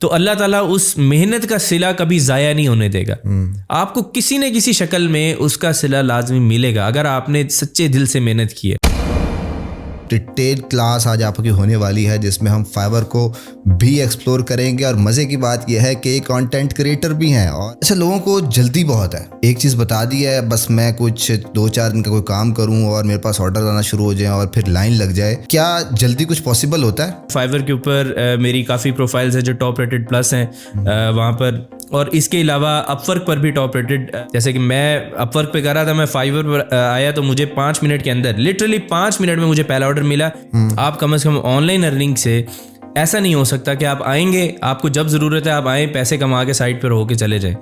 तो अल्लाह ताला उस मेहनत का सिला कभी ज़ाया नहीं होने देगा। आपको किसी न किसी शक्ल में उसका सिला लाजमी मिलेगा अगर आपने सच्चे दिल से मेहनत की है। डिटेल क्लास आज आपकी होने वाली है जिसमें हम फाइवर को भी एक्सप्लोर करेंगे। और मज़े की बात यह है कि कंटेंट क्रिएटर भी हैं और अच्छा, लोगों को जल्दी बहुत है। एक चीज़ बता दी है, बस मैं कुछ 2-4 दिन का कोई काम करूं और मेरे पास ऑर्डर आना शुरू हो जाए और फिर लाइन लग जाए। क्या जल्दी कुछ पॉसिबल होता है? फाइवर के ऊपर मेरी काफ़ी प्रोफाइल्स हैं जो टॉप रेटेड प्लस हैं वहाँ पर, और इसके अलावा अपवर्क पर भी टॉप रेटेड। जैसे कि मैं अपवर्क पे कर रहा था, मैं फाइवर पर आया तो मुझे 5 मिनट के अंदर, लिटरली 5 मिनट में मुझे पहला ऑर्डर मिला। आप कम से कम ऑनलाइन अर्निंग से ऐसा नहीं हो सकता कि आप आएंगे, आपको जब ज़रूरत है आप आए, पैसे कमा के साइड पर होके चले जाएं।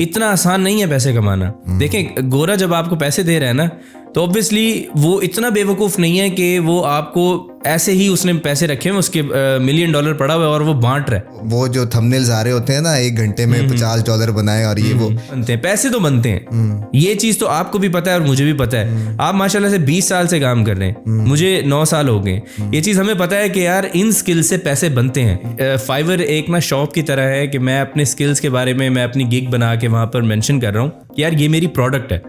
इतना आसान नहीं है पैसे कमाना। देखें, गोरा जब आपको पैसे दे रहा है ना, तो ऑब्वियसली वो इतना बेवकूफ़ नहीं है कि वो आपको ऐसे ही उसने पैसे रखे हैं, उसके $1 मिलियन पड़ा हुआ है और वो बांट रहा है। वो जो थंबनेल्स आ रहे होते हैं ना, 1 घंटे में $50 बनाए और ये वो बनते हैं, पैसे तो बनते हैं। ये चीज़ तो आपको भी पता है और मुझे भी पता है। आप माशाल्लाह से 20 साल से काम कर रहे हैं, मुझे 9 साल हो गए। ये चीज़ हमें पता है कि यार इन स्किल से पैसे बनते हैं। फाइवर एक ना शॉप की तरह है कि मैं अपने स्किल्स के बारे में, मैं अपनी गिग बना के वहाँ पर मेंशन कर रहा हूँ कि यार ये मेरी प्रोडक्ट है,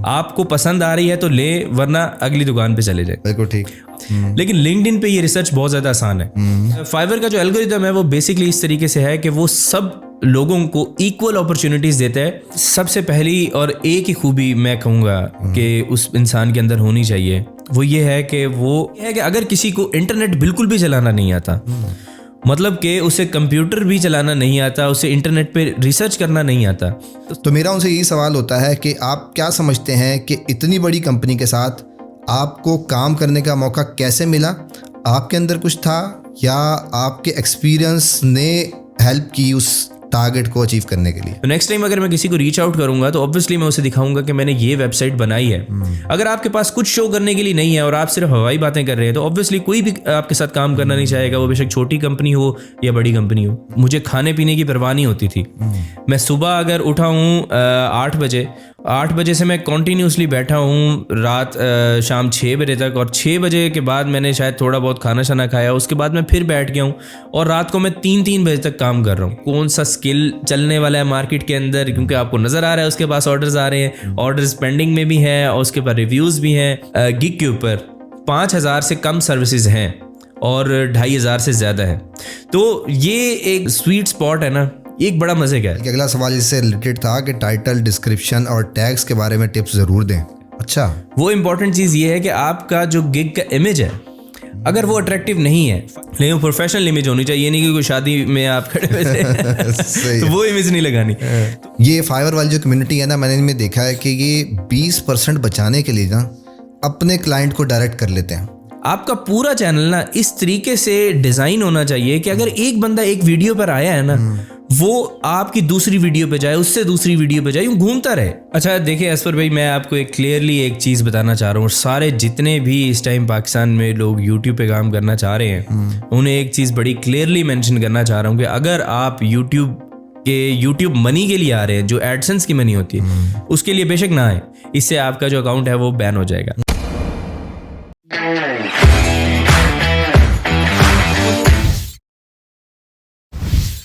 आपको पसंद आ रही है तो ले, वरना अगली दुकान पे चले जाए। बिल्कुल ठीक। लेकिन लिंक्डइन पे ये रिसर्च बहुत ज़्यादा आसान है। फाइवर का जो एल्गोरिथम है वो बेसिकली इस तरीके से है कि वो सब लोगों को इक्वल अपॉर्चुनिटीज़ देता है। सबसे पहली और एक ही खूबी मैं कहूँगा कि उस इंसान के अंदर होनी चाहिए, वो ये है कि अगर किसी को इंटरनेट बिल्कुल भी चलाना नहीं आता, मतलब कि उसे कंप्यूटर भी चलाना नहीं आता, उसे इंटरनेट पे रिसर्च करना नहीं आता, तो मेरा उनसे यही सवाल होता है कि आप क्या समझते हैं कि इतनी बड़ी कंपनी के साथ आपको काम करने का मौका कैसे मिला? आपके अंदर कुछ था या आपके एक्सपीरियंस ने हेल्प की उस टारगेट को अचीव करने के लिए? तो नेक्स्ट टाइम अगर मैं किसी को रीच आउट करूंगा तो ऑब्वियसली मैं उसे दिखाऊंगा कि मैंने ये वेबसाइट बनाई है। अगर आपके पास कुछ शो करने के लिए नहीं है और आप सिर्फ हवाई बातें कर रहे हैं तो ऑब्वियसली कोई भी आपके साथ काम करना नहीं चाहेगा, वो बेशक छोटी कंपनी हो या बड़ी कंपनी हो। मुझे खाने पीने की परवाह नहीं होती थी। मैं सुबह अगर उठा हूँ 8 बजे से मैं कॉन्टीन्यूसली बैठा हूँ रात शाम 6 बजे तक, और 6 बजे के बाद मैंने शायद थोड़ा बहुत खाना शाना खाया, उसके बाद मैं फिर बैठ गया हूँ और रात को मैं 3 बजे तक काम कर रहा हूँ। कौन सा स्किल चलने वाला है मार्केट के अंदर, क्योंकि आपको नज़र आ रहा है उसके पास ऑर्डर्स आ रहे हैं, ऑर्डर्स पेंडिंग में भी हैं और उसके ऊपर रिव्यूज़ भी हैं। गिग के ऊपर 5,000 से कम सर्विसेज हैं और 2,500 से ज़्यादा है। तो ये एक स्वीट स्पॉट है ना, एक बड़ा मजे का है। अगला सवाल इससे रिलेटेड था कि टाइटल, डिस्क्रिप्शन और टैग्स के बारे में टिप्स ज़रूर दें। अच्छा, वो इम्पोर्टेंट चीज़ ये है कि आपका जो गिग का इमेज है, अगर वो अट्रैक्टिव नहीं है, लेकिन वो प्रोफेशनल इमेज होनी चाहिए। नहीं कि कोई शादी में आप खड़े हुए थे तो वो इमेज नहीं लगानी। ये फाइवर वाली जो कम्युनिटी है ना, मैंने इनमें देखा है कि ये 20% बचाने के लिए ना अपने क्लाइंट को डायरेक्ट कर लेते हैं। आपका पूरा चैनल ना इस तरीके से डिज़ाइन होना चाहिए कि अगर एक बंदा एक वीडियो पर आया है ना, वो आपकी दूसरी वीडियो पे जाए, उससे दूसरी वीडियो पे जाए, यूँ घूमता रहे। अच्छा देखिए असफर भाई, मैं आपको एक क्लियरली एक चीज़ बताना चाह रहा हूँ। सारे जितने भी इस टाइम पाकिस्तान में लोग यूट्यूब पे काम करना चाह रहे हैं, उन्हें एक चीज़ बड़ी क्लियरली मेंशन करना चाह रहा हूँ कि अगर आप यूट्यूब मनी के लिए आ रहे हैं, जो एडसेंस की मनी होती है, उसके लिए बेशक ना आए। इससे आपका जो अकाउंट है वो बैन हो जाएगा।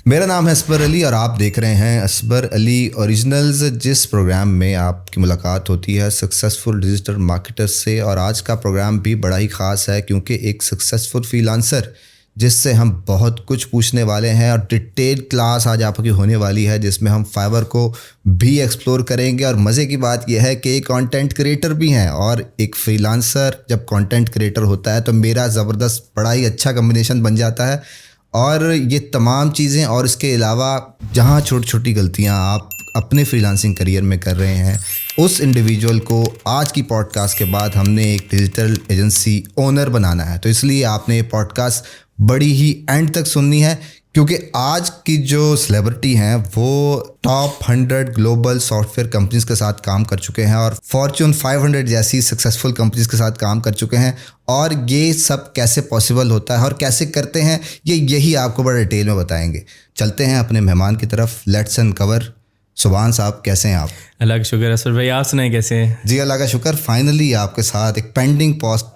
मेरा नाम है असबर अली और आप देख रहे हैं असबर अली ओरिजिनल्स, जिस प्रोग्राम में आपकी मुलाकात होती है सक्सेसफुल डिजिटल मार्केटर्स से। और आज का प्रोग्राम भी बड़ा ही ख़ास है क्योंकि एक सक्सेसफुल फ्रीलांसर जिससे हम बहुत कुछ पूछने वाले हैं और डिटेल क्लास आज आपकी होने वाली है जिसमें हम फाइवर को भी एक्सप्लोर करेंगे। और मज़े की बात यह है कि एक कंटेंट क्रिएटर भी हैं और एक फ्रीलांसर जब कंटेंट क्रिएटर होता है तो मेरा ज़बरदस्त बड़ा ही अच्छा कम्बिनेशन बन जाता है। और ये तमाम चीज़ें और इसके अलावा जहाँ छोटी छोटी गलतियाँ आप अपने फ्रीलांसिंग करियर में कर रहे हैं, उस इंडिविजुअल को आज की पॉडकास्ट के बाद हमने एक डिजिटल एजेंसी ओनर बनाना है। तो इसलिए आपने ये पॉडकास्ट बड़ी ही एंड तक सुननी है क्योंकि आज की जो सेलिब्रिटी हैं वो टॉप 100 ग्लोबल सॉफ्टवेयर कंपनीज के साथ काम कर चुके हैं और फॉर्च्यून 500 जैसी सक्सेसफुल कंपनीज के साथ काम कर चुके हैं। और ये सब कैसे पॉसिबल होता है और कैसे करते हैं यही आपको बड़ा डिटेल में बताएंगे। चलते हैं अपने मेहमान की तरफ, लेट्स अनकवर। सुभान साहब, कैसे हैं आप? अल्लाह का शुक्र। असर भाई आप सुनाएं कैसे हैं? जी अल्लाह का शुक्र, फाइनली आपके साथ एक पेंडिंग पोस्ट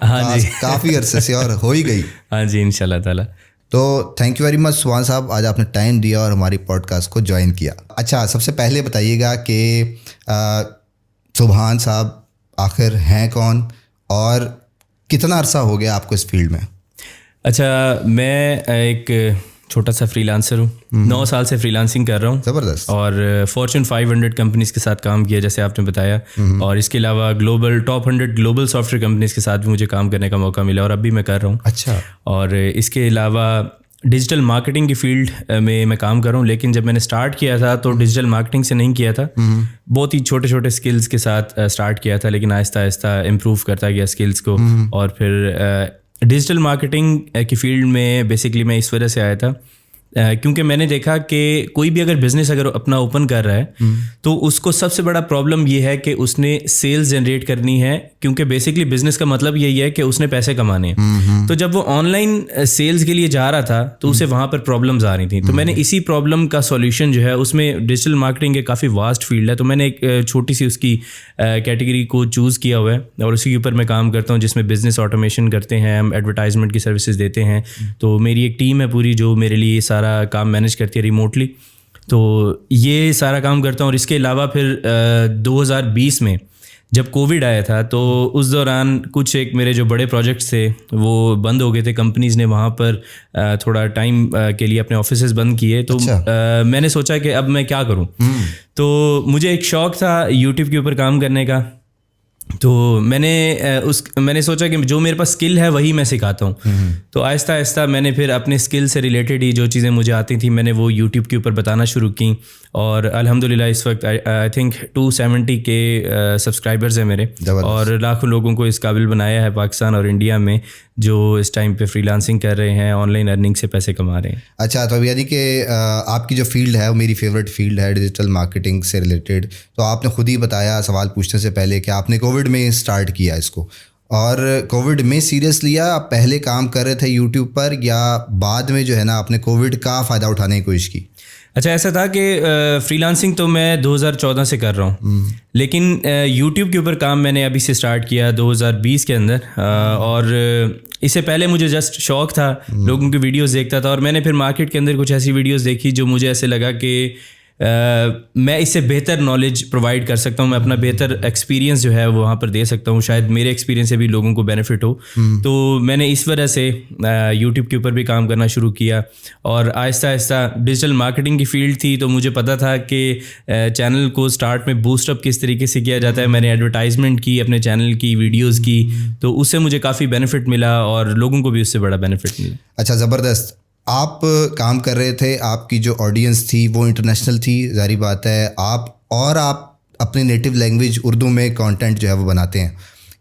काफ़ी अरसे से और हो ही गई। हाँ जी, इंशाल्लाह ताला। तो थैंक यू वेरी मच सुभान साहब, आज आपने टाइम दिया और हमारी पॉडकास्ट को ज्वाइन किया। अच्छा, सबसे पहले बताइएगा कि सुभान साहब आखिर हैं कौन और कितना अरसा हो गया आपको इस फील्ड में? अच्छा, मैं एक छोटा सा फ्रीलांसर हूँ। 9 साल से फ्रीलांसिंग कर रहा हूँ। ज़बरदस्त। और फॉर्च्यून 500 कंपनीज के साथ काम किया, जैसे आपने बताया, और इसके अलावा टॉप 100 ग्लोबल सॉफ्टवेयर कंपनीज के साथ भी मुझे काम करने का मौका मिला और अभी मैं कर रहा हूँ। अच्छा। और इसके अलावा डिजिटल मार्केटिंग की फील्ड में मैं काम कर रहा हूँ, लेकिन जब मैंने स्टार्ट किया था तो डिजिटल मार्केटिंग से नहीं किया था, बहुत ही छोटे छोटे स्किल्स के साथ स्टार्ट किया था, लेकिन आहिस्ता आहिस्ता इम्प्रूव करता गया स्किल्स को। और फिर डिजिटल मार्केटिंग की फील्ड में बेसिकली मैं इस वजह से आया था क्योंकि मैंने देखा कि कोई भी अगर बिजनेस अगर अपना ओपन कर रहा है तो उसको सबसे बड़ा प्रॉब्लम ये है कि उसने सेल्स जनरेट करनी है, क्योंकि बेसिकली बिजनेस का मतलब यही है कि उसने पैसे कमाने हैं। तो जब वो ऑनलाइन सेल्स के लिए जा रहा था तो उसे वहाँ पर प्रॉब्लम्स आ रही थी। तो मैंने इसी प्रॉब्लम का सॉल्यूशन जो है, उसमें डिजिटल मार्केटिंग एक काफ़ी वास्ट फील्ड है, तो मैंने एक छोटी सी उसकी कैटेगरी को चूज़ किया हुआ है और उसी के ऊपर मैं काम करता हूँ, जिसमें बिजनेस ऑटोमेशन करते हैं, हम एडवर्टाइजमेंट की सर्विसेज देते हैं। तो मेरी एक टीम है पूरी जो मेरे लिए सारा काम मैनेज करती है रिमोटली, तो ये सारा काम करता हूँ। और इसके अलावा फिर 2020 में जब कोविड आया था तो उस दौरान कुछ एक मेरे जो बड़े प्रोजेक्ट्स थे वो बंद हो गए थे, कंपनीज़ ने वहाँ पर थोड़ा टाइम के लिए अपने ऑफिसेज बंद किए। तो मैंने सोचा कि अब मैं क्या करूँ। तो मुझे एक शौक़ था यूट्यूब के ऊपर काम करने का, तो मैंने सोचा कि जो मेरे पास स्किल है वही मैं सिखाता हूँ। तो आहिस्ता आहिस्ता मैंने फिर अपने स्किल से रिलेटेड ही जो चीज़ें मुझे आती थी मैंने वो यूट्यूब के ऊपर बताना शुरू की, और अल्हम्दुलिल्लाह इस वक्त आई थिंक 270 के सब्सक्राइबर्स हैं मेरे, और लाखों लोगों को इस काबिल बनाया है पाकिस्तान और इंडिया में जो इस टाइम पे फ्रीलांसिंग कर रहे हैं, ऑनलाइन अर्निंग से पैसे कमा रहे हैं। अच्छा, तो यानी कि आपकी जो फील्ड है वो मेरी फेवरेट फील्ड है, डिजिटल मार्केटिंग से रिलेटेड। तो आपने खुद ही बताया सवाल पूछने से पहले कि आपने कोविड में स्टार्ट किया इसको, और कोविड में सीरियस लिया? आप पहले काम कर रहे थे यूट्यूब पर या बाद में जो है ना आपने कोविड का फ़ायदा उठाने की कोशिश की? अच्छा, ऐसा था कि फ्रीलांसिंग तो मैं 2014 से कर रहा हूँ, लेकिन यूट्यूब के ऊपर काम मैंने अभी से स्टार्ट किया 2020 के अंदर। और इससे पहले मुझे जस्ट शौक़ था, लोगों की वीडियोस देखता था, और मैंने फिर मार्केट के अंदर कुछ ऐसी वीडियोस देखी जो मुझे ऐसे लगा कि मैं इससे बेहतर नॉलेज प्रोवाइड कर सकता हूँ, मैं अपना बेहतर एक्सपीरियंस जो है वो वहाँ पर दे सकता हूँ, शायद मेरे एक्सपीरियंस से भी लोगों को बेनिफिट हो। तो मैंने इस वजह से यूट्यूब के ऊपर भी काम करना शुरू किया, और आहिस्ता आहिस्ता डिजिटल मार्केटिंग की फील्ड थी तो मुझे पता था कि चैनल को स्टार्ट में बूस्टअप किस तरीके से किया जाता है। मैंने एडवर्टाइजमेंट की अपने चैनल की, वीडियोज़ की, तो उससे मुझे काफ़ी बेनिफिट मिला और लोगों को भी उससे बड़ा बेनिफिट मिला। अच्छा, ज़बरदस्त। आप काम कर रहे थे, आपकी जो ऑडियंस थी वो इंटरनेशनल थी, ज़ाहिर बात है, आप अपनी नेटिव लैंग्वेज उर्दू में कंटेंट जो है वो बनाते हैं।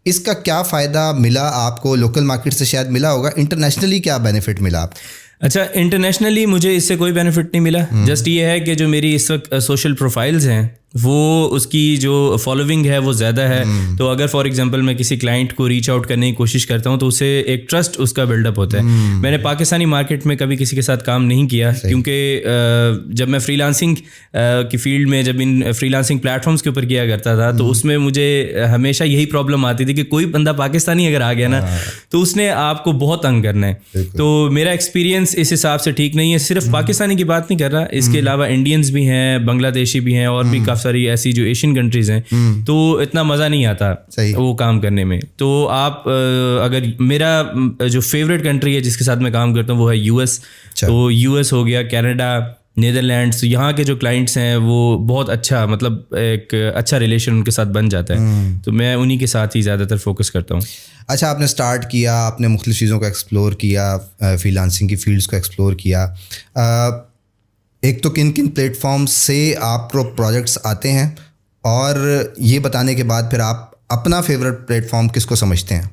इसका क्या फ़ायदा मिला आपको? लोकल मार्केट से शायद मिला होगा, इंटरनेशनली क्या बेनिफिट मिला आपको? अच्छा, इंटरनेशनली मुझे इससे कोई बेनिफिट नहीं मिला। जस्ट ये है कि जो मेरी इस वक्त सोशल प्रोफाइल्स हैं वो उसकी जो फॉलोइंग है वो ज़्यादा है। तो अगर फॉर एग्जांपल मैं किसी क्लाइंट को रीच आउट करने की कोशिश करता हूँ तो उसे एक ट्रस्ट उसका बिल्डअप होता है। मैंने पाकिस्तानी मार्केट में कभी किसी के साथ काम नहीं किया, क्योंकि जब मैं फ्रीलांसिंग की फील्ड में जब इन फ्रीलांसिंग प्लेटफॉर्म्स के ऊपर किया करता था तो उसमें मुझे हमेशा यही प्रॉब्लम आती थी कि कोई बंदा पाकिस्तानी अगर आ गया ना तो उसने आपको बहुत तंग करना है। तो मेरा एक्सपीरियंस इस हिसाब से ठीक नहीं है। सिर्फ पाकिस्तानी की बात नहीं कर रहा, इसके अलावा इंडियंस भी हैं, बांग्लादेशी भी हैं, और भी सारी ऐसी जो एशियन कंट्रीज हैं, तो इतना मज़ा नहीं आता वो काम करने में। तो आप अगर मेरा जो फेवरेट कंट्री है जिसके साथ मैं काम करता हूँ वो है यूएस। तो यूएस हो गया, कनाडा, नीदरलैंड्स, यहाँ के जो क्लाइंट्स हैं वो बहुत अच्छा, मतलब एक अच्छा रिलेशन उनके साथ बन जाता है, तो मैं उन्हीं के साथ ही ज़्यादातर फोकस करता हूँ। अच्छा, आपने स्टार्ट किया, आपने मुख्तलिफ चीज़ों को एक्सप्लोर किया, फ्रीलांसिंग की फील्ड्स को एक्सप्लोर किया। एक तो किन किन प्लेटफॉर्म से आपको प्रोजेक्ट्स आते हैं, और ये बताने के बाद फिर आप अपना फेवरेट प्लेटफॉर्म किसको समझते हैं?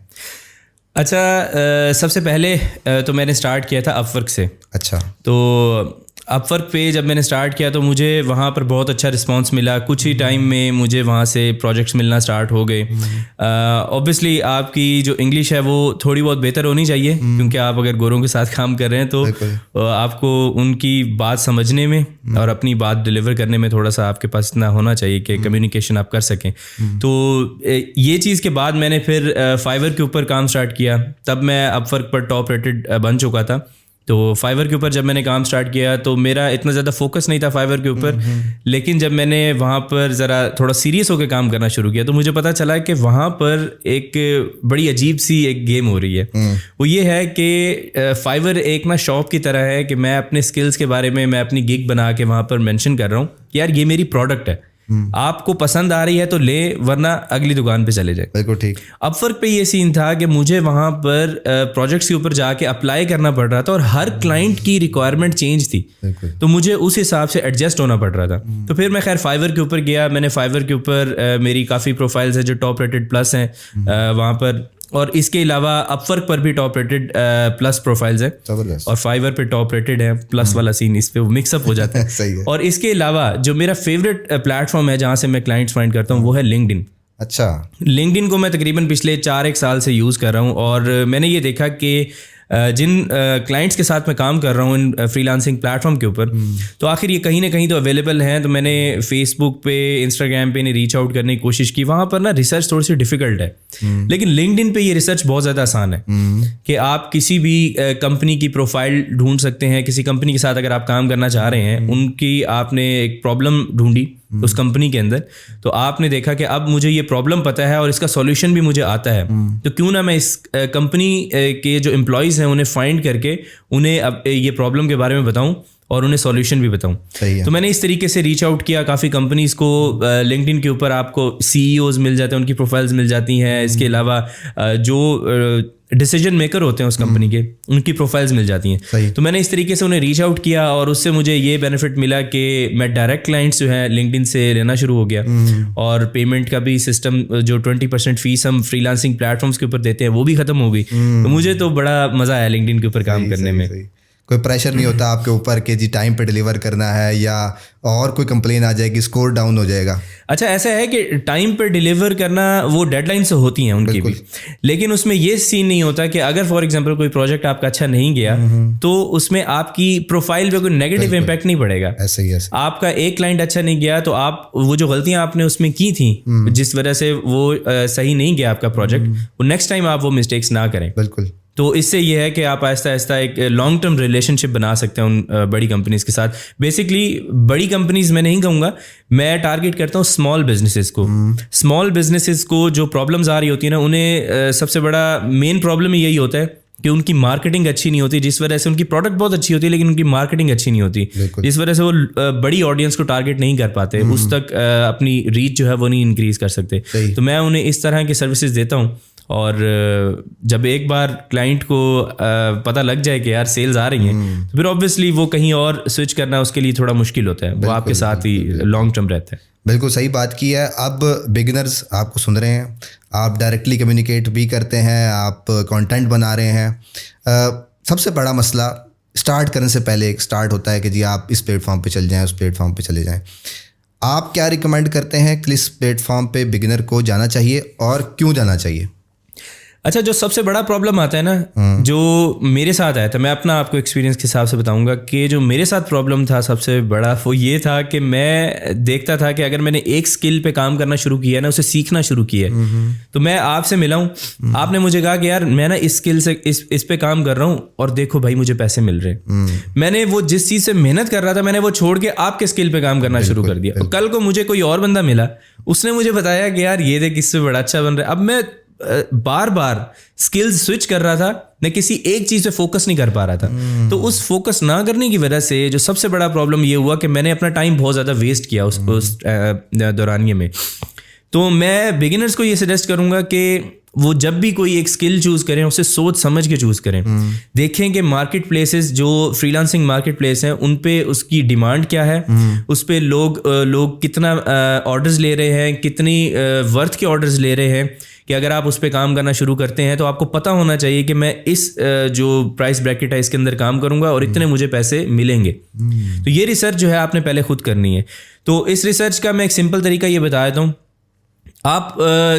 अच्छा, सबसे पहले तो मैंने स्टार्ट किया था अपवर्क से। अच्छा, तो अपवर्क पे जब मैंने स्टार्ट किया तो मुझे वहाँ पर बहुत अच्छा रिस्पांस मिला। कुछ ही टाइम में मुझे वहाँ से प्रोजेक्ट्स मिलना स्टार्ट हो गए। ऑब्वियसली आपकी जो इंग्लिश है वो थोड़ी बहुत बेहतर होनी चाहिए, क्योंकि आप अगर गोरों के साथ काम कर रहे हैं तो आपको उनकी बात समझने में और अपनी बात डिलीवर करने में थोड़ा सा आपके पास इतना होना चाहिए कि कम्युनिकेशन आप कर सकें। तो ये चीज़ के बाद मैंने फिर फाइवर के ऊपर काम स्टार्ट किया। तब मैं अपवर्क पर टॉप रेटेड बन चुका था, तो फाइवर के ऊपर जब मैंने काम स्टार्ट किया तो मेरा इतना ज़्यादा फोकस नहीं था फाइवर के ऊपर, लेकिन जब मैंने वहाँ पर ज़रा थोड़ा सीरियस होकर काम करना शुरू किया तो मुझे पता चला कि वहाँ पर एक बड़ी अजीब सी एक गेम हो रही है। वो ये है कि फाइवर एक ना शॉप की तरह है कि मैं अपने स्किल्स के बारे में मैं अपनी गिग बना के वहाँ पर मेंशन कर रहा हूँ कि यार ये मेरी प्रोडक्ट है, आपको पसंद आ रही है तो ले, वरना अगली दुकान पे चले जाए। बिल्कुल ठीक। अपवर्क पे ये सीन था कि मुझे वहाँ पर प्रोजेक्ट्स के ऊपर जाके अप्लाई करना पड़ रहा था और हर क्लाइंट की रिक्वायरमेंट चेंज थी, तो मुझे उस हिसाब से एडजस्ट होना पड़ रहा था। तो फिर मैं खैर फाइवर के ऊपर गया, मैंने फाइवर के ऊपर मेरी काफ़ी प्रोफाइल्स है जो टॉप रेटेड प्लस हैं वहाँ पर, और इसके अलावा अपवर्क पर भी टॉप रेटेड प्लस प्रोफाइल्स है और फाइवर पे टॉप रेटेड है प्लस वाला सीन, इस पे मिक्सअप हो जाता है। सही है। और इसके अलावा जो मेरा फेवरेट प्लेटफॉर्म है जहाँ से मैं क्लाइंट्स फाइंड करता हूँ वो है लिंक्डइन। अच्छा। लिंक्डइन को मैं तकरीबन पिछले 4-1 साल से यूज़ कर रहा हूँ और मैंने ये देखा कि जिन क्लाइंट्स के साथ मैं काम कर रहा हूँ इन फ्रीलांसिंग प्लेटफॉर्म के ऊपर, तो आखिर ये कहीं ना कहीं तो अवेलेबल हैं। तो मैंने फेसबुक पे, इंस्टाग्राम पे इन्हें रीच आउट करने की कोशिश की। वहाँ पर ना रिसर्च थोड़ी सी डिफिकल्ट है, लेकिन लिंक्डइन पे ये रिसर्च बहुत ज़्यादा आसान है कि आप किसी भी कंपनी की प्रोफाइल ढूंढ सकते हैं। किसी कंपनी के साथ अगर आप काम करना चाह रहे हैं, उनकी आपने एक प्रॉब्लम ढूंढी उस कंपनी के अंदर, तो आपने देखा कि अब मुझे ये प्रॉब्लम पता है और इसका सॉल्यूशन भी मुझे आता है, तो क्यों ना मैं इस कंपनी के जो एम्प्लॉयज़ हैं उन्हें फाइंड करके उन्हें अब ये प्रॉब्लम के बारे में बताऊं और उन्हें सॉल्यूशन भी बताऊं। तो मैंने इस तरीके से रीच आउट किया काफ़ी कंपनीज़ को। लिंक्डइन के ऊपर आपको CEOs मिल जाते हैं, उनकी प्रोफाइल्स मिल जाती हैं। इसके अलावा जो डिसीजन मेकर होते हैं उस कंपनी के, उनकी प्रोफाइल्स मिल जाती हैं। तो मैंने इस तरीके से उन्हें रीच आउट किया और उससे मुझे ये बेनिफिट मिला कि मैं डायरेक्ट क्लाइंट्स जो है लिंक्डइन से लेना शुरू हो गया और पेमेंट का भी सिस्टम, जो 20% फीस हम फ्रीलांसिंग प्लेटफॉर्म्स के ऊपर देते हैं, वो भी ख़त्म हो गई। तो मुझे तो बड़ा मज़ा आया लिंक्डइन के ऊपर काम करने में। कोई प्रेशर नहीं होता आपके ऊपर कि जी टाइम पे डिलीवर करना है या और कोई कंप्लेन आ जाएगी, स्कोर डाउन हो जाएगा। अच्छा, ऐसा है कि टाइम पे डिलीवर करना वो डेडलाइन से होती हैं उनकी भी, लेकिन उसमें ये सीन नहीं होता कि अगर फॉर एग्जांपल कोई प्रोजेक्ट आपका अच्छा नहीं गया तो उसमें आपकी प्रोफाइल पे कोई नेगेटिव इम्पैक्ट नहीं पड़ेगा। ऐसे ही आपका एक क्लाइंट अच्छा नहीं गया तो आप वो जो गलतियां आपने उसमें की थी जिस वजह से वो सही नहीं गया आपका प्रोजेक्ट, वो नेक्स्ट टाइम आप वो मिस्टेक्स ना करें। बिल्कुल। तो इससे ये है कि आप आहिस्ता आहिस्ता एक लॉन्ग टर्म रिलेशनशिप बना सकते हैं उन बड़ी कंपनीज़ के साथ। बेसिकली बड़ी कंपनीज़ मैं नहीं कहूँगा, मैं टारगेट करता हूँ स्मॉल बिजनेसेस को। स्मॉल बिजनेसेस को जो प्रॉब्लम्स आ रही होती है ना, उन्हें सबसे बड़ा मेन प्रॉब्लम यही होता है कि उनकी मार्केटिंग अच्छी नहीं होती, जिस वजह से उनकी प्रोडक्ट बहुत अच्छी होती है लेकिन उनकी मार्केटिंग अच्छी नहीं होती, जिस वजह से वो बड़ी ऑडियंस को टारगेट नहीं कर पाते, उस तक अपनी रीच जो है वो नहीं इंक्रीज कर सकते। तो मैं उन्हें इस तरह की सर्विसेज देता हूँ और जब एक बार क्लाइंट को पता लग जाए कि यार सेल्स आ रही हैं, तो फिर ऑब्वियसली वो कहीं और स्विच करना उसके लिए थोड़ा मुश्किल होता है, वो आपके साथ ही लॉन्ग टर्म रहता है। बिल्कुल सही बात की है। अब बिगिनर्स आपको सुन रहे हैं, आप डायरेक्टली कम्युनिकेट भी करते हैं, आप कंटेंट बना रहे हैं। सबसे बड़ा मसला स्टार्ट करने से पहले एक स्टार्ट होता है कि जी आप इस प्लेटफॉर्म पे चल जाएं, उस प्लेटफॉर्म पे चले जाएं। आप क्या रिकमेंड करते हैं किस प्लेटफॉर्म पे बिगिनर को जाना चाहिए और क्यों जाना चाहिए? अच्छा, जो सबसे बड़ा प्रॉब्लम आता है ना, जो मेरे साथ आया था, मैं अपना आपको एक्सपीरियंस के हिसाब से बताऊंगा कि जो मेरे साथ प्रॉब्लम था सबसे बड़ा, वो ये था कि मैं देखता था कि अगर मैंने एक स्किल पे काम करना शुरू किया ना, उसे सीखना शुरू किया, तो मैं आपसे मिला हूँ, आपने मुझे कहा कि यार मैं ना इस स्किल से इस पे काम कर रहा हूँ और देखो भाई मुझे पैसे मिल रहे हैं। मैंने वो जिस चीज़ से मेहनत कर रहा था, मैंने वो छोड़ के आपके स्किल पे काम करना शुरू कर दिया। कल को मुझे कोई और बंदा मिला, उसने मुझे बताया कि यार ये देख इससे बड़ा अच्छा बन रहा है। अब मैं बार बार स्किल्स स्विच कर रहा था, मैं किसी एक चीज़ पे फोकस नहीं कर पा रहा था। तो उस फोकस ना करने की वजह से जो सबसे बड़ा प्रॉब्लम ये हुआ कि मैंने अपना टाइम बहुत ज़्यादा वेस्ट किया उस दौरानिए में। तो मैं बिगिनर्स को ये सजेस्ट करूँगा कि वो जब भी कोई एक स्किल चूज़ करें, उसे सोच समझ के चूज़ करें। देखें कि मार्केट प्लेसेस, जो फ्रीलांसिंग मार्केट प्लेस हैं, उन पे उसकी डिमांड क्या है, उस पे लोग कितना ऑर्डर्स ले रहे हैं, कितनी वर्थ के ऑर्डर्स ले रहे हैं, कि अगर आप उस पर काम करना शुरू करते हैं तो आपको पता होना चाहिए कि मैं इस जो प्राइस ब्रैकेट है इसके अंदर काम करूंगा और इतने मुझे पैसे मिलेंगे। तो ये रिसर्च जो है आपने पहले खुद करनी है। तो इस रिसर्च का मैं एक सिंपल तरीका ये बता देता हूँ। आप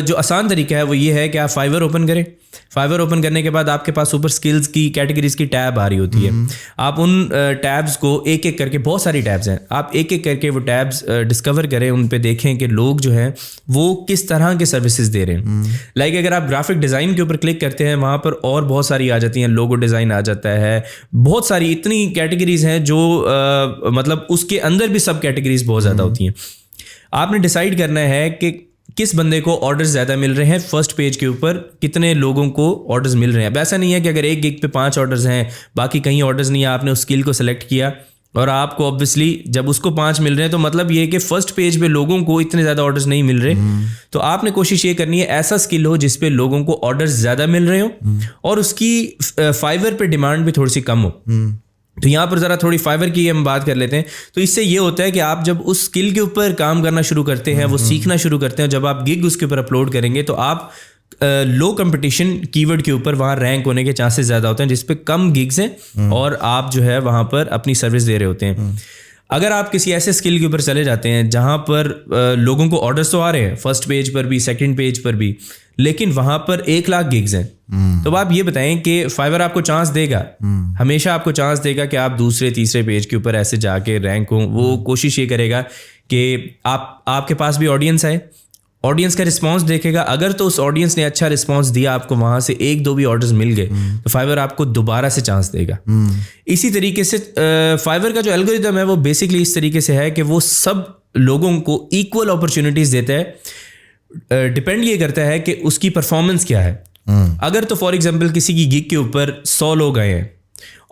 जो आसान तरीका है वो ये है कि आप फाइवर ओपन करें। फाइवर ओपन करने के बाद आपके पास ऊपर स्किल्स की कैटेगरीज की टैब आ रही होती है। आप उन टैब्स को एक एक करके, बहुत सारी टैब्स हैं, आप एक एक करके वो टैब्स डिस्कवर करें, उन पे देखें कि लोग जो हैं वो किस तरह के सर्विसेज दे रहे हैं। लाइक अगर आप ग्राफिक डिज़ाइन के ऊपर क्लिक करते हैं, वहाँ पर और बहुत सारी आ जाती हैं, लोगो डिज़ाइन आ जाता है, बहुत सारी इतनी कैटेगरीज हैं जो मतलब उसके अंदर भी सब कैटेगरीज बहुत ज़्यादा होती हैं। आपने डिसाइड करना है कि किस बंदे को ऑर्डर्स ज़्यादा मिल रहे हैं, फर्स्ट पेज के ऊपर कितने लोगों को ऑर्डर्स मिल रहे हैं। अब ऐसा नहीं है कि अगर एक गिग पे 5 ऑर्डर्स हैं, बाकी कहीं ऑर्डर्स नहीं है, आपने उस स्किल को सेलेक्ट किया और आपको ऑब्वियसली जब उसको 5 मिल रहे हैं तो मतलब ये है कि फर्स्ट पेज पे लोगों को इतने ज़्यादा ऑर्डर्स नहीं मिल रहे। तो आपने कोशिश ये करनी है ऐसा स्किल हो जिस पे लोगों को ऑर्डर्स ज़्यादा मिल रहे हो और उसकी फाइवर पे डिमांड भी थोड़ी सी कम हो। तो यहाँ पर ज़रा थोड़ी फाइवर की हम बात कर लेते हैं। तो इससे ये होता है कि आप जब उस स्किल के ऊपर काम करना शुरू करते हैं, वो सीखना शुरू करते हैं, जब आप गिग उसके ऊपर अपलोड करेंगे तो आप लो कंपटीशन कीवर्ड के ऊपर वहाँ रैंक होने के चांसेस ज़्यादा होते हैं, जिस पे कम गिग्स हैं और आप जो है वहाँ पर अपनी सर्विस दे रहे होते हैं। अगर आप किसी ऐसे स्किल के ऊपर चले जाते हैं जहाँ पर लोगों को ऑर्डर्स तो आ रहे हैं फर्स्ट पेज पर भी, सेकंड पेज पर भी, लेकिन वहाँ पर 1 लाख गिग्स हैं, तो आप ये बताएं कि फाइवर आपको चांस देगा, हमेशा आपको चांस देगा कि आप दूसरे तीसरे पेज के ऊपर ऐसे जाके रैंक हो। वो कोशिश ये करेगा कि आपके पास भी ऑडियंस आए, ऑडियंस का रिस्पांस देखेगा। अगर तो उस ऑडियंस ने अच्छा रिस्पांस दिया, आपको वहाँ से 1-2 भी ऑर्डर्स मिल गए, तो फाइवर आपको दोबारा से चांस देगा। इसी तरीके से फाइवर का जो एल्गोरिदम है वो बेसिकली इस तरीके से है कि वो सब लोगों को इक्वल अपॉर्चुनिटीज़ देता है। डिपेंड ये करता है कि उसकी परफॉर्मेंस क्या है। अगर तो फॉर एग्जांपल किसी की गिग के ऊपर 100 लोग आए हैं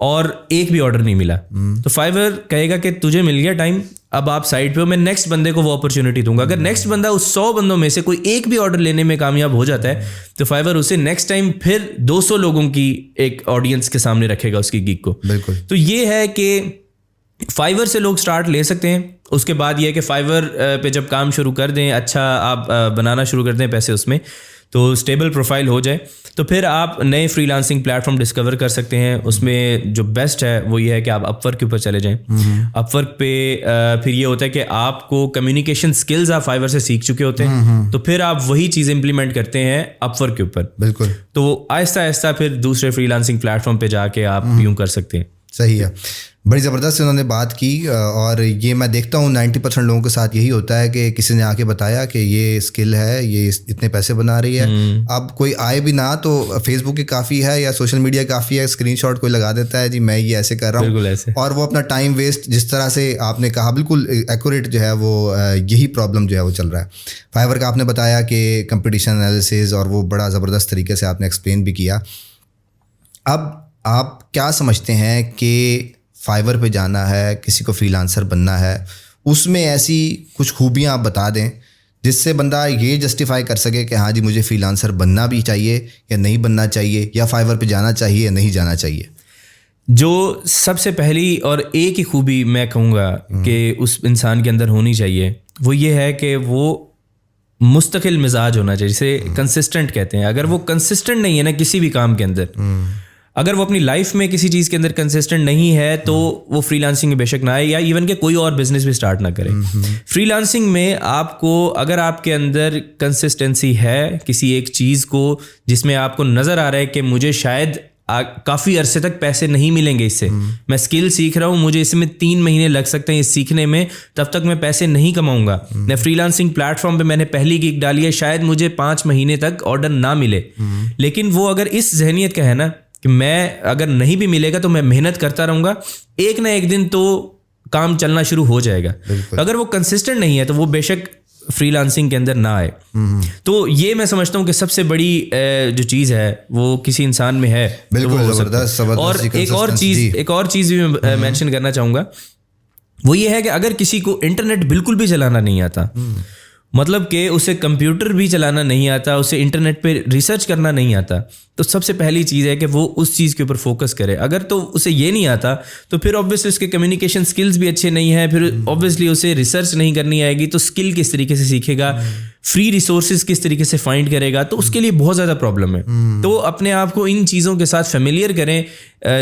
और एक भी ऑर्डर नहीं मिला, तो फाइवर कहेगा कि तुझे मिल गया टाइम, अब आप साइड पे हो, मैं नेक्स्ट बंदे को वो अपॉर्चुनिटी दूंगा। अगर नेक्स्ट बंदा उस 100 बंदों में से कोई एक भी ऑर्डर लेने में कामयाब हो जाता है, तो फाइवर उसे नेक्स्ट टाइम फिर 200 लोगों की एक ऑडियंस के सामने रखेगा उसकी गिग को। बिल्कुल। तो ये है कि फाइवर से लोग स्टार्ट ले सकते हैं। उसके बाद ये है कि फाइवर पे जब काम शुरू कर दें, अच्छा आप बनाना शुरू कर दें पैसे उसमें, तो स्टेबल प्रोफाइल हो जाए, तो फिर आप नए फ्रीलांसिंग प्लेटफॉर्म डिस्कवर कर सकते हैं। उसमें जो बेस्ट है वो ये है कि आप अपवर्क के ऊपर चले जाएं। अपवर्क पे फिर ये होता है कि आपको कम्युनिकेशन स्किल्स आप फाइवर से सीख चुके होते हैं, तो फिर आप वही चीज़ इंप्लीमेंट करते हैं अपवर्क के ऊपर। बिल्कुल। तो आहिस्ता आहिस्ता फिर दूसरे फ्रीलांसिंग प्लेटफॉर्म पे जाके आप यूँ कर सकते हैं। सही है, बड़ी ज़बरदस्त उन्होंने बात की। और ये मैं देखता हूँ 90% लोगों के साथ यही होता है कि किसी ने आके बताया कि ये स्किल है, ये इतने पैसे बना रही है। अब कोई आए भी ना तो फेसबुक ही काफ़ी है या सोशल मीडिया काफ़ी है, स्क्रीनशॉट कोई लगा देता है, जी मैं ये ऐसे कर रहा हूँ, और वो अपना टाइम वेस्ट, जिस तरह से आपने कहा बिल्कुल एक्यूरेट जो है वो यही प्रॉब्लम जो है वो चल रहा है। फाइवर का आपने बताया कि कंपटीशन एनालिसिस, और वो बड़ा ज़बरदस्त तरीके से आपने एक्सप्लेन भी किया। अब आप क्या समझते हैं कि फाइवर पे जाना है, किसी को फ्रीलांसर बनना है, उसमें ऐसी कुछ खूबियाँ आप बता दें जिससे बंदा ये जस्टिफाई कर सके कि हाँ जी मुझे फ्रीलांसर बनना भी चाहिए या नहीं बनना चाहिए, या फाइवर पे जाना चाहिए या नहीं जाना चाहिए। जो सबसे पहली और एक ही खूबी मैं कहूँगा कि उस इंसान के अंदर होनी चाहिए, वो ये है कि वो मुस्तकिल मिजाज होना चाहिए, जिसे कंसिस्टेंट कहते हैं। अगर वो कंसिस्टेंट नहीं है ना किसी भी काम के अंदर, अगर वो अपनी लाइफ में किसी चीज़ के अंदर कंसिस्टेंट नहीं है, तो वो फ्रीलांसिंग में बेशक ना आए, या इवन के कोई और बिजनेस भी स्टार्ट ना करे। फ्रीलांसिंग में आपको, अगर आपके अंदर कंसिस्टेंसी है किसी एक चीज़ को जिसमें आपको नज़र आ रहा है कि मुझे शायद काफ़ी अरसे तक पैसे नहीं मिलेंगे इससे, मैं स्किल सीख रहा हूँ, मुझे इसमें 3 महीने लग सकते हैं इस सीखने में, तब तक मैं पैसे नहीं कमाऊंगा। मैं फ्रीलांसिंग प्लेटफॉर्म पे मैंने पहली गिग डाली है, शायद मुझे 5 महीने तक ऑर्डर ना मिले, लेकिन वो अगर इस जहनियत का है ना कि मैं अगर नहीं भी मिलेगा तो मैं मेहनत करता रहूँगा, एक ना एक दिन तो काम चलना शुरू हो जाएगा। अगर वो कंसिस्टेंट नहीं है तो वो बेशक फ्रीलांसिंग के अंदर ना आए। तो ये मैं समझता हूँ कि सबसे बड़ी जो चीज़ है वो किसी इंसान में है। बिल्कुल ज़बरदस्त। और एक और चीज़ भी मैं मेंशन करना चाहूँगा, वो ये है कि अगर किसी को इंटरनेट बिल्कुल भी चलाना नहीं आता, मतलब कि उसे कंप्यूटर भी चलाना नहीं आता, उसे इंटरनेट पे रिसर्च करना नहीं आता, तो सबसे पहली चीज़ है कि वो उस चीज़ के ऊपर फोकस करे। अगर तो उसे ये नहीं आता तो फिर ऑब्वियसली उसके कम्युनिकेशन स्किल्स भी अच्छे नहीं हैं, फिर ऑब्वियसली उसे रिसर्च नहीं करनी आएगी, तो स्किल किस तरीके से सीखेगा, फ्री रिसोर्सेज किस तरीके से फाइंड करेगा, तो उसके लिए बहुत ज़्यादा प्रॉब्लम है। तो अपने आप को इन चीज़ों के साथ फेमिलियर करें,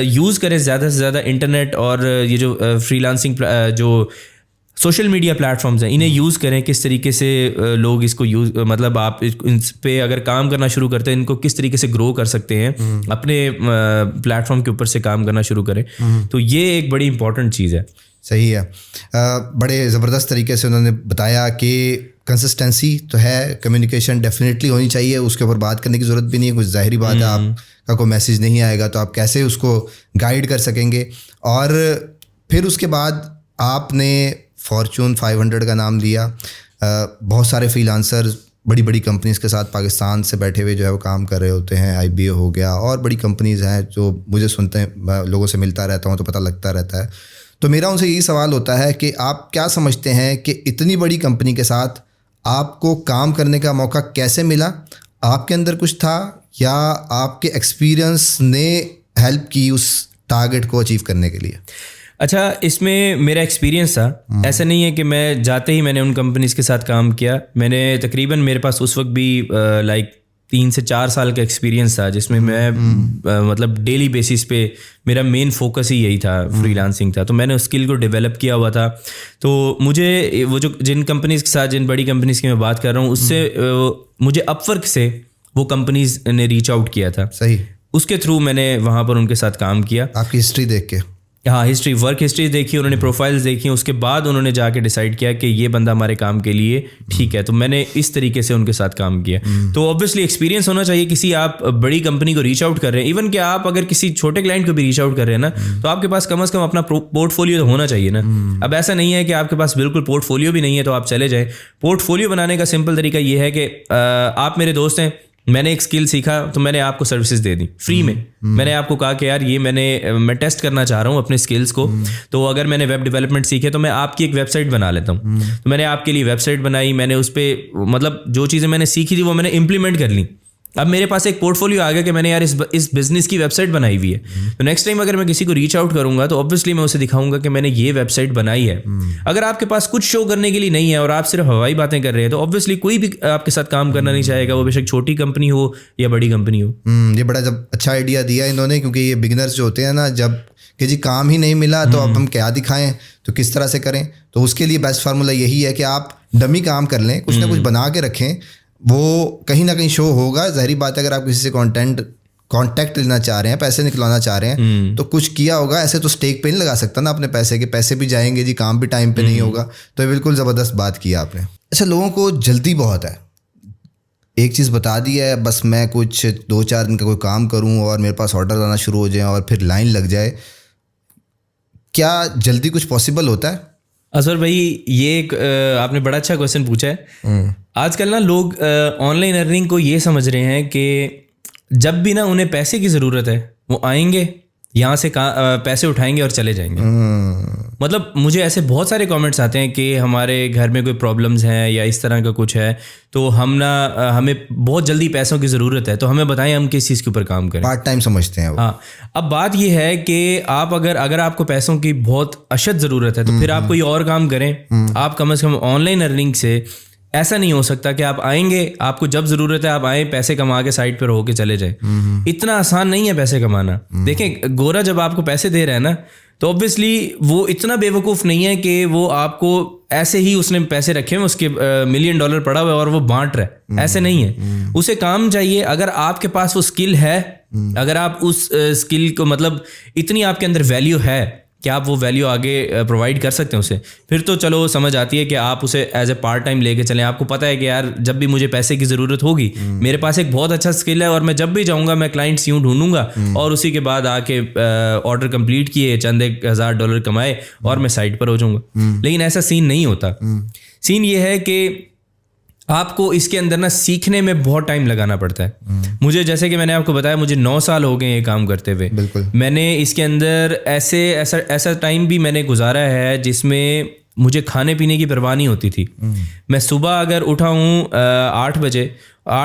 यूज़ करें ज़्यादा से ज़्यादा इंटरनेट और ये जो फ्रीलांसिंग जो सोशल मीडिया प्लेटफॉर्म्स हैं, इन्हें यूज़ करें। किस तरीके से लोग इसको यूज़, मतलब आप इन पे अगर काम करना शुरू करते हैं, इनको किस तरीके से ग्रो कर सकते हैं, अपने प्लेटफॉर्म के ऊपर से काम करना शुरू करें। तो ये एक बड़ी इंपॉर्टेंट चीज़ है। सही है। बड़े ज़बरदस्त तरीके से उन्होंने बताया कि कंसिस्टेंसी तो है, कम्युनिकेशन डेफिनेटली होनी चाहिए, उसके ऊपर बात करने की ज़रूरत भी नहीं है। कुछ ज़ाहिरी बात है, आपका कोई मैसेज नहीं आएगा तो आप कैसे उसको गाइड कर सकेंगे। और फिर उसके बाद आपने फॉर्चून 500 का नाम लिया। बहुत सारे फ्रीलांसर बड़ी बड़ी कंपनीज़ के साथ पाकिस्तान से बैठे हुए जो है वो काम कर रहे होते हैं। IBA हो गया और बड़ी कंपनीज़ हैं जो मुझे सुनते हैं, लोगों से मिलता रहता हूँ तो पता लगता रहता है। तो मेरा उनसे यही सवाल होता है कि आप क्या समझते हैं कि इतनी बड़ी कंपनी के साथ आपको काम करने का मौका कैसे मिला? आपके अंदर कुछ था या आपके एक्सपीरियंस ने हेल्प की उस टारगेट को अचीव करने के लिए? अच्छा, इसमें मेरा एक्सपीरियंस था। ऐसा नहीं है कि मैं जाते ही मैंने उन कंपनीज़ के साथ काम किया। मैंने तकरीबन, मेरे पास उस वक्त भी लाइक 3 से 4 साल का एक्सपीरियंस था, जिसमें मैं मतलब डेली बेसिस पे मेरा मेन फोकस ही यही था, फ्रीलांसिंग था। तो मैंने उस स्किल को डेवलप किया हुआ था। तो मुझे वो जो जिन कंपनीज़ के साथ, जिन बड़ी कंपनीज़ की मैं बात कर रहा हूँ, उससे मुझे अपवर्क से वो कंपनीज़ ने रीच आउट किया था। सही। उसके थ्रू मैंने वहाँ पर उनके साथ काम किया। आपकी हिस्ट्री देख के? हाँ, हिस्ट्री, वर्क हिस्ट्री देखी, उन्होंने प्रोफाइल्स देखी, उसके बाद उन्होंने जाके डिसाइड किया कि ये बंदा हमारे काम के लिए ठीक है। तो मैंने इस तरीके से उनके साथ काम किया। तो ऑब्वियसली एक्सपीरियंस होना चाहिए। किसी आप बड़ी कंपनी को रीच आउट कर रहे हैं, इवन कि आप अगर किसी छोटे क्लाइंट को भी रीच आउट कर रहे हैं ना, तो आपके पास कम से कम अपना पोर्टफोलियो तो होना चाहिए ना। अब ऐसा नहीं है कि आपके पास बिल्कुल पोर्टफोलियो भी नहीं है तो आप चले जाएं। पोर्टफोलियो बनाने का सिंपल तरीका ये है कि आप मेरे दोस्त हैं, मैंने एक स्किल सीखा तो मैंने आपको सर्विसेज दे दी फ्री में। मैंने आपको कहा कि यार ये मैं टेस्ट करना चाह रहा हूँ अपने स्किल्स को, तो अगर मैंने वेब डेवलपमेंट सीखे तो मैं आपकी एक वेबसाइट बना लेता हूँ। तो मैंने आपके लिए वेबसाइट बनाई, मैंने उस पर मतलब जो चीज़ें मैंने सीखी थी वो मैंने इम्प्लीमेंट कर ली। अब मेरे पास एक पोर्टफोलियो आ गया कि मैंने यार इस बिजनेस की वेबसाइट बनाई हुई है। तो नेक्स्ट टाइम अगर मैं किसी को रीच आउट करूंगा तो ऑब्वियसली मैं उसे दिखाऊंगा कि मैंने ये वेबसाइट बनाई है। अगर आपके पास कुछ शो करने के लिए नहीं है और आप सिर्फ हवाई बातें कर रहे हैं तो ऑब्वियसली कोई भी आपके साथ काम करना नहीं चाहेगा, वो बेशक छोटी कंपनी हो या बड़ी कंपनी हो। ये बड़ा जब अच्छा आइडिया दिया इन्होंने, क्योंकि ये बिगिनर्स जो होते हैं ना, जब कि जी काम ही नहीं मिला तो अब हम क्या दिखाएं, तो किस तरह से करें। तो उसके लिए बेस्ट फार्मूला यही है कि आप डमी काम कर लें, कुछ ना कुछ बना के रखें, वो कहीं ना कहीं शो होगा। ज़ाहिरी बात है, अगर आप किसी से कांटेक्ट लेना चाह रहे हैं, पैसे निकलवाना चाह रहे हैं तो कुछ किया होगा। ऐसे तो स्टेक पे नहीं लगा सकता ना अपने पैसे के, पैसे भी जाएंगे जी, काम भी टाइम पे नहीं होगा। तो ये बिल्कुल ज़बरदस्त बात की आपने। अच्छा, लोगों को जल्दी बहुत है, एक चीज़ बता दी है, बस मैं कुछ 2-4 दिन का कोई काम करूं और मेरे पास ऑर्डर आना शुरू हो जाए और फिर लाइन लग जाए। क्या जल्दी कुछ पॉसिबल होता है? असर भाई, ये एक आपने बड़ा अच्छा क्वेश्चन पूछा है। आजकल ना लोग ऑनलाइन अर्निंग को ये समझ रहे हैं कि जब भी ना उन्हें पैसे की ज़रूरत है वो आएंगे, यहाँ से पैसे उठाएंगे और चले जाएंगे। मतलब मुझे ऐसे बहुत सारे कमेंट्स आते हैं कि हमारे घर में कोई प्रॉब्लम्स हैं या इस तरह का कुछ है, तो हमें बहुत जल्दी पैसों की ज़रूरत है, तो हमें बताएं हम किस चीज़ के ऊपर काम करें। पार्ट टाइम समझते हैं वो। हाँ, अब बात ये है कि आप अगर आपको पैसों की बहुत अशद ज़रूरत है तो फिर आप कोई और काम करें। आप कम से कम ऑनलाइन अर्निंग से ऐसा नहीं हो सकता कि आप आएंगे, आपको जब ज़रूरत है आप आए, पैसे कमा के साइड पर होके चले जाए। इतना आसान नहीं है पैसे कमाना। देखें, गोरा जब आपको पैसे दे रहा है ना, तो ऑब्वियसली वो इतना बेवकूफ़ नहीं है कि वो आपको ऐसे ही उसने पैसे रखे हैं, उसके $1 मिलियन पड़ा हुआ है और वो बांट रहा है। ऐसे नहीं है, उसे काम चाहिए। अगर आपके पास वो स्किल है, अगर आप उस स्किल को मतलब इतनी आपके अंदर वैल्यू है कि आप वो वैल्यू आगे प्रोवाइड कर सकते हैं उसे, फिर तो चलो समझ आती है कि आप उसे एज ए पार्ट टाइम लेके चलें। आपको पता है कि यार जब भी मुझे पैसे की ज़रूरत होगी, मेरे पास एक बहुत अच्छा स्किल है और मैं जब भी जाऊँगा मैं क्लाइंट्स यूँ ढूंढूंगा और उसी के बाद आके ऑर्डर कंप्लीट किए, चंद $1,000 कमाए और मैं साइड पर हो जाऊँगा। लेकिन ऐसा सीन नहीं होता। सीन ये है कि आपको इसके अंदर ना सीखने में बहुत टाइम लगाना पड़ता है। मुझे, जैसे कि मैंने आपको बताया, मुझे 9 साल हो गए ये काम करते हुए। मैंने इसके अंदर ऐसा टाइम भी मैंने गुजारा है जिसमें मुझे खाने पीने की परवाह नहीं होती थी। मैं सुबह अगर उठा हूँ 8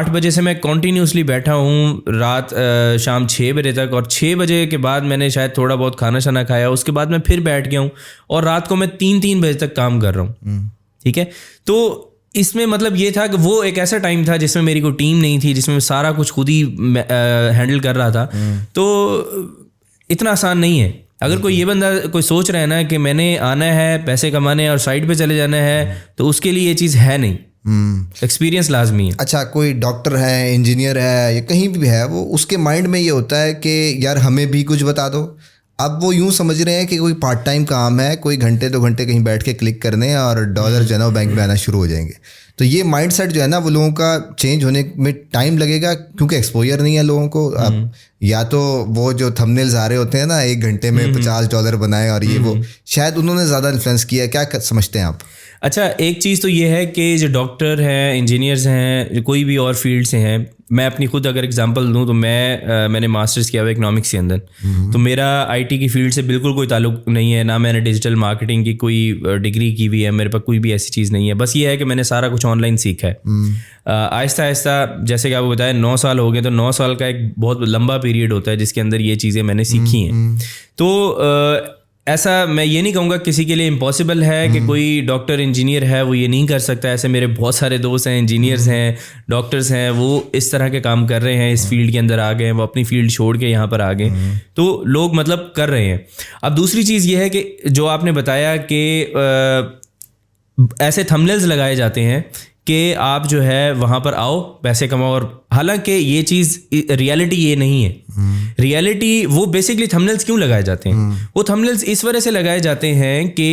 बजे से मैं कॉन्टीन्यूसली बैठा हूँ रात शाम 6 बजे तक, और 6 बजे के बाद मैंने शायद थोड़ा बहुत खाना शाना खाया, उसके बाद मैं फिर बैठ गया हूँ और रात को मैं 3 बजे तक काम कर रहा हूँ। ठीक है, तो इसमें मतलब ये था कि वो एक ऐसा टाइम था जिसमें मेरी कोई टीम नहीं थी, जिसमें मैं सारा कुछ खुद ही हैंडल कर रहा था। तो इतना आसान नहीं है। अगर कोई ये बंदा कोई सोच रहा है ना कि मैंने आना है पैसे कमाने और साइड पे चले जाना है, तो उसके लिए ये चीज़ है नहीं। एक्सपीरियंस लाजमी है। अच्छा, कोई डॉक्टर है, इंजीनियर है, या कहीं भी है, वो उसके माइंड में ये होता है कि यार हमें भी कुछ बता दो। अब वो यूं समझ रहे हैं कि कोई पार्ट टाइम काम है, कोई घंटे 2 घंटे कहीं बैठ के क्लिक करने और डॉलर जो है ना बैंक में आना शुरू हो जाएंगे। तो ये माइंडसेट जो है ना वो लोगों का चेंज होने में टाइम लगेगा, क्योंकि एक्सपोजर नहीं है लोगों को। अब या तो वो जो थंबनेल्स आ रहे होते हैं ना, 1 घंटे में $50 बनाए और ये वो, शायद उन्होंने ज़्यादा इन्फ्लुएंस किया। क्या समझते हैं आप? अच्छा, एक चीज़ तो ये है कि जो डॉक्टर हैं, इंजीनियर्स हैं, कोई भी और फील्ड से हैं, मैं अपनी खुद अगर एग्जांपल दूं तो मैंने मास्टर्स किया हुआ इकोनॉमिक्स के अंदर। तो मेरा आईटी की फील्ड से बिल्कुल कोई ताल्लुक नहीं है, ना मैंने डिजिटल मार्केटिंग की कोई डिग्री की हुई है, मेरे पास कोई भी ऐसी चीज़ नहीं है। बस ये है कि मैंने सारा कुछ ऑनलाइन सीखा है। आहिस्ता आहिस्ता, जैसे कि आपको बताया 9 साल हो गए, तो 9 साल का एक बहुत लंबा पीरियड होता है जिसके अंदर ये चीज़ें मैंने सीखी हैं। तो ऐसा मैं ये नहीं कहूँगा किसी के लिए इम्पॉसिबल है कि कोई डॉक्टर इंजीनियर है वो ये नहीं कर सकता। ऐसे मेरे बहुत सारे दोस्त हैं, इंजीनियर्स हैं, डॉक्टर्स हैं, वो इस तरह के काम कर रहे हैं, इस फील्ड के अंदर आ गए, वो अपनी फील्ड छोड़ के यहाँ पर आ गए। तो लोग मतलब कर रहे हैं। अब दूसरी चीज़ ये है कि जो आपने बताया कि ऐसे थंबनेल्स लगाए जाते हैं कि आप जो है वहाँ पर आओ, पैसे कमाओ, और हालांकि ये चीज़ रियलिटी ये नहीं है। रियलिटी वो बेसिकली थंबनेल्स क्यों लगाए जाते हैं? वो थंबनेल्स इस वजह से लगाए जाते हैं कि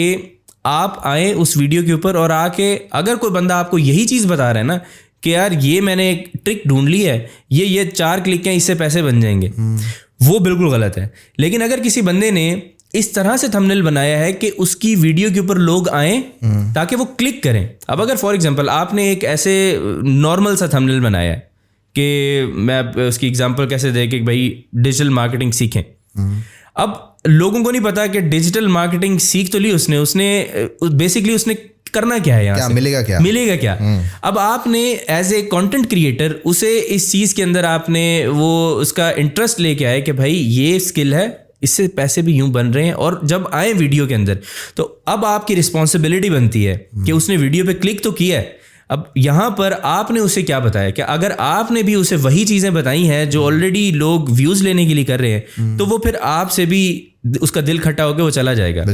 आप आए उस वीडियो के ऊपर और आके, अगर कोई बंदा आपको यही चीज़ बता रहा है ना कि यार ये मैंने एक ट्रिक ढूंढ ली है, ये 4 क्लिक हैं, इससे पैसे बन जाएंगे, वो बिल्कुल गलत है। लेकिन अगर किसी बंदे ने इस तरह से थंबनेल बनाया है कि उसकी वीडियो के ऊपर लोग आएं ताकि वो क्लिक करें। अब अगर फॉर एग्जांपल आपने एक ऐसे नॉर्मल सा थंबनेल बनाया है कि मैं उसकी एग्जांपल कैसे दे कि भाई डिजिटल मार्केटिंग सीखें। अब लोगों को नहीं पता कि डिजिटल मार्केटिंग सीख तो ली उसने बेसिकली उसने करना क्या है, यहाँ से मिलेगा क्या। अब आपने एज ए कंटेंट क्रिएटर उसे इस चीज़ के अंदर आपने वो उसका इंटरेस्ट लेके आए कि भाई ये स्किल है, इससे पैसे भी यूं बन रहे हैं, और जब आए वीडियो के अंदर तो अब आपकी रिस्पॉन्सिबिलिटी बनती है कि उसने वीडियो पे क्लिक तो किया है। अब यहाँ पर आपने उसे क्या बताया कि अगर आपने भी उसे वही चीज़ें बताई हैं जो ऑलरेडी लोग व्यूज़ लेने के लिए कर रहे हैं, तो वो फिर आपसे भी उसका दिल खट्टा होकर वो चला जाएगा।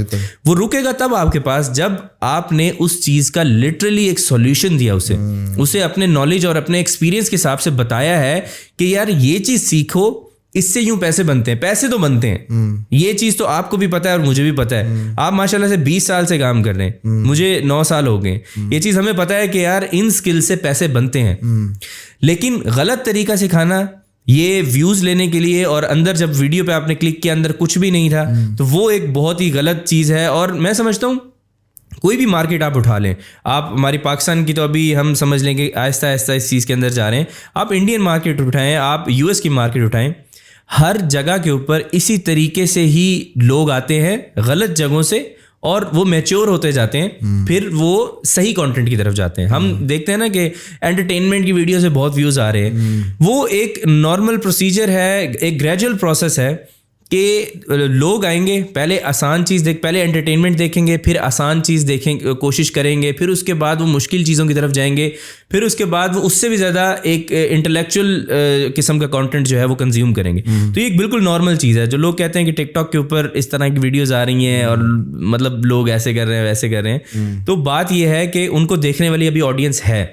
वो रुकेगा तब आपके पास जब आपने उस चीज़ का लिटरली एक सॉल्यूशन दिया उसे अपने नॉलेज और अपने एक्सपीरियंस के हिसाब से बताया है कि यार ये चीज़ सीखो, इससे यूं पैसे बनते हैं। पैसे तो बनते हैं, ये चीज़ तो आपको भी पता है और मुझे भी पता है। आप माशाल्लाह से 20 साल से काम कर रहे हैं, मुझे 9 साल हो गए। ये चीज़ हमें पता है कि यार इन स्किल से पैसे बनते हैं। लेकिन गलत तरीका सिखाना, ये व्यूज़ लेने के लिए, और अंदर जब वीडियो पे आपने क्लिक किया अंदर कुछ भी नहीं था, तो वो एक बहुत ही गलत चीज़ है। और मैं समझता हूँ कोई भी मार्केट आप उठा लें, आप हमारी पाकिस्तान की तो अभी हम समझ लें कि आहिस्ता आहिस्ता इस चीज़ के अंदर जा रहे हैं। आप इंडियन मार्केट उठाएं, आप यूएस की मार्केट उठाएं, हर जगह के ऊपर इसी तरीके से ही लोग आते हैं गलत जगहों से, और वो मैच्योर होते जाते हैं, फिर वो सही कंटेंट की तरफ जाते हैं। हम देखते हैं ना कि एंटरटेनमेंट की वीडियो से बहुत व्यूज़ आ रहे हैं। वो एक नॉर्मल प्रोसीजर है, एक ग्रेजुअल प्रोसेस है कि लोग आएंगे, पहले आसान चीज़ पहले एंटरटेनमेंट देखेंगे, फिर आसान चीज़ देखेंगे, कोशिश करेंगे, फिर उसके बाद वो मुश्किल चीज़ों की तरफ जाएंगे, फिर उसके बाद वो उससे भी ज़्यादा एक इंटेलेक्चुअल किस्म का कंटेंट जो है वो कंज्यूम करेंगे। तो ये एक बिल्कुल नॉर्मल चीज़ है। जो लोग कहते हैं कि टिकटॉक के ऊपर इस तरह की वीडियोज़ आ रही हैं और मतलब लोग ऐसे कर रहे हैं वैसे कर रहे हैं, तो बात यह है कि उनको देखने वाली अभी ऑडियंस है।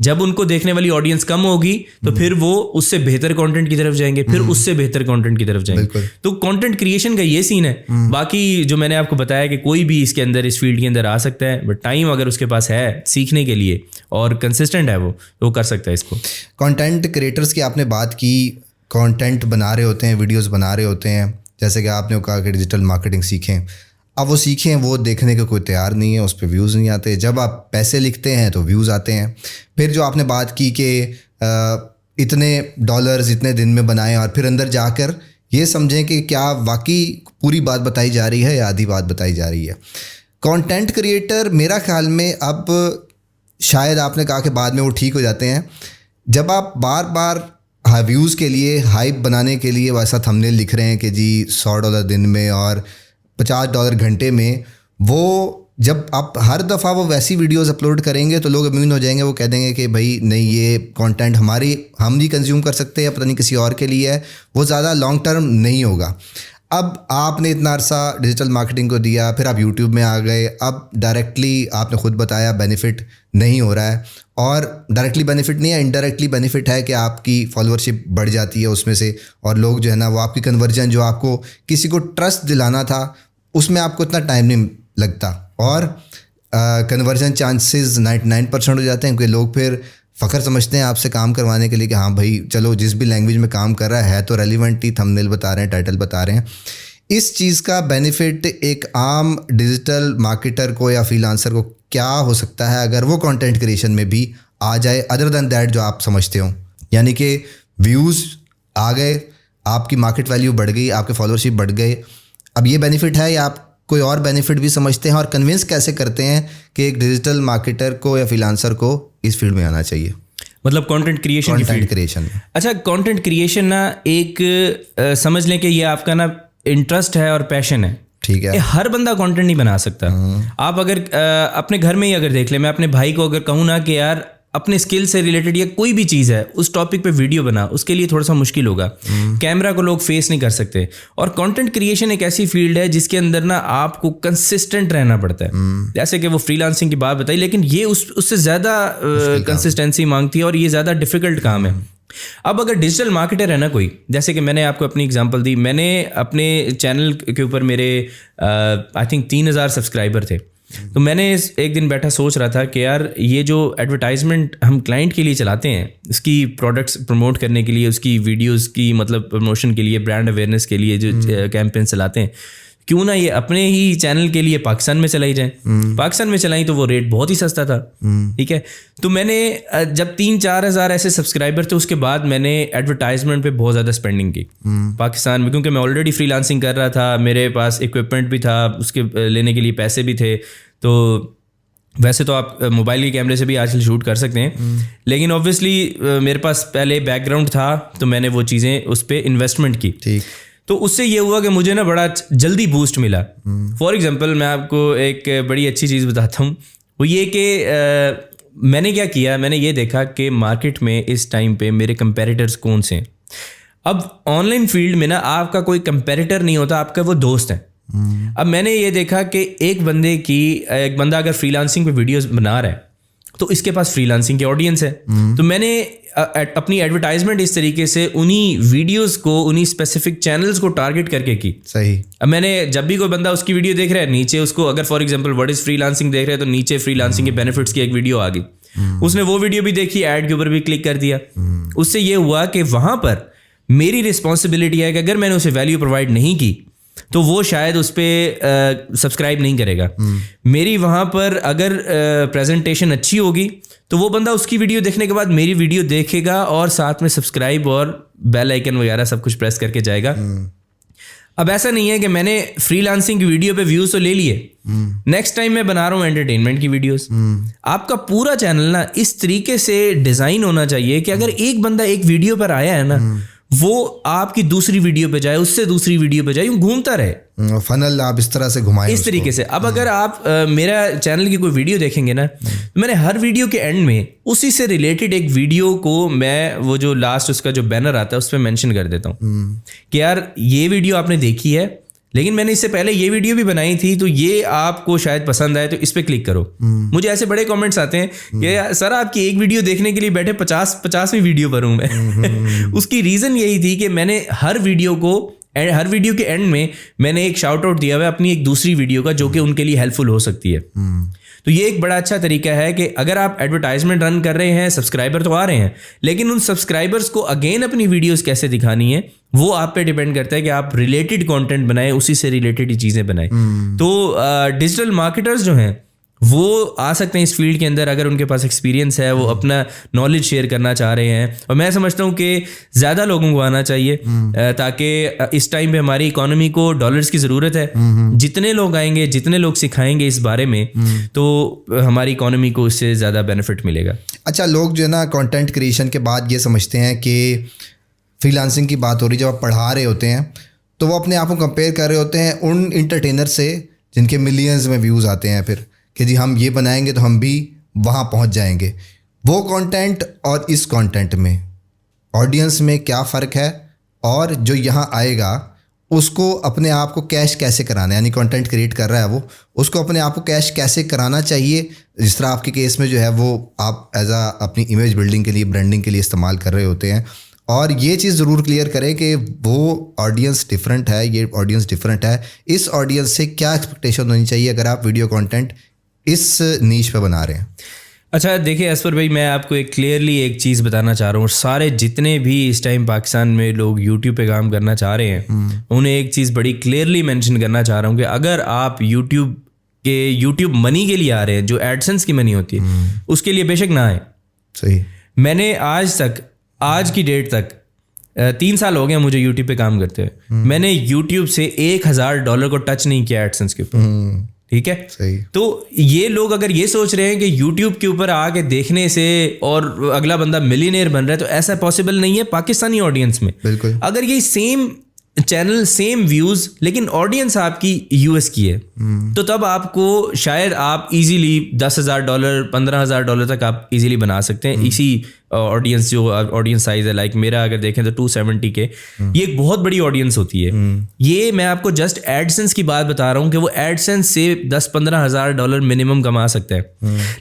जब उनको देखने वाली ऑडियंस कम होगी तो फिर वो उससे बेहतर कंटेंट की तरफ जाएंगे, फिर उससे बेहतर कंटेंट की तरफ जाएंगे। तो कंटेंट क्रिएशन का ये सीन है। बाकी जो मैंने आपको बताया कि कोई भी इसके अंदर, इस फील्ड के अंदर आ सकता है, बट टाइम अगर उसके पास है सीखने के लिए और कंसिस्टेंट है वो कर सकता है इसको। कंटेंट क्रिएटर्स की आपने बात की, कंटेंट बना रहे होते हैं, वीडियोस बना रहे होते हैं, जैसे कि आपने कहा कि डिजिटल मार्केटिंग सीखें। अब वो सीखें, वो देखने का कोई तैयार नहीं है, उस पर व्यूज़ नहीं आते। जब आप पैसे लिखते हैं तो व्यूज़ आते हैं। फिर जो आपने बात की कि इतने डॉलर्स इतने दिन में बनाएं, और फिर अंदर जाकर ये समझें कि क्या वाकई पूरी बात बताई जा रही है या आधी बात बताई जा रही है। कंटेंट क्रिएटर मेरा ख्याल में, अब शायद आपने कहा कि बाद में वो ठीक हो जाते हैं, जब आप बार बार व्यूज़ के लिए, हाइप बनाने के लिए वैसा थंबनेल लिख रहे हैं कि जी $100 दिन में और $50 घंटे में, वो जब आप हर दफ़ा वो वैसी वीडियोस अपलोड करेंगे तो लोग इम्यून हो जाएंगे। वो कह देंगे कि भाई नहीं, ये कंटेंट हम ही कंज्यूम कर सकते हैं, पता नहीं किसी और के लिए है, वो ज़्यादा लॉन्ग टर्म नहीं होगा। अब आपने इतना अरसा डिजिटल मार्केटिंग को दिया, फिर आप यूट्यूब में आ गए, अब डायरेक्टली आपने खुद बताया बेनिफिट नहीं हो रहा है, और डायरेक्टली बेनिफिट नहीं है, इनडायरेक्टली बेनिफिट है कि आपकी फॉलोअरशिप बढ़ जाती है उसमें से, और लोग जो है ना वो आपकी कन्वर्जन जो आपको किसी को ट्रस्ट दिलाना था उसमें आपको इतना टाइम नहीं लगता, और कन्वर्जन चांसेस 99% हो जाते हैं, क्योंकि लोग फिर फ़ख्र समझते हैं आपसे काम करवाने के लिए कि हाँ भाई चलो जिस भी लैंग्वेज में काम कर रहा है तो रेलिवेंट ही थंबनेल बता रहे हैं, टाइटल बता रहे हैं। इस चीज़ का बेनिफिट एक आम डिजिटल मार्केटर को या फ्रीलांसर को क्या हो सकता है अगर वो कंटेंट क्रिएशन में भी आ जाए, अदर दैन दैट जो आप समझते हो, यानी कि व्यूज़ आ गए, आपकी मार्केट वैल्यू बढ़ गई, आपके फॉलोअरशिप बढ़ गए, अब ये बेनिफिट है या आप कोई और बेनिफिट भी समझते हैं, और कन्विंस कैसे करते हैं कि एक डिजिटल मार्केटर को या फ्रीलांसर को इस फील्ड में आना चाहिए, मतलब कंटेंट क्रिएशन में? अच्छा, कंटेंट क्रिएशन ना एक समझ लें कि ये आपका ना इंटरेस्ट है और पैशन है, ठीक है। हर बंदा कंटेंट नहीं बना सकता। आप अगर अपने घर में ही अगर देख ले, मैं अपने भाई को अगर कहूँ ना कि यार अपने स्किल से रिलेटेड या कोई भी चीज़ है उस टॉपिक पे वीडियो बना, उसके लिए थोड़ा सा मुश्किल होगा, कैमरा को लोग फेस नहीं कर सकते। और कंटेंट क्रिएशन एक ऐसी फील्ड है जिसके अंदर ना आपको कंसिस्टेंट रहना पड़ता है। जैसे कि वो फ्रीलांसिंग की बात बताई, लेकिन ये उससे ज़्यादा कंसिस्टेंसी मांगती है और ये ज़्यादा डिफिकल्ट काम है। अब अगर डिजिटल मार्केटर है ना कोई, जैसे कि मैंने आपको अपनी एग्जांपल दी, मैंने अपने चैनल के ऊपर मेरे आई थिंक 3000 सब्सक्राइबर थे, तो मैंने एक दिन बैठा सोच रहा था कि यार ये जो एडवर्टाइजमेंट हम क्लाइंट के लिए चलाते हैं, इसकी प्रोडक्ट्स प्रमोट करने के लिए, उसकी वीडियोस की मतलब प्रमोशन के लिए, ब्रांड अवेयरनेस के लिए जो कैंपेन चलाते हैं, क्यों ना ये अपने ही चैनल के लिए पाकिस्तान में चलाई जाए। पाकिस्तान में चलाई तो वो रेट बहुत ही सस्ता था, ठीक है। तो मैंने जब 3-4 हज़ार ऐसे सब्सक्राइबर थे, उसके बाद मैंने एडवर्टाइजमेंट पे बहुत ज़्यादा स्पेंडिंग की पाकिस्तान में, क्योंकि मैं ऑलरेडी फ्रीलांसिंग कर रहा था, मेरे पास इक्विपमेंट भी था, उसके लेने के लिए पैसे भी थे। तो वैसे तो आप मोबाइल के कैमरे से भी आजकल शूट कर सकते हैं, लेकिन ऑब्वियसली मेरे पास पहले बैकग्राउंड था, तो मैंने वो चीज़ें उस पर इन्वेस्टमेंट की। ठीक। तो उससे ये हुआ कि मुझे ना बड़ा जल्दी बूस्ट मिला। फॉर एग्जांपल मैं आपको एक बड़ी अच्छी चीज़ बताता हूँ, वो ये कि मैंने क्या किया, मैंने ये देखा कि मार्केट में इस टाइम पे मेरे कंपेरेटर्स कौन से हैं। अब ऑनलाइन फील्ड में ना आपका कोई कंपेरेटर नहीं होता, आपका वो दोस्त है। अब मैंने ये देखा कि एक बंदा अगर फ्रीलांसिंग पे वीडियोस बना रहा है तो इसके पास फ्रीलांसिंग की ऑडियंस है, तो मैंने अपनी एडवर्टाइजमेंट इस तरीके से उन्हीं वीडियोस को, उन्हीं स्पेसिफिक चैनल्स को टारगेट करके की। सही। अब मैंने जब भी कोई बंदा उसकी वीडियो देख रहा है, नीचे उसको अगर for example what is freelancing देख रहे हैं, तो नीचे फ्रीलांसिंग के बेनिफिट्स की एक वीडियो आ गई, उसने वो वीडियो भी देखी, ऐड के ऊपर भी क्लिक कर दिया। उससे ये हुआ कि वहां पर मेरी रिस्पॉन्सिबिलिटी है कि अगर मैंने उसे वैल्यू प्रोवाइड नहीं की तो वो शायद उस पर सब्सक्राइब नहीं करेगा। मेरी वहाँ पर अगर प्रेजेंटेशन अच्छी होगी तो वो बंदा उसकी वीडियो देखने के बाद मेरी वीडियो देखेगा और साथ में सब्सक्राइब और बेल आइकन वगैरह सब कुछ प्रेस करके जाएगा। अब ऐसा नहीं है कि मैंने फ्रीलांसिंग की वीडियो पे व्यूज़ तो ले लिए, नेक्स्ट टाइम मैं बना रहा हूँ एंटरटेनमेंट की वीडियोस। आपका पूरा चैनल ना इस तरीके से डिज़ाइन होना चाहिए कि अगर एक बंदा एक वीडियो पर आया है ना, वो आपकी दूसरी वीडियो पे जाए, उससे दूसरी वीडियो पे जाए, यूं घूमता रहे। फनल आप इस तरह से घुमाएं इस तरीके से। अब अगर आप मेरा चैनल की कोई वीडियो देखेंगे ना, तो मैंने हर वीडियो के एंड में उसी से रिलेटेड एक वीडियो को मैं वो जो लास्ट उसका जो बैनर आता है उस पर मेंशन कर देता हूँ कि यार ये वीडियो आपने देखी है, लेकिन मैंने इससे पहले ये वीडियो भी बनाई थी, तो ये आपको शायद पसंद आए तो इस पे क्लिक करो। मुझे ऐसे बड़े कमेंट्स आते हैं कि सर आपकी एक वीडियो देखने के लिए बैठे 50वीं वीडियो पर हूँ मैं। उसकी रीज़न यही थी कि मैंने हर वीडियो के एंड में मैंने एक शाउट आउट दिया हुआ है अपनी एक दूसरी वीडियो का, जो कि उनके लिए हेल्पफुल हो सकती है। तो ये एक बड़ा अच्छा तरीका है कि अगर आप एडवर्टाइजमेंट रन कर रहे हैं, सब्सक्राइबर तो आ रहे हैं, लेकिन उन सब्सक्राइबर्स को अगेन अपनी वीडियोस कैसे दिखानी है वो आप पे डिपेंड करता है कि आप रिलेटेड कंटेंट बनाएं, उसी से रिलेटेड ही चीज़ें बनाएं। तो डिजिटल मार्केटर्स जो हैं वो आ सकते हैं इस फील्ड के अंदर, अगर उनके पास एक्सपीरियंस है, वो अपना नॉलेज शेयर करना चाह रहे हैं। और मैं समझता हूँ कि ज़्यादा लोगों को आना चाहिए, ताकि इस टाइम पे हमारी इकोनॉमी को डॉलर्स की ज़रूरत है। जितने लोग आएंगे, जितने लोग सिखाएंगे इस बारे में, तो हमारी इकोनॉमी को इससे ज़्यादा बेनिफिट मिलेगा। अच्छा, लोग जो है ना कंटेंट क्रिएशन के बाद ये समझते हैं कि फ्रीलांसिंग की बात हो रही, जब आप पढ़ा रहे होते हैं तो वो अपने आप को कंपेयर कर रहे होते हैं उन इंटरटेनर से जिनके मिलियंस में व्यूज़ आते हैं, फिर कि जी हम ये बनाएंगे तो हम भी वहाँ पहुँच जाएंगे। वो कंटेंट और इस कंटेंट में ऑडियंस में क्या फ़र्क है, और जो यहाँ आएगा उसको अपने आप को कैश कैसे कराना है, यानी कंटेंट क्रिएट कर रहा है वो, उसको अपने आप को कैश कैसे कराना चाहिए। जिस तरह आपके केस में जो है वो आप एज आ अपनी इमेज बिल्डिंग के लिए, ब्रांडिंग के लिए इस्तेमाल कर रहे होते हैं। और ये चीज़ ज़रूर क्लियर करें कि वो ऑडियंस डिफरेंट है, ये ऑडियंस डिफरेंट है। इस ऑडियंस से क्या एक्सपेक्टेशन होनी चाहिए अगर आप वीडियो कंटेंट इस नीश पे बना रहे हैं? अच्छा देखिए असफर भाई, मैं आपको एक क्लियरली एक चीज़ बताना चाह रहा हूँ। सारे जितने भी इस टाइम पाकिस्तान में लोग यूट्यूब पे काम करना चाह रहे हैं, उन्हें एक चीज़ बड़ी क्लियरली मेंशन करना चाह रहा हूँ कि अगर आप यूट्यूब मनी के लिए आ रहे हैं, जो एडसेंस की मनी होती है, उसके लिए बेशक ना आए। सही। मैंने आज की डेट तक 3 साल हो गए मुझे यूट्यूब पे काम करते हुए, मैंने यूट्यूब से $1000 को टच नहीं किया एडसेंस के ऊपर। ठीक है, सही। तो ये लोग अगर ये सोच रहे हैं कि YouTube के ऊपर आके देखने से और अगला बंदा मिलियनेयर बन रहा है, तो ऐसा पॉसिबल नहीं है पाकिस्तानी ऑडियंस में। बिल्कुल। अगर ये सेम चैनल, सेम व्यूज, लेकिन ऑडियंस आपकी यूएस की है, तो तब आपको शायद आप इजीली $10,000 $15,000 तक आप इजीली बना सकते हैं। इसी ऑडियंस, जो ऑडियंस साइज है, लाइक मेरा अगर देखें तो 270K, ये एक बहुत बड़ी ऑडियंस होती है। ये मैं आपको जस्ट एडसेंस की बात बता रहा हूँ कि वो एडसेंस से $10-15,000 मिनिमम कमा सकते हैं।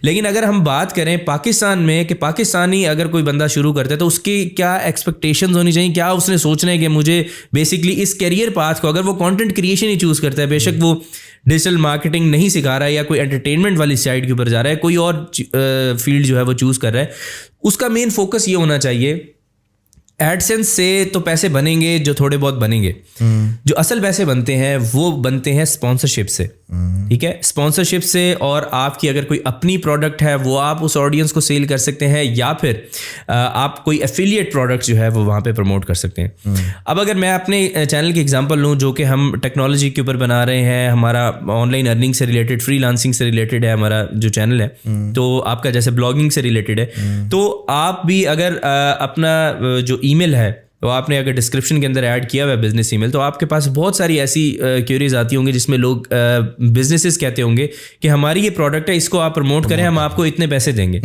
लेकिन अगर हम बात करें पाकिस्तान में कि पाकिस्तानी अगर कोई बंदा शुरू करता है तो उसकी क्या एक्सपेक्टेशंस होनी चाहिए, क्या उसने सोचना है कि मुझे बेसिकली इस करियर पाथ को, अगर वो कंटेंट क्रिएशन ही चूज करता है, बेशक वो डिजिटल मार्केटिंग नहीं सिखा रहा है या कोई एंटरटेनमेंट वाली साइड के ऊपर जा रहा है, कोई और फील्ड जो है वो चूज कर रहा है, उसका मेन फोकस ये होना चाहिए। एडसेंस से तो पैसे बनेंगे, जो थोड़े बहुत बनेंगे, जो असल पैसे बनते हैं वो बनते हैं स्पॉन्सरशिप से। ठीक है, स्पॉन्सरशिप से, और आपकी अगर कोई अपनी प्रोडक्ट है वो आप उस ऑडियंस को सेल कर सकते हैं, या फिर आप कोई एफिलिएट प्रोडक्ट जो है वो वहाँ पे प्रमोट कर सकते हैं। अब अगर मैं अपने चैनल की एग्जांपल लूँ, जो कि हम टेक्नोलॉजी के ऊपर बना रहे हैं, हमारा ऑनलाइन अर्निंग से रिलेटेड, फ्रीलांसिंग से रिलेटेड है हमारा जो चैनल है, तो आपका जैसे ब्लॉगिंग से रिलेटेड है, तो आप भी अगर अपना जो ईमेल है तो आपने अगर डिस्क्रिप्शन के अंदर ऐड किया हुआ है बिजनेस ईमेल, तो आपके पास बहुत सारी ऐसी क्यूरीज आती होंगी जिसमें लोग बिजनेसेस कहते होंगे कि हमारी ये प्रोडक्ट है, इसको आप प्रमोट करें, हम आपको इतने पैसे देंगे।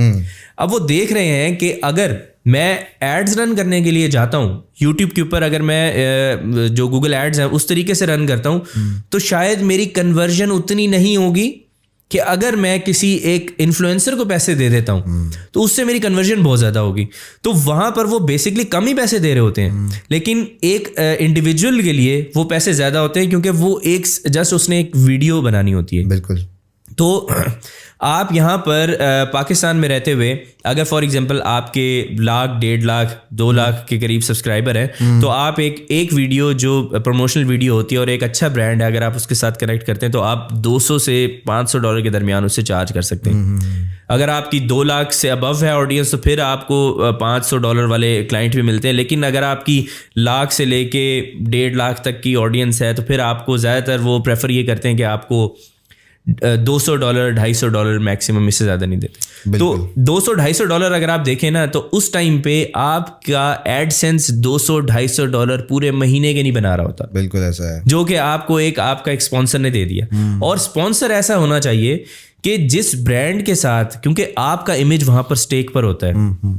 अब वो देख रहे हैं कि अगर मैं एड्स रन करने के लिए जाता हूँ यूट्यूब के ऊपर, अगर मैं जो गूगल एड्स है उस तरीके से रन करता हूँ, तो शायद मेरी कन्वर्जन उतनी नहीं होगी कि अगर मैं किसी एक इन्फ्लुएंसर को पैसे दे देता हूं तो उससे मेरी कन्वर्जन बहुत ज़्यादा होगी। तो वहाँ पर वो बेसिकली कम ही पैसे दे रहे होते हैं, लेकिन एक इंडिविजुअल के लिए वो पैसे ज़्यादा होते हैं, क्योंकि वो एक जस्ट उसने एक वीडियो बनानी होती है। बिल्कुल। तो आप यहाँ पर पाकिस्तान में रहते हुए अगर फॉर एग्जांपल आपके 1,00,000, 1.5 लाख, 2 लाख के करीब सब्सक्राइबर हैं, तो आप एक वीडियो जो प्रमोशनल वीडियो होती है और एक अच्छा ब्रांड है, अगर आप उसके साथ कनेक्ट करते हैं तो आप $200 से $500 के दरमियान उससे चार्ज कर सकते हैं। अगर आपकी 2 लाख से अबव है ऑडियंस, तो फिर आपको $500 वाले क्लाइंट भी मिलते हैं। लेकिन अगर आपकी 1 लाख से लेके 1.5 लाख तक की ऑडियंस है, तो फिर आपको ज़्यादातर वो प्रेफर ये करते हैं कि आपको $200, $250 मैक्सिमम, इससे ज़्यादा नहीं देते। तो $200-$250 अगर आप देखें ना, तो उस टाइम पे आपका एडसेंस $200-$250 पूरे महीने के नहीं बना रहा होता। बिल्कुल ऐसा है, जो कि आपको आपका एक स्पॉन्सर ने दे दिया। और स्पॉन्सर ऐसा होना चाहिए कि जिस ब्रांड के साथ, क्योंकि आपका इमेज वहाँ पर स्टेक पर होता है।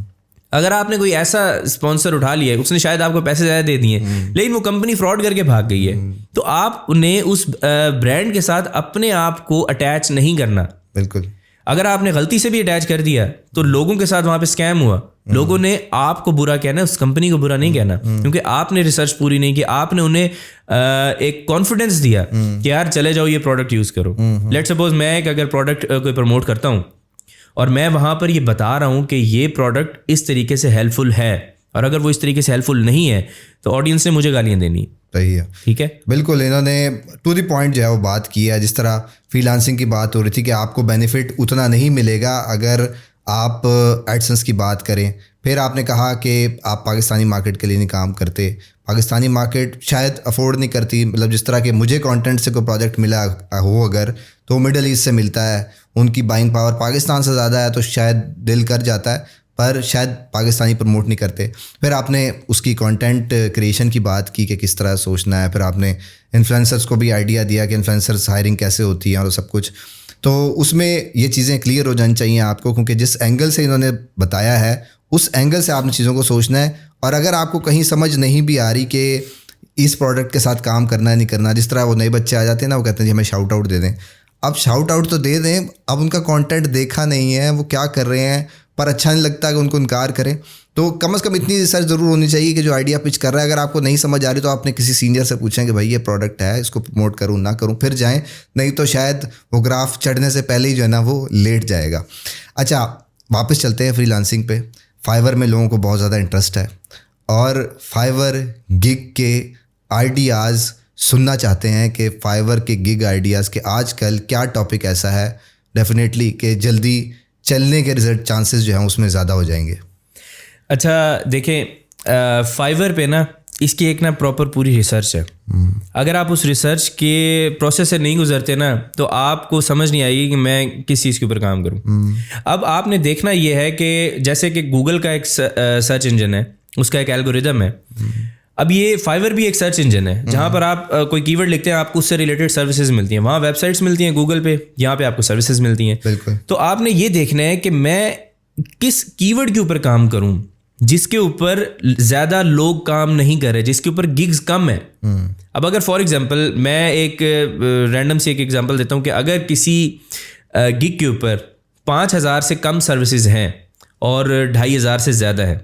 अगर आपने कोई ऐसा स्पॉन्सर उठा लिया है, उसने शायद आपको पैसे ज़्यादा दे दिए, लेकिन वो कंपनी फ्रॉड करके भाग गई है, तो आपने उस ब्रांड के साथ अपने आप को अटैच नहीं करना। बिल्कुल। अगर आपने गलती से भी अटैच कर दिया तो लोगों के साथ वहाँ पे स्कैम हुआ, लोगों ने आपको बुरा कहना, उस कंपनी को बुरा नहीं कहना, क्योंकि आपने रिसर्च पूरी नहीं की, आपने उन्हें एक कॉन्फिडेंस दिया कि यार चले जाओ, ये प्रोडक्ट यूज़ करो। लेट सपोज मैं एक अगर प्रोडक्ट कोई प्रमोट करता हूँ और मैं वहाँ पर ये बता रहा हूँ कि ये प्रोडक्ट इस तरीके से हेल्पफुल है, और अगर वो इस तरीके से हेल्पफुल नहीं है तो ऑडियंस ने मुझे गालियाँ देनी। सही है, ठीक है, बिल्कुल। इन्होंने टू द पॉइंट जो है वो बात की है। जिस तरह फ्रीलांसिंग की बात हो रही थी कि आपको बेनिफिट उतना नहीं मिलेगा अगर आप एडसेंस की बात करें। फिर आपने कहा कि आप पाकिस्तानी मार्केट के लिए नहीं काम करते, पाकिस्तानी मार्केट शायद अफोर्ड नहीं करती, मतलब जिस तरह के मुझे कंटेंट से कोई प्रोजेक्ट मिला हो अगर, तो मिडल ईस्ट से मिलता है, उनकी बाइंग पावर पाकिस्तान से ज़्यादा है, तो शायद दिल कर जाता है, पर शायद पाकिस्तानी प्रमोट नहीं करते। फिर आपने उसकी कंटेंट क्रिएशन की बात की कि किस तरह सोचना है, फिर आपने इन्फ्लुएंसर्स को भी आइडिया दिया कि इन्फ्लुएंसर्स हायरिंग कैसे होती है और सब कुछ। तो उसमें ये चीज़ें क्लियर हो जानी चाहिए आपको, क्योंकि जिस एंगल से इन्होंने बताया है उस एंगल से आपने चीज़ों को सोचना है। और अगर आपको कहीं समझ नहीं भी आ रही कि इस प्रोडक्ट के साथ काम करना है नहीं करना। जिस तरह वो नए बच्चे आ जाते हैं ना, वो कहते हैं जी हमें शाउट आउट दे दें। अब शाउट आउट तो दे दें, अब उनका कंटेंट देखा नहीं है, वो क्या कर रहे हैं, पर अच्छा नहीं लगता कि उनको इनकार करें। तो कम से कम इतनी रिसर्च ज़रूर होनी चाहिए कि जो आइडिया पिच कर रहा है, अगर आपको नहीं समझ आ रही तो आपने किसी सीनियर से पूछें कि भाई ये प्रोडक्ट है, इसको प्रमोट करूँ ना करूँ, फिर जाएं। नहीं तो शायद वो ग्राफ चढ़ने से पहले ही जो है ना वो लेट जाएगा। अच्छा, वापस चलते हैं फ्रीलांसिंग पे। फाइवर में लोगों को बहुत ज़्यादा इंटरेस्ट है और फाइवर गिग के आइडियाज़ सुनना चाहते हैं कि फाइवर के गिग आइडियाज़ के आजकल क्या टॉपिक ऐसा है डेफिनेटली कि जल्दी चलने के रिजल्ट चांसेस जो हैं उसमें ज़्यादा हो जाएंगे। अच्छा देखें, फाइवर पे ना इसकी एक ना प्रॉपर पूरी रिसर्च है। अगर आप उस रिसर्च के प्रोसेस से नहीं गुजरते ना तो आपको समझ नहीं आएगी कि मैं किस चीज़ के ऊपर काम करूं। अब आपने देखना ये है कि जैसे कि गूगल का एक सर्च इंजन है, उसका एक एल्गोरिदम है। अब ये फाइवर भी एक सर्च इंजन है जहाँ पर आप कोई कीवर्ड लिखते हैं, आपको उससे रिलेटेड सर्विसेज मिलती हैं। वहाँ वेबसाइट्स मिलती हैं गूगल पे, यहाँ पे आपको सर्विसेज मिलती हैं। बिल्कुल। तो आपने ये देखना है कि मैं किस कीवर्ड के ऊपर काम करूं जिसके ऊपर ज़्यादा लोग काम नहीं कर रहे, जिसके ऊपर गिग्स कम है। अब अगर फॉर एग्जांपल मैं एक रैंडम से एक एग्जांपल देता हूं कि अगर किसी गिग के ऊपर 5,000 से कम सर्विसेज हैं और 2,500 से ज़्यादा है,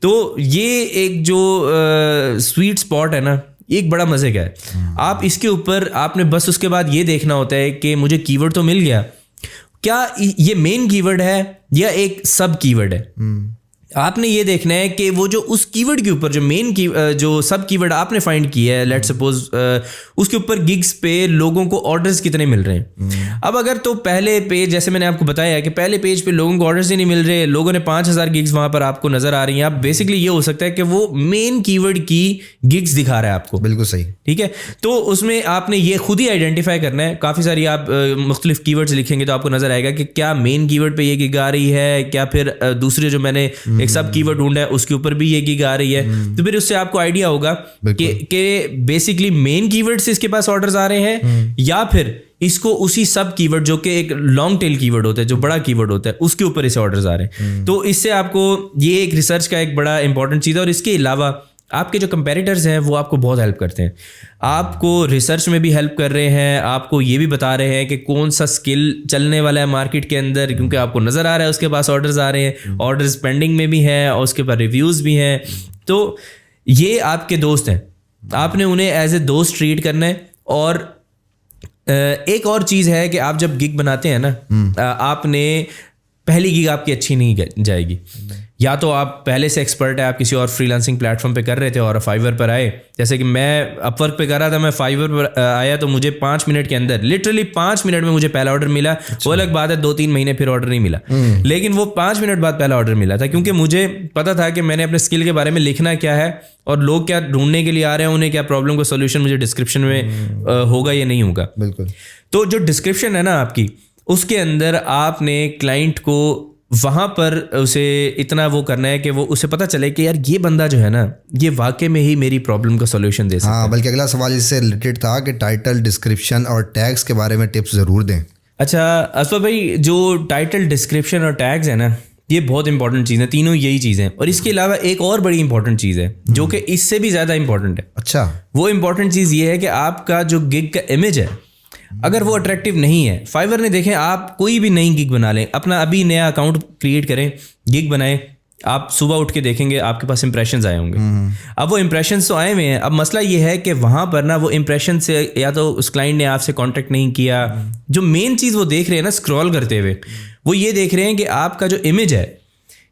तो ये एक जो स्वीट स्पॉट है ना, एक बड़ा मज़े का है। आप इसके ऊपर आपने बस उसके बाद ये देखना होता है कि मुझे कीवर्ड तो मिल गया, क्या ये मेन कीवर्ड है या एक सब कीवर्ड है। आपने ये देखना है कि वो जो उस कीवर्ड के ऊपर जो मेन की जो सब कीवर्ड आपने फाइंड किया है, लेट्स सपोज उसके ऊपर गिग्स पे लोगों को ऑर्डर्स कितने मिल रहे हैं। अब अगर तो पहले पेज, जैसे मैंने आपको बताया है कि पहले पेज पे लोगों को ऑर्डर्स ही नहीं मिल रहे, लोगों ने 5,000 गिग्स वहां पर आपको नजर आ रही हैं, आप बेसिकली ये हो सकता है कि वो मेन कीवर्ड की गिग्स दिखा रहा है आपको। बिल्कुल सही, ठीक है। तो उसमें आपने ये खुद ही आइडेंटिफाई करना है। काफ़ी सारी आप मुख्तलिफ कीवर्ड्स लिखेंगे तो आपको नजर आएगा कि क्या मेन कीवर्ड पे ये गिग आ रही है, क्या फिर दूसरे जो मैंने एक सब कीवर्ड ढूंढा है उसके ऊपर भी ये गिग आ रही है। तो फिर उससे आपको आइडिया होगा कि बेसिकली मेन कीवर्ड से इसके पास ऑर्डर्स आ रहे हैं या फिर इसको उसी सब कीवर्ड जो कि एक लॉन्ग टेल कीवर्ड होता है, जो बड़ा कीवर्ड होता है, उसके ऊपर इसे ऑर्डर्स आ रहे हैं। तो इससे आपको ये एक रिसर्च का एक बड़ा इंपॉर्टेंट चीज़ है। और इसके अलावा आपके जो कंपेटिटर्स हैं वो आपको बहुत हेल्प करते हैं, आपको रिसर्च में भी हेल्प कर रहे हैं, आपको ये भी बता रहे हैं कि कौन सा स्किल चलने वाला है मार्केट के अंदर, क्योंकि आपको नज़र आ रहा है उसके पास ऑर्डर्स आ रहे हैं, ऑर्डर्स पेंडिंग में भी हैं और उसके पास रिव्यूज़ भी हैं। तो ये आपके दोस्त हैं, आपने उन्हें एज ए दोस्त ट्रीट करना है। और एक और चीज़ है कि आप जब गिग बनाते हैं ना, आपने पहली गिग आपकी अच्छी नहीं जाएगी। या तो आप पहले से एक्सपर्ट है, आप किसी और फ्रीलांसिंग प्लेटफॉर्म पे कर रहे थे और फाइवर पर आए, जैसे कि मैं अपवर्क पे कर रहा था, मैं फाइवर पर आया तो मुझे 5 मिनट के अंदर, लिटरली 5 मिनट में मुझे पहला ऑर्डर मिला। वो अलग बात है 2-3 महीने फिर ऑर्डर नहीं मिला, लेकिन वो 5 मिनट बाद पहला ऑर्डर मिला था, क्योंकि मुझे पता था कि मैंने अपने स्किल के बारे में लिखना क्या है और लोग क्या ढूंढने के लिए आ रहे हैं, उन्हें क्या प्रॉब्लम का सोल्यूशन मुझे डिस्क्रिप्शन में होगा या नहीं होगा। बिल्कुल। तो जो डिस्क्रिप्शन है ना आपकी, उसके अंदर आपने क्लाइंट को वहाँ पर उसे इतना वो करना है कि वो उसे पता चले कि यार ये बंदा जो है ना, ये वाकई में ही मेरी प्रॉब्लम का सॉल्यूशन दे सकता है। हाँ, बल्कि अगला सवाल इससे रिलेटेड था कि टाइटल, डिस्क्रिप्शन और टैग्स के बारे में टिप्स ज़रूर दें। अच्छा असफर भाई, जो टाइटल, डिस्क्रिप्शन और टैग्स है ना, ये बहुत इंपॉर्टेंट चीज़ है, तीनों यही चीज़ें हैं। और इसके अलावा एक और बड़ी इंपॉर्टेंट चीज़ है जो कि इससे भी ज़्यादा इंपॉर्टेंट है। अच्छा, वो इंपॉर्टेंट चीज़ ये है कि आपका जो गिग का इमेज है, अगर वो अट्रैक्टिव नहीं है, फाइवर ने देखें, आप कोई भी नई गिग बना लें, अपना अभी नया अकाउंट क्रिएट करें, गिग बनाएं, आप सुबह उठ के देखेंगे आपके पास इंप्रेशंस आए होंगे। अब वो इंप्रेशंस तो आए हुए हैं, अब मसला ये है कि वहाँ पर ना वो इंप्रेशन से या तो उस क्लाइंट ने आपसे कांटेक्ट नहीं किया, जो मेन चीज़ वो देख रहे हैं ना स्क्रॉल करते हुए, वो ये देख रहे हैं कि आपका जो इमेज है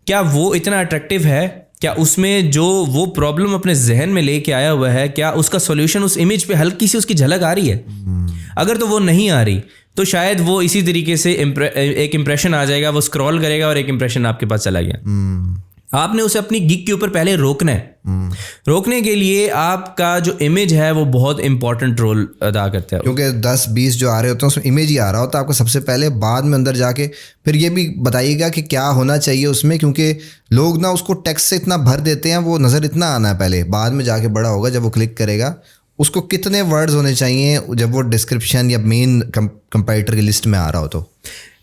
क्या वो इतना अट्रैक्टिव है, क्या उसमें जो वो प्रॉब्लम अपने जहन में लेके आया हुआ है, क्या उसका सॉल्यूशन उस इमेज पे हल्की सी उसकी झलक आ रही है। अगर तो वो नहीं आ रही तो शायद वो इसी तरीके से एक इंप्रेशन आ जाएगा, वो स्क्रॉल करेगा और एक इंप्रेशन आपके पास चला गया। आपने उसे अपनी गिग के ऊपर पहले रोकना है। रोकने के लिए आपका जो इमेज है वो बहुत इंपॉर्टेंट रोल अदा करता है, क्योंकि 10-20 जो आ रहे होते हैं उसमें इमेज ही आ रहा होता है आपको सबसे पहले, बाद में अंदर जाके फिर ये भी बताइएगा कि क्या होना चाहिए उसमें, क्योंकि लोग ना उसको टेक्स्ट से इतना भर देते हैं, वो नज़र इतना आना है पहले, बाद में जाके बड़ा होगा जब वो क्लिक करेगा। उसको कितने वर्ड्स होने चाहिए जब वो डिस्क्रिप्शन या मेन कंपैरेटर की लिस्ट में आ रहा हो तो?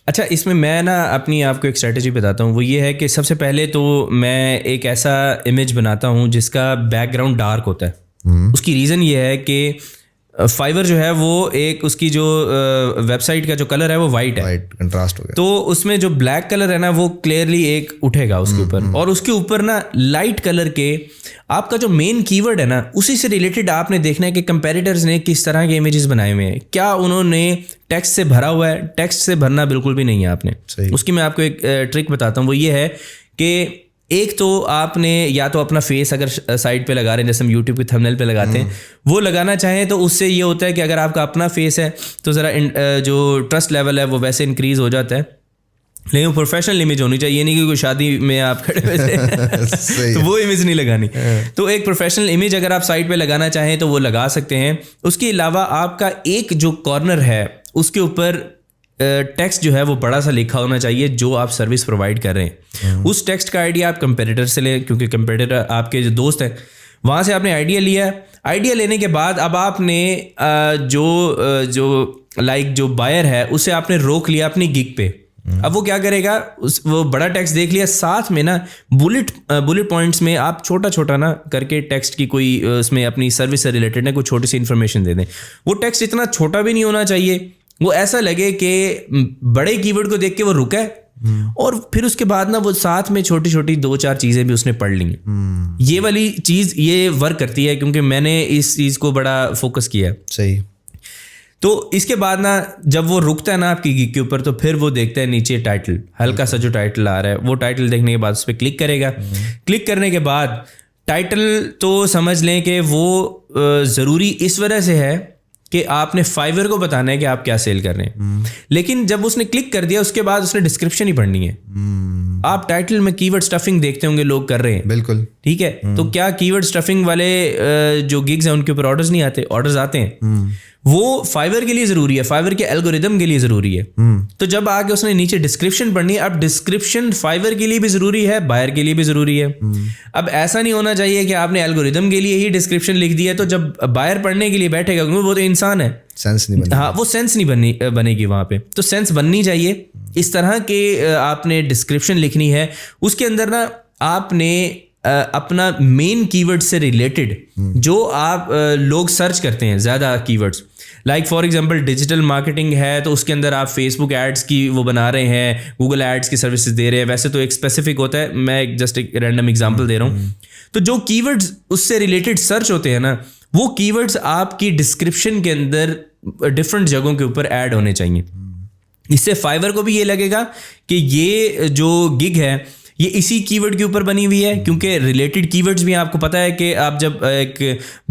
अच्छा, इसमें मैं ना अपनी आपको एक स्ट्रेटजी बताता हूँ। वो ये है कि सबसे पहले तो मैं एक ऐसा इमेज बनाता हूँ जिसका बैकग्राउंड डार्क होता है, उसकी रीज़न ये है कि फाइवर जो है वो एक उसकी जो वेबसाइट का जो कलर है वो वाइट है, वाइट कंट्रास्ट हो गया। तो उसमें जो ब्लैक कलर है ना वो क्लियरली एक उठेगा उसके ऊपर, और उसके ऊपर ना लाइट कलर के आपका जो मेन कीवर्ड है ना उसी से रिलेटेड आपने देखना है कि कंपेटिटर्स ने किस तरह के इमेजेस बनाए हुए हैं, क्या उन्होंने टेक्स्ट से भरा हुआ है। टेक्स्ट से भरना बिल्कुल भी नहीं है आपने। उसकी मैं आपको एक ट्रिक बताता हूँ, वो ये है कि एक तो आपने या तो अपना फेस अगर साइड पे लगा रहे हैं, जैसे हम यूट्यूब के थंबनेल पे लगाते हैं, वो लगाना चाहें तो उससे ये होता है कि अगर आपका अपना फेस है तो ज़रा जो ट्रस्ट लेवल है वो वैसे इंक्रीज़ हो जाता है। लेकिन वो प्रोफेशनल इमेज होनी चाहिए, ये नहीं कि कोई शादी में आप खड़े हुए थे तो वो इमेज नहीं लगानी। तो एक प्रोफेशनल इमेज अगर आप साइड पे लगाना चाहें तो वो लगा सकते हैं। उसके अलावा आपका एक जो कॉर्नर है उसके ऊपर टेक्स्ट जो है वो बड़ा सा लिखा होना चाहिए जो आप सर्विस प्रोवाइड कर रहे हैं। उस टेक्स्ट का आइडिया आप कंपेटिटर से लें, क्योंकि कंपेटिटर आपके जो दोस्त हैं वहाँ से आपने आइडिया लिया। आइडिया लेने के बाद अब आपने जो जो बायर है उसे आपने रोक लिया अपनी गिग पे। अब वो क्या करेगा, वो बड़ा टेक्स्ट देख लिया, साथ में ना बुलेट पॉइंट्स में आप छोटा छोटा ना करके टेक्स्ट की कोई उसमें अपनी सर्विस से रिलेटेड ना कोई छोटी सी इन्फॉर्मेशन दे दें। वो टेक्स्ट इतना छोटा भी नहीं होना चाहिए, वो ऐसा लगे कि बड़े कीवर्ड को देख के वो रुका है, और फिर उसके बाद ना वो साथ में छोटी छोटी 2-4 चीज़ें भी उसने पढ़ ली। ये वाली चीज़ ये वर्क करती है, क्योंकि मैंने इस चीज़ को बड़ा फोकस किया है। सही। तो इसके बाद ना जब वो रुकता है ना आपकी गिग के ऊपर, तो फिर वो देखता है नीचे टाइटल, हल्का सा जो टाइटल आ रहा है, वो टाइटल देखने के बाद उस पर क्लिक करेगा। क्लिक करने के बाद टाइटल तो समझ लें कि वो ज़रूरी इस वजह से है कि आपने फाइवर को बताना है कि आप क्या सेल कर रहे हैं। लेकिन जब उसने क्लिक कर दिया उसके बाद उसने डिस्क्रिप्शन ही पढ़नी है। आप टाइटल में कीवर्ड स्टफिंग देखते होंगे लोग कर रहे हैं, बिल्कुल ठीक है। तो क्या कीवर्ड स्टफिंग वाले जो गिग्स हैं उनके ऊपर ऑर्डर्स नहीं आते? ऑर्डर्स आते हैं। वो फाइवर के लिए जरूरी है, फाइवर के एल्गोरिदम के लिए जरूरी है। तो जब आगे उसने नीचे डिस्क्रिप्शन पढ़नी है, अब डिस्क्रिप्शन फाइवर के लिए भी जरूरी है, बायर के लिए भी जरूरी है। अब ऐसा नहीं होना चाहिए कि आपने एल्गोरिदम के लिए ही डिस्क्रिप्शन लिख दिया तो जब बायर पढ़ने के लिए बैठेगा, क्योंकि वो तो इंसान है, सेंस नहीं बनेगी। हाँ, वो सेंस नहीं बनेगी वहां पे। तो सेंस बननी चाहिए, इस तरह के आपने डिस्क्रिप्शन लिखनी है। उसके अंदर ना आपने अपना मेन कीवर्ड से रिलेटेड जो आप लोग सर्च करते हैं ज़्यादा keywords, like for example digital marketing है तो उसके अंदर आप फेसबुक एड्स की वो बना रहे हैं, गूगल एड्स की सर्विसेज दे रहे हैं। वैसे तो एक स्पेसिफिक होता है, मैं जस्ट एक रैंडम एग्जांपल दे रहा हूँ। तो जो कीवर्ड्स उससे रिलेटेड सर्च होते हैं ना, वो कीवर्ड्स आपकी डिस्क्रिप्शन के अंदर डिफरेंट जगहों के ऊपर ऐड होने चाहिए। इससे फाइवर को भी ये लगेगा कि ये जो गिग है ये इसी कीवर्ड के ऊपर बनी हुई है, क्योंकि रिलेटेड कीवर्ड्स भी आपको पता है कि आप जब एक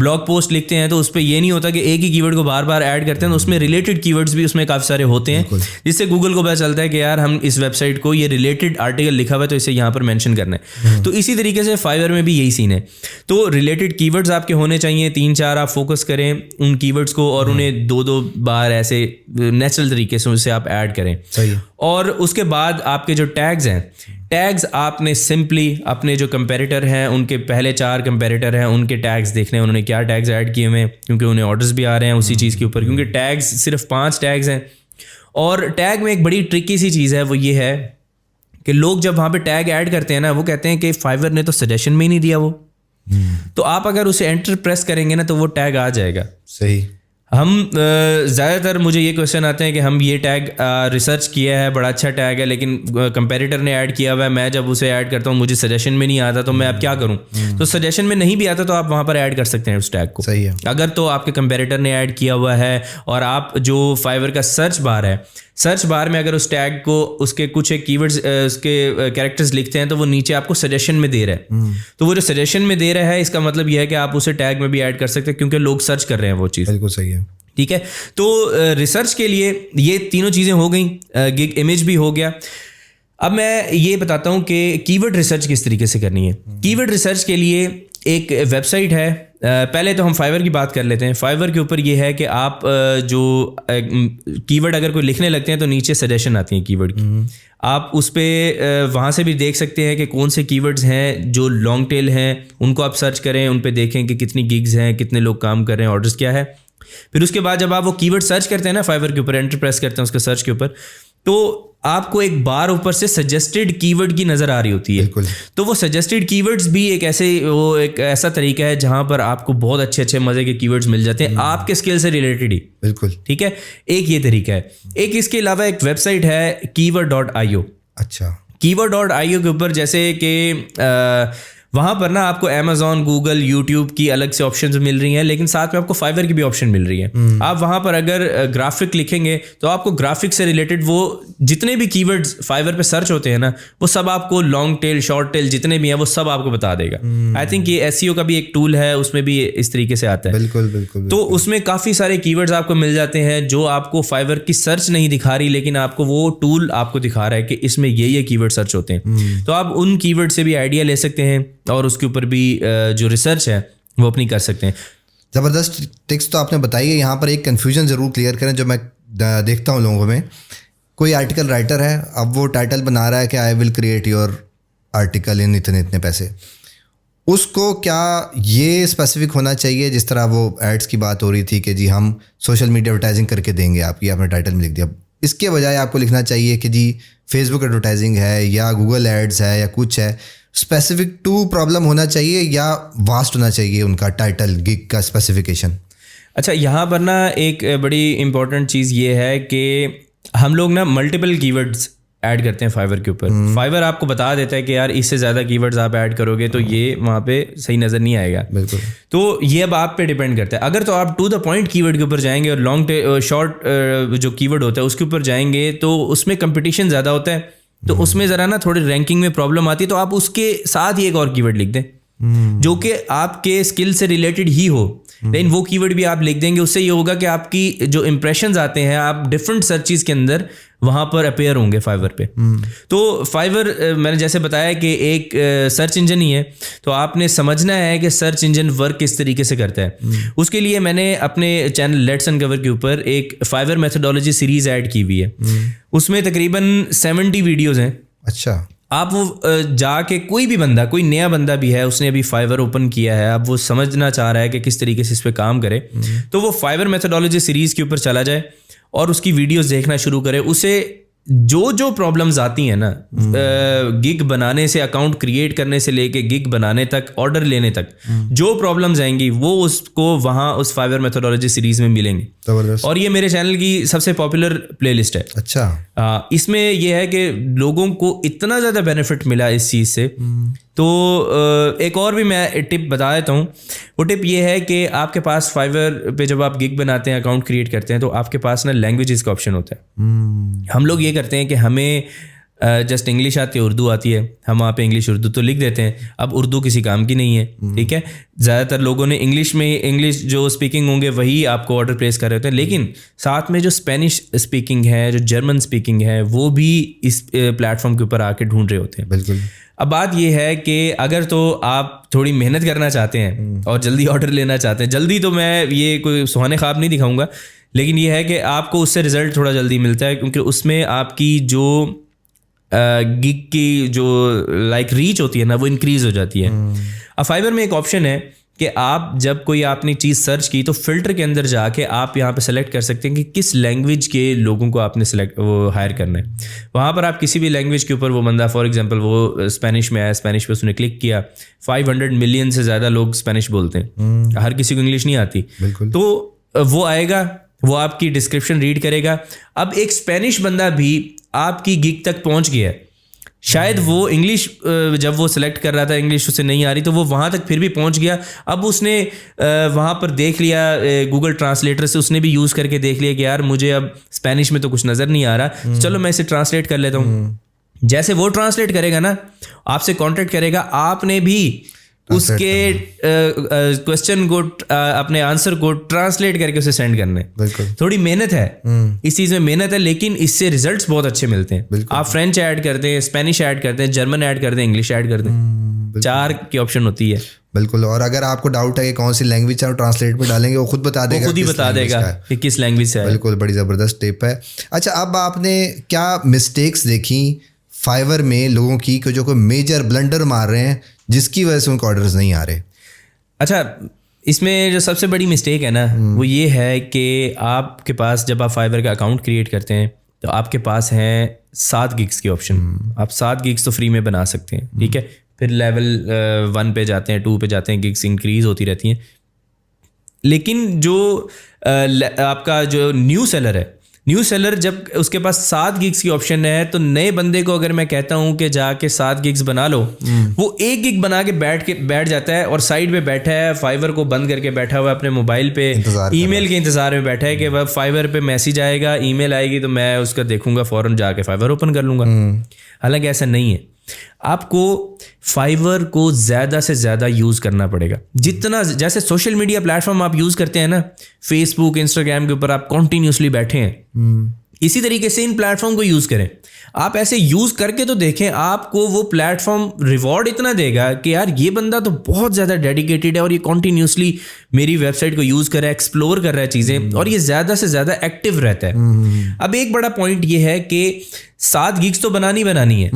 ब्लॉग पोस्ट लिखते हैं तो उस पर ये नहीं होता कि एक ही कीवर्ड को बार बार ऐड करते हैं, तो उसमें रिलेटेड कीवर्ड्स भी उसमें काफ़ी सारे होते हैं, जिससे गूगल को पता चलता है कि यार हम इस वेबसाइट को ये रिलेटेड आर्टिकल लिखा हुआ है तो इसे यहाँ पर मेंशन करना है। तो इसी तरीके से फाइवर में भी यही सीन है। तो रिलेटेड कीवर्ड्स आपके होने चाहिए, 3-4 आप फोकस करें उन कीवर्ड्स को और उन्हें 2-2 बार ऐसे नेचुरल तरीके से उसे आप ऐड करें। सही। और उसके बाद आपके जो टैग्स हैं, टैग्स आपने सिंपली अपने जो कंपेटिटर हैं उनके पहले 4 कंपेटिटर हैं उनके टैग्स देखने हैं, उन्होंने क्या टैग्स ऐड किए हुए हैं, क्योंकि उन्हें ऑर्डर्स भी आ रहे हैं उसी चीज़ के ऊपर। क्योंकि टैग्स सिर्फ 5 टैग्स हैं, और टैग में एक बड़ी ट्रिकी सी चीज़ है, वो ये है कि लोग जब वहाँ पे टैग ऐड करते हैं ना, वो कहते हैं कि फाइवर ने तो सजेशन में ही नहीं दिया वो। तो आप अगर उसे एंटर प्रेस करेंगे ना तो वो टैग आ जाएगा। सही। हम ज़्यादातर मुझे ये क्वेश्चन आते हैं कि हम ये टैग रिसर्च किया है, बड़ा अच्छा टैग है, लेकिन कंपेटिटर ने ऐड किया हुआ है, मैं जब उसे ऐड करता हूँ मुझे सजेशन में नहीं आता, तो मैं अब क्या करूँ? तो सजेशन में नहीं भी आता तो आप वहाँ पर ऐड कर सकते हैं उस टैग को। सही है। अगर तो आपके कंपेटिटर ने ऐड किया हुआ है और आप जो फाइवर का सर्च बार है, सर्च बार में अगर उस टैग को उसके कुछ एक कीवर्ड्स उसके कैरेक्टर्स लिखते हैं तो वो नीचे आपको सजेशन में दे रहा है। तो वो जो सजेशन में दे रहा है इसका मतलब यह है कि आप उसे टैग में भी ऐड कर सकते हैं, क्योंकि लोग सर्च कर रहे हैं वो चीज़। बिल्कुल सही है। ठीक है। तो रिसर्च के लिए ये तीनों चीज़ें हो गई, गिग इमेज भी हो गया। अब मैं ये बताता हूँ कि कीवर्ड रिसर्च किस तरीके से करनी है। कीवर्ड रिसर्च के लिए एक वेबसाइट है, पहले तो हम फाइवर की बात कर लेते हैं। फाइवर के ऊपर ये है कि आप जो कीवर्ड अगर कोई लिखने लगते हैं तो नीचे सजेशन आती हैं कीवर्ड की, आप उस पर वहाँ से भी देख सकते हैं कि कौन से कीवर्ड्स हैं जो लॉन्ग टेल हैं, उनको आप सर्च करें, उन पर देखें कि कितनी गिग्स हैं, कितने लोग काम कर रहे हैं, ऑर्डर्स क्या है। फिर उसके बाद जब आप वो कीवर्ड सर्च करते हैं ना फाइवर के ऊपर, एंटर प्रेस करते हैं उसके सर्च के ऊपर, तो आपको एक बार ऊपर से सजेस्टेड कीवर्ड की नज़र आ रही होती है। बिल्कुल। तो वो सजेस्टेड कीवर्ड्स भी एक ऐसा तरीका है जहां पर आपको बहुत अच्छे अच्छे मज़े के कीवर्ड्स मिल जाते हैं आपके स्किल से रिलेटेड ही। बिल्कुल। ठीक है, एक ये तरीका है। एक इसके अलावा एक वेबसाइट है keyword.io। अच्छा। keyword.io के ऊपर जैसे कि वहाँ पर ना आपको Amazon, Google, YouTube की अलग से ऑप्शंस मिल रही हैं, लेकिन साथ में आपको फाइवर की भी ऑप्शन मिल रही है। आप वहाँ पर अगर ग्राफिक लिखेंगे तो आपको ग्राफिक से रिलेटेड वो जितने भी कीवर्ड्स फाइवर पे सर्च होते हैं ना, वो सब आपको लॉन्ग टेल, शॉर्ट टेल जितने भी हैं वो सब आपको बता देगा। आई थिंक ये SEO का भी एक टूल है, उसमें भी इस तरीके से आता है। बिल्कुल बिल्कुल। तो उसमें काफ़ी सारे कीवर्ड्स आपको मिल जाते हैं जो आपको फाइवर की सर्च नहीं दिखा रही, लेकिन आपको वो टूल आपको दिखा रहा है कि इसमें ये कीवर्ड सर्च होते हैं। तो आप उन कीवर्ड से भी आइडिया ले सकते हैं और उसके ऊपर भी जो रिसर्च है वो अपनी कर सकते हैं। ज़बरदस्त टिप्स तो आपने बताई है। यहाँ पर एक कन्फ्यूजन ज़रूर क्लियर करें जो मैं देखता हूँ लोगों में। कोई आर्टिकल राइटर है, अब वो टाइटल बना रहा है कि I will create your article in इतने इतने पैसे। उसको क्या ये स्पेसिफिक होना चाहिए, जिस तरह वो एड्स की बात हो रही थी कि जी हम सोशल मीडिया एडवर्टाइजिंग करके देंगे आपकी, आपने टाइटल में लिख दिया। इसके बजाय आपको लिखना चाहिए कि जी फेसबुक एडवर्टाइजिंग है या गूगल एड्स है या कुछ है, स्पेसिफिक टू प्रॉब्लम होना चाहिए या वास्ट होना चाहिए उनका टाइटल, गिग का स्पेसिफिकेशन? अच्छा, यहाँ पर ना एक बड़ी इंपॉर्टेंट चीज़ ये है कि हम लोग ना मल्टीपल कीवर्ड्स ऐड करते हैं फाइवर के ऊपर। फाइवर आपको बता देता है कि यार इससे ज़्यादा कीवर्ड्स आप ऐड करोगे तो ये वहाँ पे सही नज़र नहीं आएगा। बिल्कुल। तो ये अब आप पे डिपेंड करता है। अगर तो आप टू द पॉइंट कीवर्ड के ऊपर जाएंगे और लॉन्ग शॉर्ट जो कीवर्ड होता है उसके ऊपर जाएंगे तो उसमें कंपटीशन ज़्यादा होता है, तो उसमें ज़रा ना थोड़ी रैंकिंग में प्रॉब्लम आती है। तो आप उसके साथ ही एक और कीवर्ड लिख दें जो कि आपके स्किल से रिलेटेड ही हो, लेकिन वो कीवर्ड भी आप लिख देंगे। उससे ये होगा कि आपकी जो इंप्रेशंस आते हैं आप डिफरेंट सर्चेस के अंदर वहाँ पर अपेयर होंगे फाइवर पे। तो फाइवर मैंने जैसे बताया कि एक सर्च इंजन ही है, तो आपने समझना है कि सर्च इंजन वर्क किस तरीके से करता है। उसके लिए मैंने अपने चैनल लेट्स अनकवर के ऊपर एक फाइवर मेथोडोलॉजी सीरीज ऐड की हुई है। उसमें तकरीबन 70 वीडियोज़ हैं। अच्छा। आप वो जाके कोई भी बंदा, कोई नया बंदा भी है, उसने अभी फाइवर ओपन किया है, अब वो समझना चाह रहा है कि किस तरीके से इस पर काम करे, तो वो फाइवर मेथोडोलॉजी सीरीज़ के ऊपर चला जाए और उसकी वीडियोस देखना शुरू करे। उसे जो प्रॉब्लम्स आती हैं ना गिग बनाने से, अकाउंट क्रिएट करने से लेके गिग बनाने तक, ऑर्डर लेने तक, जो प्रॉब्लम्स आएंगी वो उसको वहाँ उस फाइवर मेथोडोलॉजी सीरीज में मिलेंगे। जबरदस्त। और ये मेरे चैनल की सबसे पॉपुलर प्लेलिस्ट है। अच्छा। इसमें यह है कि लोगों को इतना ज़्यादा बेनिफिट मिला इस चीज़ से। तो एक और भी मैं टिप बता देता हूँ। वो टिप ये है कि आपके पास फाइवर पे जब आप गिग बनाते हैं, अकाउंट क्रिएट करते हैं, तो आपके पास ना लैंग्वेजेस का ऑप्शन होता है। हम लोग ये करते हैं कि हमें जस्ट इंग्लिश आती है, उर्दू आती है, हम वहाँ पे इंग्लिश उर्दू तो लिख देते हैं। अब उर्दू किसी काम की नहीं है, ठीक है। ज़्यादातर लोगों ने इंग्लिश जो स्पीकिंग होंगे वही आपको ऑर्डर प्लेस कर रहे होते हैं, लेकिन साथ में जो स्पेनिश स्पीकिंग है, जो जर्मन स्पीकिंग है, वो भी इस प्लेटफॉर्म के ऊपर आके ढूंढ रहे होते हैं। बिल्कुल। अब बात यह है कि अगर तो आप थोड़ी मेहनत करना चाहते हैं और जल्दी ऑर्डर लेना चाहते हैं, जल्दी तो मैं ये कोई सुहाने ख्वाब नहीं दिखाऊंगा, लेकिन ये है कि आपको उससे रिजल्ट थोड़ा जल्दी मिलता है, क्योंकि उसमें आपकी जो गिग की जो रीच होती है ना, वो इंक्रीज हो जाती है। अब फाइवर में एक ऑप्शन है कि आप जब कोई आपने चीज़ सर्च की तो फिल्टर के अंदर जाके आप यहाँ पे सेलेक्ट कर सकते हैं कि किस लैंग्वेज के लोगों को आपने वो हायर करना है। वहाँ पर आप किसी भी लैंग्वेज के ऊपर, वो बंदा फॉर एग्जांपल वो स्पेनिश में आया, स्पेनिश पे उसने क्लिक किया, 500 मिलियन से ज़्यादा लोग स्पेनिश बोलते हैं, हर किसी को इंग्लिश नहीं आती, तो वो आएगा, वो आपकी डिस्क्रिप्शन रीड करेगा। अब एक स्पेनिश बंदा भी आपकी गिग तक पहुँच गया है, शायद वो इंग्लिश जब वो सिलेक्ट कर रहा था इंग्लिश उसे नहीं आ रही, तो वो वहाँ तक फिर भी पहुँच गया। अब उसने वहाँ पर देख लिया, गूगल ट्रांसलेटर से उसने भी यूज़ करके देख लिया कि यार मुझे अब स्पेनिश में तो कुछ नज़र नहीं आ रहा, चलो मैं इसे ट्रांसलेट कर लेता हूँ। जैसे वो ट्रांसलेट करेगा ना, आपसे कांटेक्ट करेगा, आपने भी उसके क्वेश्चन को, अपने आंसर को ट्रांसलेट करके उसे सेंड करने। थोड़ी मेहनत है इस चीज़ में, मेहनत है, लेकिन इससे रिजल्ट्स बहुत अच्छे मिलते हैं। आप फ्रेंच ऐड करते हैं, स्पेनिश ऐड करते हैं, जर्मन ऐड करते हैं, इंग्लिश ऐड करते हैं, 4 की ऑप्शन होती है। बिल्कुल। और अगर आपको डाउट है कि कौन सी लैंग्वेज है ट्रांसलेट में डालेंगे, वो खुद बता देगा, खुद ही बता देगा कि किस लैंग्वेज से है। बिल्कुल, बड़ी ज़बरदस्त टिप है। अच्छा, अब आपने क्या मिस्टेक्स देखी फाइवर में लोगों की, जो कोई मेजर ब्लंडर मार रहे हैं जिसकी वजह से उनको ऑर्डर्स नहीं आ रहे? अच्छा, इसमें जो सबसे बड़ी मिस्टेक है ना, वो ये है कि आपके पास जब आप फाइवर का अकाउंट क्रिएट करते हैं तो आपके पास हैं 7 गिग्स की ऑप्शन। आप 7 गिग्स तो फ्री में बना सकते हैं, ठीक है। फिर लेवल 1 पे जाते हैं, 2 पे जाते हैं, गिग्स इंक्रीज होती रहती हैं। लेकिन जो आपका जो न्यू सेलर जब उसके पास 7 गिग्स की ऑप्शन है, तो नए बंदे को अगर मैं कहता हूं कि जाके 7 गिग्स बना लो, वो 1 गिग बना के बैठ जाता है और साइड पे बैठा है, फाइवर को बंद करके बैठा हुआ है अपने मोबाइल पे, ईमेल के इंतजार में बैठा है कि वह फाइवर पे मैसेज आएगा, ईमेल आएगी तो मैं उसका देखूंगा, फौरन जाके फाइवर ओपन कर लूंगा। हालांकि ऐसा नहीं है। आपको फाइवर को ज़्यादा से ज़्यादा यूज़ करना पड़ेगा। जितना, जैसे सोशल मीडिया प्लेटफॉर्म आप यूज़ करते हैं ना, फेसबुक, इंस्टाग्राम के ऊपर आप कॉन्टीन्यूसली बैठे हैं, इसी तरीके से इन प्लेटफॉर्म को यूज़ करें। आप ऐसे यूज़ करके तो देखें, आपको वो प्लेटफॉर्म रिवॉर्ड इतना देगा कि यार ये बंदा तो बहुत ज़्यादा डेडिकेटेड है और ये कॉन्टीन्यूसली मेरी वेबसाइट को यूज़ कर रहा है, एक्सप्लोर कर रहा है चीज़ें, और ये ज़्यादा से ज़्यादा एक्टिव रहता है। अब एक बड़ा पॉइंट ये है कि 7 गिग्स तो बनानी है,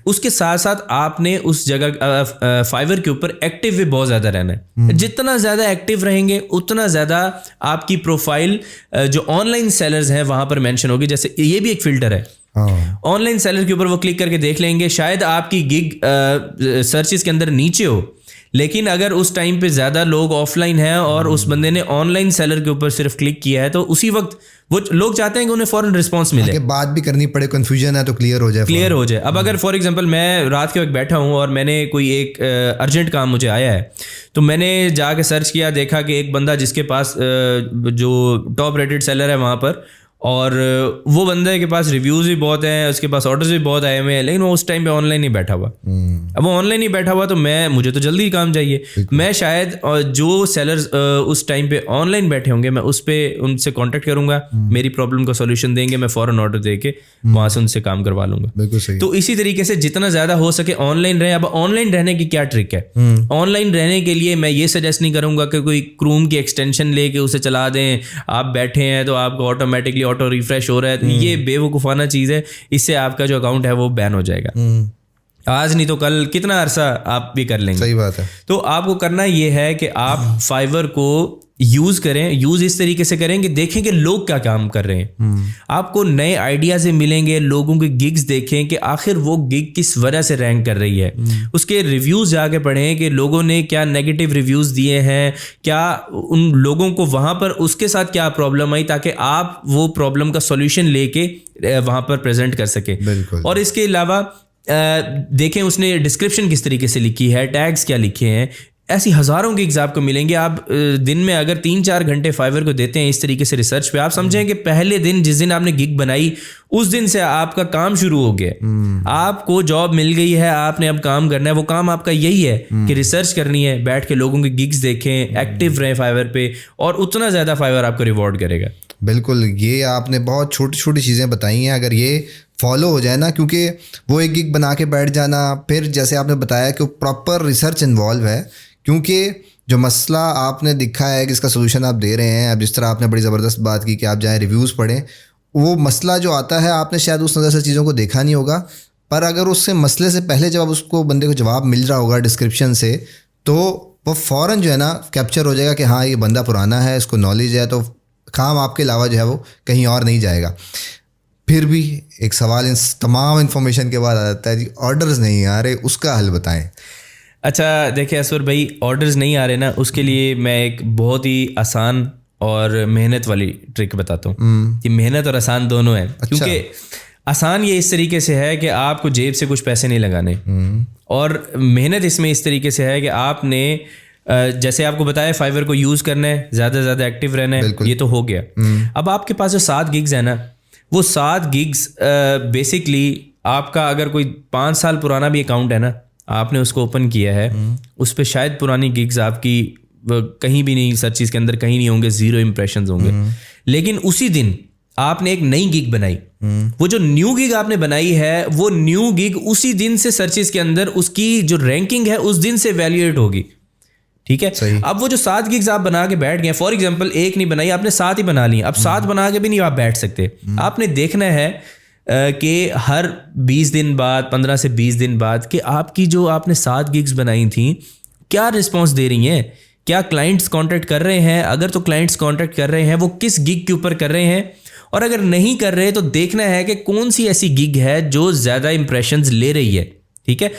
उसके साथ साथ आपने उस जगह फाइवर के ऊपर एक्टिव भी बहुत ज़्यादा रहना है। जितना ज़्यादा एक्टिव रहेंगे उतना ज़्यादा आपकी प्रोफाइल जो ऑनलाइन सेलर्स हैं वहाँ पर मेंशन होगी। जैसे ये भी एक फिल्टर है, ऑनलाइन सेलर के ऊपर वो क्लिक करके देख लेंगे, शायद आपकी गिग सर्चेस के अंदर नीचे हो, लेकिन अगर उस टाइम पे ज़्यादा लोग ऑफलाइन हैं और उस बंदे ने ऑनलाइन सेलर के ऊपर सिर्फ क्लिक किया है, तो उसी वक्त वो लोग चाहते हैं कि उन्हें फौरन रिस्पांस मिले, बात भी करनी पड़े, कंफ्यूजन है तो क्लियर हो जाए। अब अगर फॉर एग्जांपल मैं रात के वक्त बैठा हूं और मैंने कोई एक अर्जेंट काम मुझे आया है, तो मैंने जाके सर्च किया, देखा कि एक बंदा जिसके पास जो टॉप रेटेड सेलर है वहाँ पर, और वो बंदे के पास रिव्यूज़ भी बहुत हैं, उसके पास ऑर्डर्स भी बहुत आए हुए हैं, लेकिन वो उस टाइम पे ऑनलाइन नहीं बैठा हुआ। अब वो ऑनलाइन नहीं बैठा हुआ तो मुझे तो जल्दी काम चाहिए। मैं शायद जो सेलर्स उस टाइम पे ऑनलाइन बैठे होंगे, मैं उस पर उनसे कांटेक्ट करूंगा, मेरी प्रॉब्लम का सॉल्यूशन देंगे, मैं फ़ौरन ऑर्डर दे के वहाँ से उनसे काम करवा लूंगा। बिल्कुल सही। तो इसी तरीके से जितना ज़्यादा हो सके ऑनलाइन रहे। अब ऑनलाइन रहने की क्या ट्रिक है? ऑनलाइन रहने के लिए मैं ये सजेस्ट नहीं करूँगा कि कोई क्रोम की एक्सटेंशन लेके उसे चला दें, आप बैठे हैं तो आपको ऑटोमेटिकली ऑटो रिफ्रेश हो रहा है, तो ये बेवकूफ़ाना चीज़ है। इससे आपका जो अकाउंट है वो बैन हो जाएगा। आज नहीं तो कल, कितना अरसा आप भी कर लेंगे। सही बात है। तो आपको करना ये है कि आप फाइवर को यूज़ करें। यूज़ इस तरीके से करें कि देखें कि लोग क्या काम कर रहे हैं। आपको नए आइडियाज़ मिलेंगे, लोगों के गिग्स देखें कि आखिर वो गिग किस वजह से रैंक कर रही है, उसके रिव्यूज़ जाके पढ़ें कि लोगों ने क्या नेगेटिव रिव्यूज़ दिए हैं, क्या उन लोगों को वहाँ पर उसके साथ क्या प्रॉब्लम आई, ताकि आप वो प्रॉब्लम का सॉल्यूशन लेके वहाँ पर प्रेजेंट कर सकें। और इसके अलावा देखें उसने डिस्क्रिप्शन किस तरीके से लिखी है, टैग्स क्या लिखे हैं। ऐसी हज़ारों गिग्स आपको मिलेंगे। आप दिन में अगर 3-4 घंटे फाइवर को देते हैं इस तरीके से रिसर्च पे, आप समझें कि पहले दिन जिस दिन आपने गिग बनाई उस दिन से आपका काम शुरू हो गया। आपको जॉब मिल गई है, आपने अब काम करना है। वो काम आपका यही है कि रिसर्च करनी है, बैठ के लोगों के गिग्स देखें, एक्टिव रहें फाइवर पे, और उतना ज़्यादा फाइवर आपको रिवॉर्ड करेगा। बिल्कुल, ये आपने बहुत छोटी छोटी चीज़ें बताई हैं। अगर ये फॉलो हो जाए ना, क्योंकि वो एक गिग बना के बैठ जाना, फिर जैसे आपने बताया कि प्रॉपर रिसर्च इन्वॉल्व है, क्योंकि जो मसला आपने दिखा है कि इसका सोल्यूशन आप दे रहे हैं, अब जिस तरह आपने बड़ी ज़बरदस्त बात की कि आप जाएँ रिव्यूज़ पढ़ें, वो मसला जो आता है आपने शायद उस नज़र से चीज़ों को देखा नहीं होगा, पर अगर उससे मसले से पहले जब उसको बंदे को जवाब मिल रहा होगा डिस्क्रिप्शन से, तो वो फ़ौरन जो है ना कैप्चर हो जाएगा कि हाँ ये बंदा पुराना है, इसको नॉलेज है, तो काम आपके अलावा जो है वो कहीं और नहीं जाएगा। फिर भी एक सवाल इन तमाम इन्फॉर्मेशन के बाद आ जाता है जी, ऑर्डर्स नहीं आ रहे, उसका हल बताएं। अच्छा देखिए असवर भाई, ऑर्डर्स नहीं आ रहे ना, उसके लिए मैं एक बहुत ही आसान और मेहनत वाली ट्रिक बताता हूँ कि मेहनत और आसान दोनों है। क्योंकि आसान ये इस तरीके से है कि आपको जेब से कुछ पैसे नहीं लगाने, और मेहनत इसमें इस तरीके से है कि आपने जैसे आपको बताया फाइवर को यूज़ करना है, ज़्यादा से ज़्यादा एक्टिव रहना है, ये तो हो गया। अब आपके पास जो 7 गिग्स है ना, वो 7 गिग्स बेसिकली आपका अगर कोई 5 साल पुराना भी अकाउंट है ना, आपने उसको ओपन किया है, उस पर शायद पुरानी गिग्स आपकी कहीं भी नहीं, सर्चेस के अंदर कहीं नहीं होंगे, 0 इंप्रेशंस होंगे। लेकिन उसी दिन आपने एक नई गिग बनाई, वो जो न्यू गिग आपने बनाई है, वो न्यू गिग उसी दिन से सर्चेस के अंदर उसकी जो रैंकिंग है उस दिन से वैल्यूएट होगी। ठीक है। अब वो जो 7 गिग्स आप बना के बैठ गए, फॉर एग्जांपल एक नहीं बनाई आपने, 7 ही बना ली। अब 7 बना के भी नहीं आप बैठ सकते, आपने देखना है कि हर 20 दिन बाद, 15 से 20 दिन बाद, कि आपकी जो आपने 7 गिग्स बनाई थी क्या रिस्पॉन्स दे रही हैं, क्या क्लाइंट्स कांटेक्ट कर रहे हैं। अगर तो क्लाइंट्स कांटेक्ट कर रहे हैं, वो किस गिग के ऊपर कर रहे हैं, और अगर नहीं कर रहे तो देखना है कि कौन सी ऐसी गिग है जो ज़्यादा इंप्रेशंस ले रही है, ठीक है।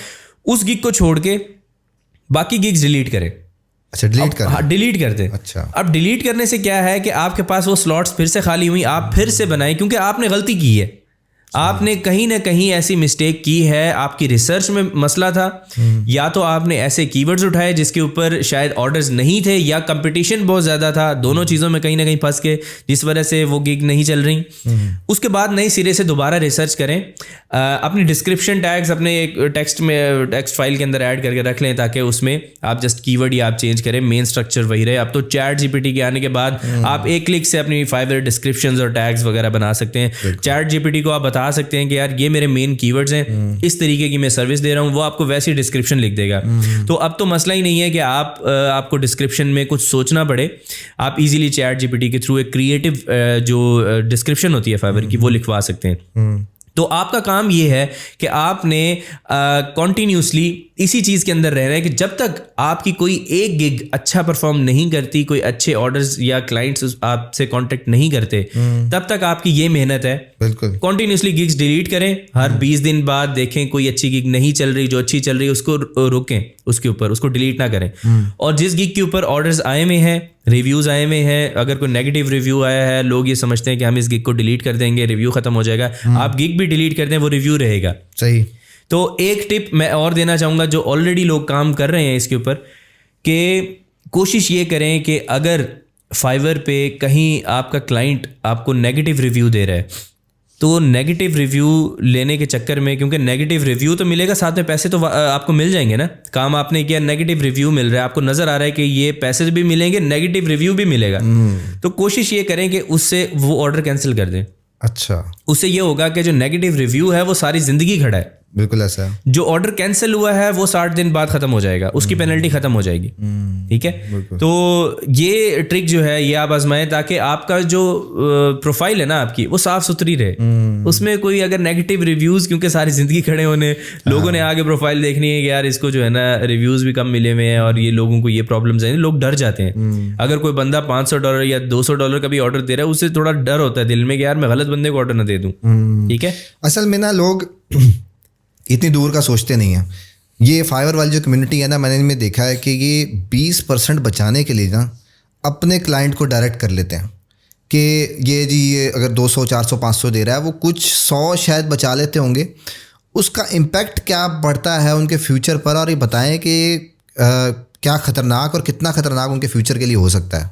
उस गिग को छोड़ के बाकी गिग्स डिलीट करें। अच्छा, डिलीट कर। हाँ, डिलीट कर दें। अच्छा, अब डिलीट करने से क्या है कि आपके पास वो स्लॉट्स फिर से खाली हुई, आप फिर से बनाएं, क्योंकि आपने गलती की है, आपने कहीं ना कहीं ऐसी मिस्टेक की है, आपकी रिसर्च में मसला था, या तो आपने ऐसे कीवर्ड्स उठाए जिसके ऊपर शायद ऑर्डर्स नहीं थे, या कंपटीशन बहुत ज़्यादा था, दोनों चीज़ों में कहीं ना कहीं फंस के जिस वजह से वो गिग नहीं चल रही। उसके बाद नए सिरे से दोबारा रिसर्च करें, अपनी डिस्क्रिप्शन टैग्स अपने एक टेक्स्ट फाइल के अंदर ऐड करके रख लें, ताकि उसमें आप जस्ट कीवर्ड ही आप चेंज करें, मेन स्ट्रक्चर वही रहे। अब तो चैट जीपीटी के आने के बाद आप एक क्लिक से अपनी फाइवर डिस्क्रिप्शंस और टैग्स वगैरह बना सकते हैं। चैट जीपीटी को आप बता सकते हैं कि यार ये मेरे मेन कीवर्ड्स हैं, इस तरीके की मैं सर्विस दे रहा हूँ, वो आपको वैसी डिस्क्रिप्शन लिख देगा। तो अब तो मसला ही नहीं है कि आपको डिस्क्रिप्शन में कुछ सोचना पड़े, आप इजीली चैट जीपीटी के थ्रू एक क्रिएटिव जो डिस्क्रिप्शन होती है फाइवर की वो लिखवा सकते हैं। तो आपका काम ये है कि आपने कॉन्टीन्यूसली इसी चीज़ के अंदर रहना है कि जब तक आपकी कोई एक गिग अच्छा परफॉर्म नहीं करती, कोई अच्छे ऑर्डर्स या क्लाइंट्स आपसे कांटेक्ट नहीं करते, तब तक आपकी ये मेहनत है। बिल्कुल, कॉन्टीन्यूसली गिग्स डिलीट करें, हर 20 दिन बाद देखें कोई अच्छी गिग नहीं चल रही, जो अच्छी चल रही है उसको रोकें, उसके ऊपर उसको डिलीट ना करें। और जिस गिग के ऊपर ऑर्डर्स आए हुए हैं, रिव्यूज़ आए हुए हैं, अगर कोई नेगेटिव रिव्यू आया है, लोग ये समझते हैं कि हम इस गिग को डिलीट कर देंगे, रिव्यू ख़त्म हो जाएगा, आप गिग भी डिलीट कर दें, वो रिव्यू रहेगा। सही। तो एक टिप मैं और देना चाहूँगा जो ऑलरेडी लोग काम कर रहे हैं इसके ऊपर, कि कोशिश ये करें कि अगर फाइवर पे कहीं आपका क्लाइंट आपको नेगेटिव रिव्यू दे रहा है, तो नेगेटिव रिव्यू लेने के चक्कर में, क्योंकि नेगेटिव रिव्यू तो मिलेगा, साथ में पैसे तो आपको मिल जाएंगे ना, काम आपने किया, नेगेटिव रिव्यू मिल रहा है, आपको नज़र आ रहा है कि ये पैसे भी मिलेंगे, नेगेटिव रिव्यू भी मिलेगा, तो कोशिश ये करें कि उससे वो ऑर्डर कैंसिल कर दें। अच्छा, उससे ये होगा कि जो नेगेटिव रिव्यू है वो सारी ज़िंदगी खड़ा है। बिल्कुल ऐसा है। जो ऑर्डर कैंसिल हुआ है वो 60 दिन बाद खत्म हो जाएगा, उसकी पेनल्टी खत्म हो जाएगी, ठीक है। तो ये ट्रिक जो है ये आप आजमाएं, ताकि आपका जो प्रोफाइल है ना आपकी, वो साफ सुथरी रहे, उसमें कोई अगर नेगेटिव रिव्यूज, क्योंकि सारी जिंदगी खड़े होने, लोगों ने आगे प्रोफाइल देखनी है कि यार इसको जो है ना रिव्यूज भी कम मिले हुए हैं और ये लोगों को ये प्रॉब्लम्स हैं, लोग डर जाते हैं। अगर कोई बंदा $500 या $200 का भी ऑर्डर दे रहा है, उससे थोड़ा डर होता है दिल में कि यार मैं गलत बंदे को ऑर्डर ना दे दूं, ठीक है। असल में ना लोग इतनी दूर का सोचते नहीं हैं। ये फाइवर वाली जो कम्युनिटी है ना, मैंने इनमें देखा है कि ये 20% बचाने के लिए ना अपने क्लाइंट को डायरेक्ट कर लेते हैं कि ये जी ये अगर 200 400 500 दे रहा है, वो कुछ 100 शायद बचा लेते होंगे। उसका इम्पैक्ट क्या बढ़ता है उनके फ्यूचर पर, और ये बताएं कि क्या ख़तरनाक और कितना ख़तरनाक उनके फ्यूचर के लिए हो सकता है।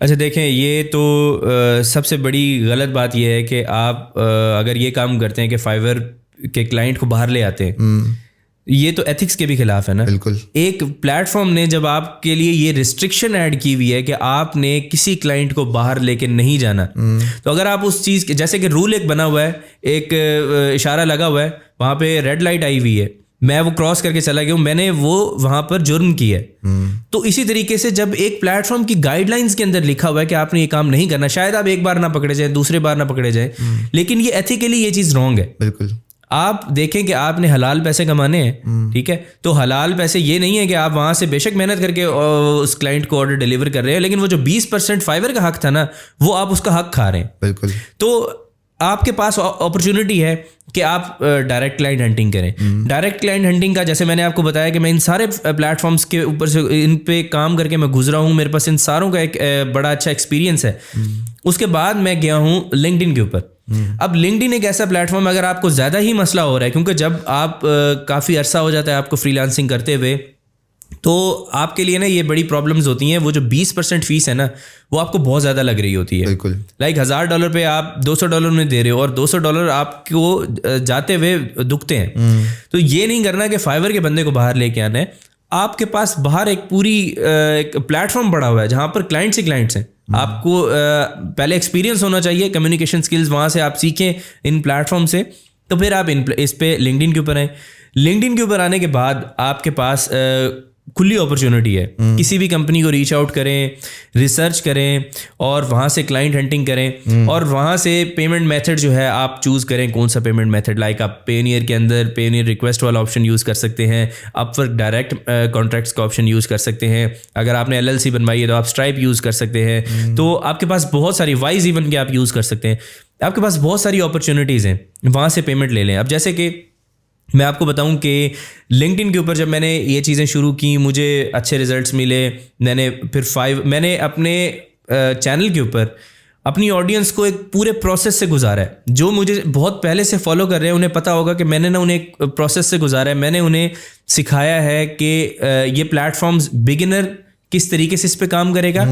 अच्छा देखें, ये तो सबसे बड़ी गलत बात यह है कि आप अगर ये काम करते हैं कि फाइवर के क्लाइंट को बाहर ले आते हैं, ये तो एथिक्स के भी खिलाफ है ना। बिल्कुल। एक प्लेटफॉर्म ने जब आपके लिए ये रिस्ट्रिक्शन ऐड की हुई है कि आपने किसी क्लाइंट को बाहर लेके नहीं जाना, तो अगर आप उस चीज़ के, जैसे कि रूल एक बना हुआ है, एक इशारा लगा हुआ है, वहाँ पे रेड लाइट आई हुई है, मैं वो क्रॉस करके चला गया हूँ, मैंने वो वहाँ पर जुर्म किया है। तो इसी तरीके से जब एक प्लेटफॉर्म की गाइडलाइंस के अंदर लिखा हुआ है कि आपने ये काम नहीं करना, शायद आप एक बार ना पकड़े जाए, दूसरे बार ना पकड़े जाए, लेकिन ये एथिकली ये चीज़ रॉन्ग है। बिल्कुल। आप देखें कि आपने हलाल पैसे कमाने हैं, ठीक है, तो हलाल पैसे ये नहीं है कि आप वहाँ से बेशक मेहनत करके उस क्लाइंट को ऑर्डर डिलीवर कर रहे हैं, लेकिन वो जो 20% फाइवर का हक था ना, वो आप उसका हक खा रहे हैं। बिल्कुल। तो आपके पास अपॉर्चुनिटी है कि आप डायरेक्ट क्लाइंट हंटिंग करें। डायरेक्ट क्लाइंट हंटिंग का, जैसे मैंने आपको बताया कि मैं इन सारे प्लेटफॉर्म्स के ऊपर से इन पे काम करके मैं गुजरा हूँ, मेरे पास इन सारों का एक बड़ा अच्छा एक्सपीरियंस है। उसके बाद मैं गया हूँ लिंक्डइन के ऊपर। अब लिंक्डइन एक ऐसा प्लेटफॉर्म, अगर आपको ज़्यादा ही मसला हो रहा है, क्योंकि जब आप काफ़ी अरसा हो जाता है आपको फ्रीलांसिंग करते हुए, तो आपके लिए ना ये बड़ी प्रॉब्लम्स होती हैं। वो जो 20% फीस है ना, वो आपको बहुत ज़्यादा लग रही होती है। बिल्कुल। लाइक $1000 पे आप $200 में दे रहे हो, और $200 आपको जाते हुए दुखते हैं। तो ये नहीं करना कि फाइवर के बंदे को बाहर लेके आना है। आपके पास बाहर एक पूरी एक प्लेटफॉर्म पड़ा हुआ है जहाँ पर क्लाइंट्स ही क्लाइंट्स हैं। आपको पहले एक्सपीरियंस होना चाहिए, कम्युनिकेशन स्किल्स वहाँ से आप सीखें इन प्लेटफॉर्म से, तो फिर आप इस पे लिंक्डइन के ऊपर आएँ। लिंक्डइन के ऊपर आने के बाद आपके पास खुली अपॉर्चुनिटी है। किसी भी कंपनी को रीच आउट करें, रिसर्च करें और वहाँ से क्लाइंट हंटिंग करें और वहाँ से पेमेंट मेथड जो है आप चूज़ करें। कौन सा पेमेंट मेथड, लाइक आप पेनियर के अंदर पेनियर रिक्वेस्ट वाला ऑप्शन यूज़ कर सकते हैं, अपवर्क डायरेक्ट कॉन्ट्रैक्ट्स का ऑप्शन यूज़ कर सकते हैं। अगर आपने LLC बनवाई है तो आप स्ट्राइप यूज़ कर सकते हैं। तो आपके पास बहुत सारी वाइज इवन के आप यूज़ कर सकते हैं। आपके पास बहुत सारी अपॉर्चुनिटीज़ हैं, वहाँ से पेमेंट ले लें। अब जैसे कि मैं आपको बताऊं कि लिंक्डइन के ऊपर जब मैंने ये चीज़ें शुरू की, मुझे अच्छे रिजल्ट्स मिले। मैंने अपने चैनल के ऊपर अपनी ऑडियंस को एक पूरे प्रोसेस से गुजारा है। जो मुझे बहुत पहले से फॉलो कर रहे हैं उन्हें पता होगा कि मैंने ना उन्हें एक प्रोसेस से गुजारा है। मैंने उन्हें सिखाया है कि ये प्लेटफॉर्म्स बिगिनर किस तरीके से इस पर काम करेगा,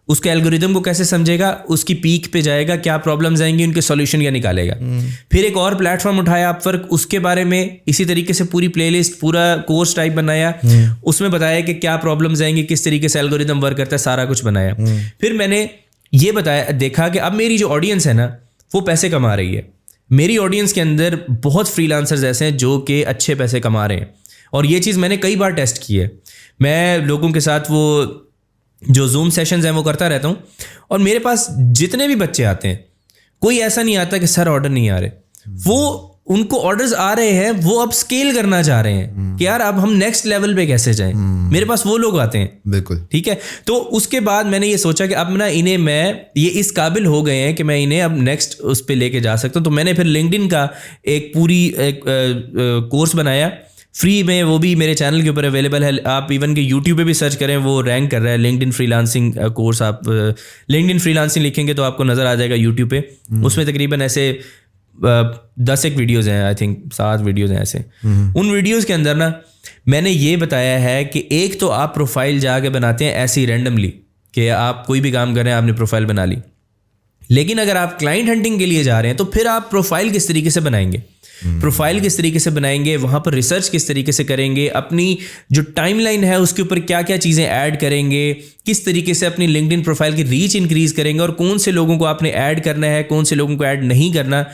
उसके एल्गोरिदम को कैसे समझेगा, उसकी पीक पे जाएगा, क्या प्रॉब्लम्स आएंगी, उनके सॉल्यूशन क्या निकालेगा। फिर एक और प्लेटफॉर्म उठाया अपवर्क, उसके बारे में इसी तरीके से पूरी प्लेलिस्ट, पूरा कोर्स टाइप बनाया, उसमें बताया कि क्या प्रॉब्लम्स आएंगी, किस तरीके से एल्गोरिदम वर्क करता है, सारा कुछ बनाया। फिर मैंने ये देखा कि अब मेरी जो ऑडियंस है ना वो पैसे कमा रही है। मेरी ऑडियंस के अंदर बहुत फ्रीलांसर्स ऐसे हैं जो कि अच्छे पैसे कमा रहे हैं और ये चीज़ मैंने कई बार टेस्ट की है। मैं लोगों के साथ वो जो जूम सेशंस हैं वो करता रहता हूँ और मेरे पास जितने भी बच्चे आते हैं कोई ऐसा नहीं आता कि सर ऑर्डर नहीं आ रहे। वो उनको ऑर्डर्स आ रहे हैं, वो अब स्केल करना चाह रहे हैं कि यार अब हम नेक्स्ट लेवल पे कैसे जाएं। मेरे पास वो लोग आते हैं। बिल्कुल ठीक है। तो उसके बाद मैंने ये सोचा कि अब ना ये इस काबिल हो गए हैं कि मैं इन्हें अब नेक्स्ट उस पर लेके जा सकता हूँ। तो मैंने फिर लिंक्डइन का एक कोर्स बनाया फ्री में, वो भी मेरे चैनल के ऊपर अवेलेबल है। आप इवन के यूट्यूब पे भी सर्च करें, वो रैंक कर रहा है लिंक्डइन फ्रीलांसिंग कोर्स। आप लिंक्डइन फ्रीलांसिंग लिखेंगे तो आपको नज़र आ जाएगा यूट्यूब पे। उसमें तकरीबन ऐसे 10 एक वीडियोज़ हैं, आई थिंक 7 वीडियोज़ हैं ऐसे। उन वीडियोज़ के अंदर ना मैंने ये बताया है कि एक तो आप प्रोफाइल जाके बनाते हैं ऐसी रैंडमली कि आप कोई भी काम कर रहे हैं, आपने प्रोफाइल बना ली। लेकिन अगर आप क्लाइंट हंटिंग के लिए जा रहे हैं तो फिर आप प्रोफाइल किस तरीके से बनाएंगे, प्रोफाइल किस तरीके से बनाएंगे, वहाँ पर रिसर्च किस तरीके से करेंगे, अपनी जो टाइमलाइन है उसके ऊपर क्या क्या चीज़ें ऐड करेंगे, किस तरीके से अपनी लिंक्डइन प्रोफाइल की रीच इंक्रीज़ करेंगे और कौन से लोगों को आपने ऐड करना है, कौन से लोगों को ऐड नहीं करना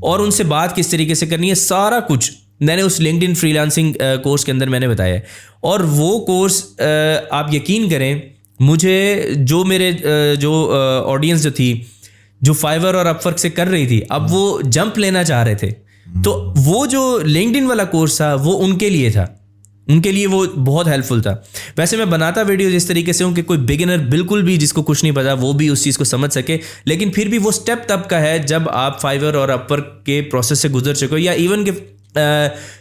और उनसे बात किस तरीके से करनी है, सारा कुछ मैंने उस लिंक्डइन फ्रीलांसिंग कोर्स के अंदर मैंने बताया है। और वो कोर्स आप यकीन करें, मुझे जो मेरे जो ऑडियंस जो थी जो फाइवर और अपवर्क से कर रही थी, अब वो जंप लेना चाह रहे थे, तो वो जो लिंक्डइन वाला कोर्स था वो उनके लिए था, उनके लिए वो बहुत हेल्पफुल था। वैसे मैं बनाता वीडियोज इस तरीके से हूँ कि कोई बिगिनर बिल्कुल भी जिसको कुछ नहीं पता वो भी उस चीज़ को समझ सके, लेकिन फिर भी वो स्टेप तब का है जब आप फाइवर और अपवर्क के प्रोसेस से गुजर चुके हो या इवन के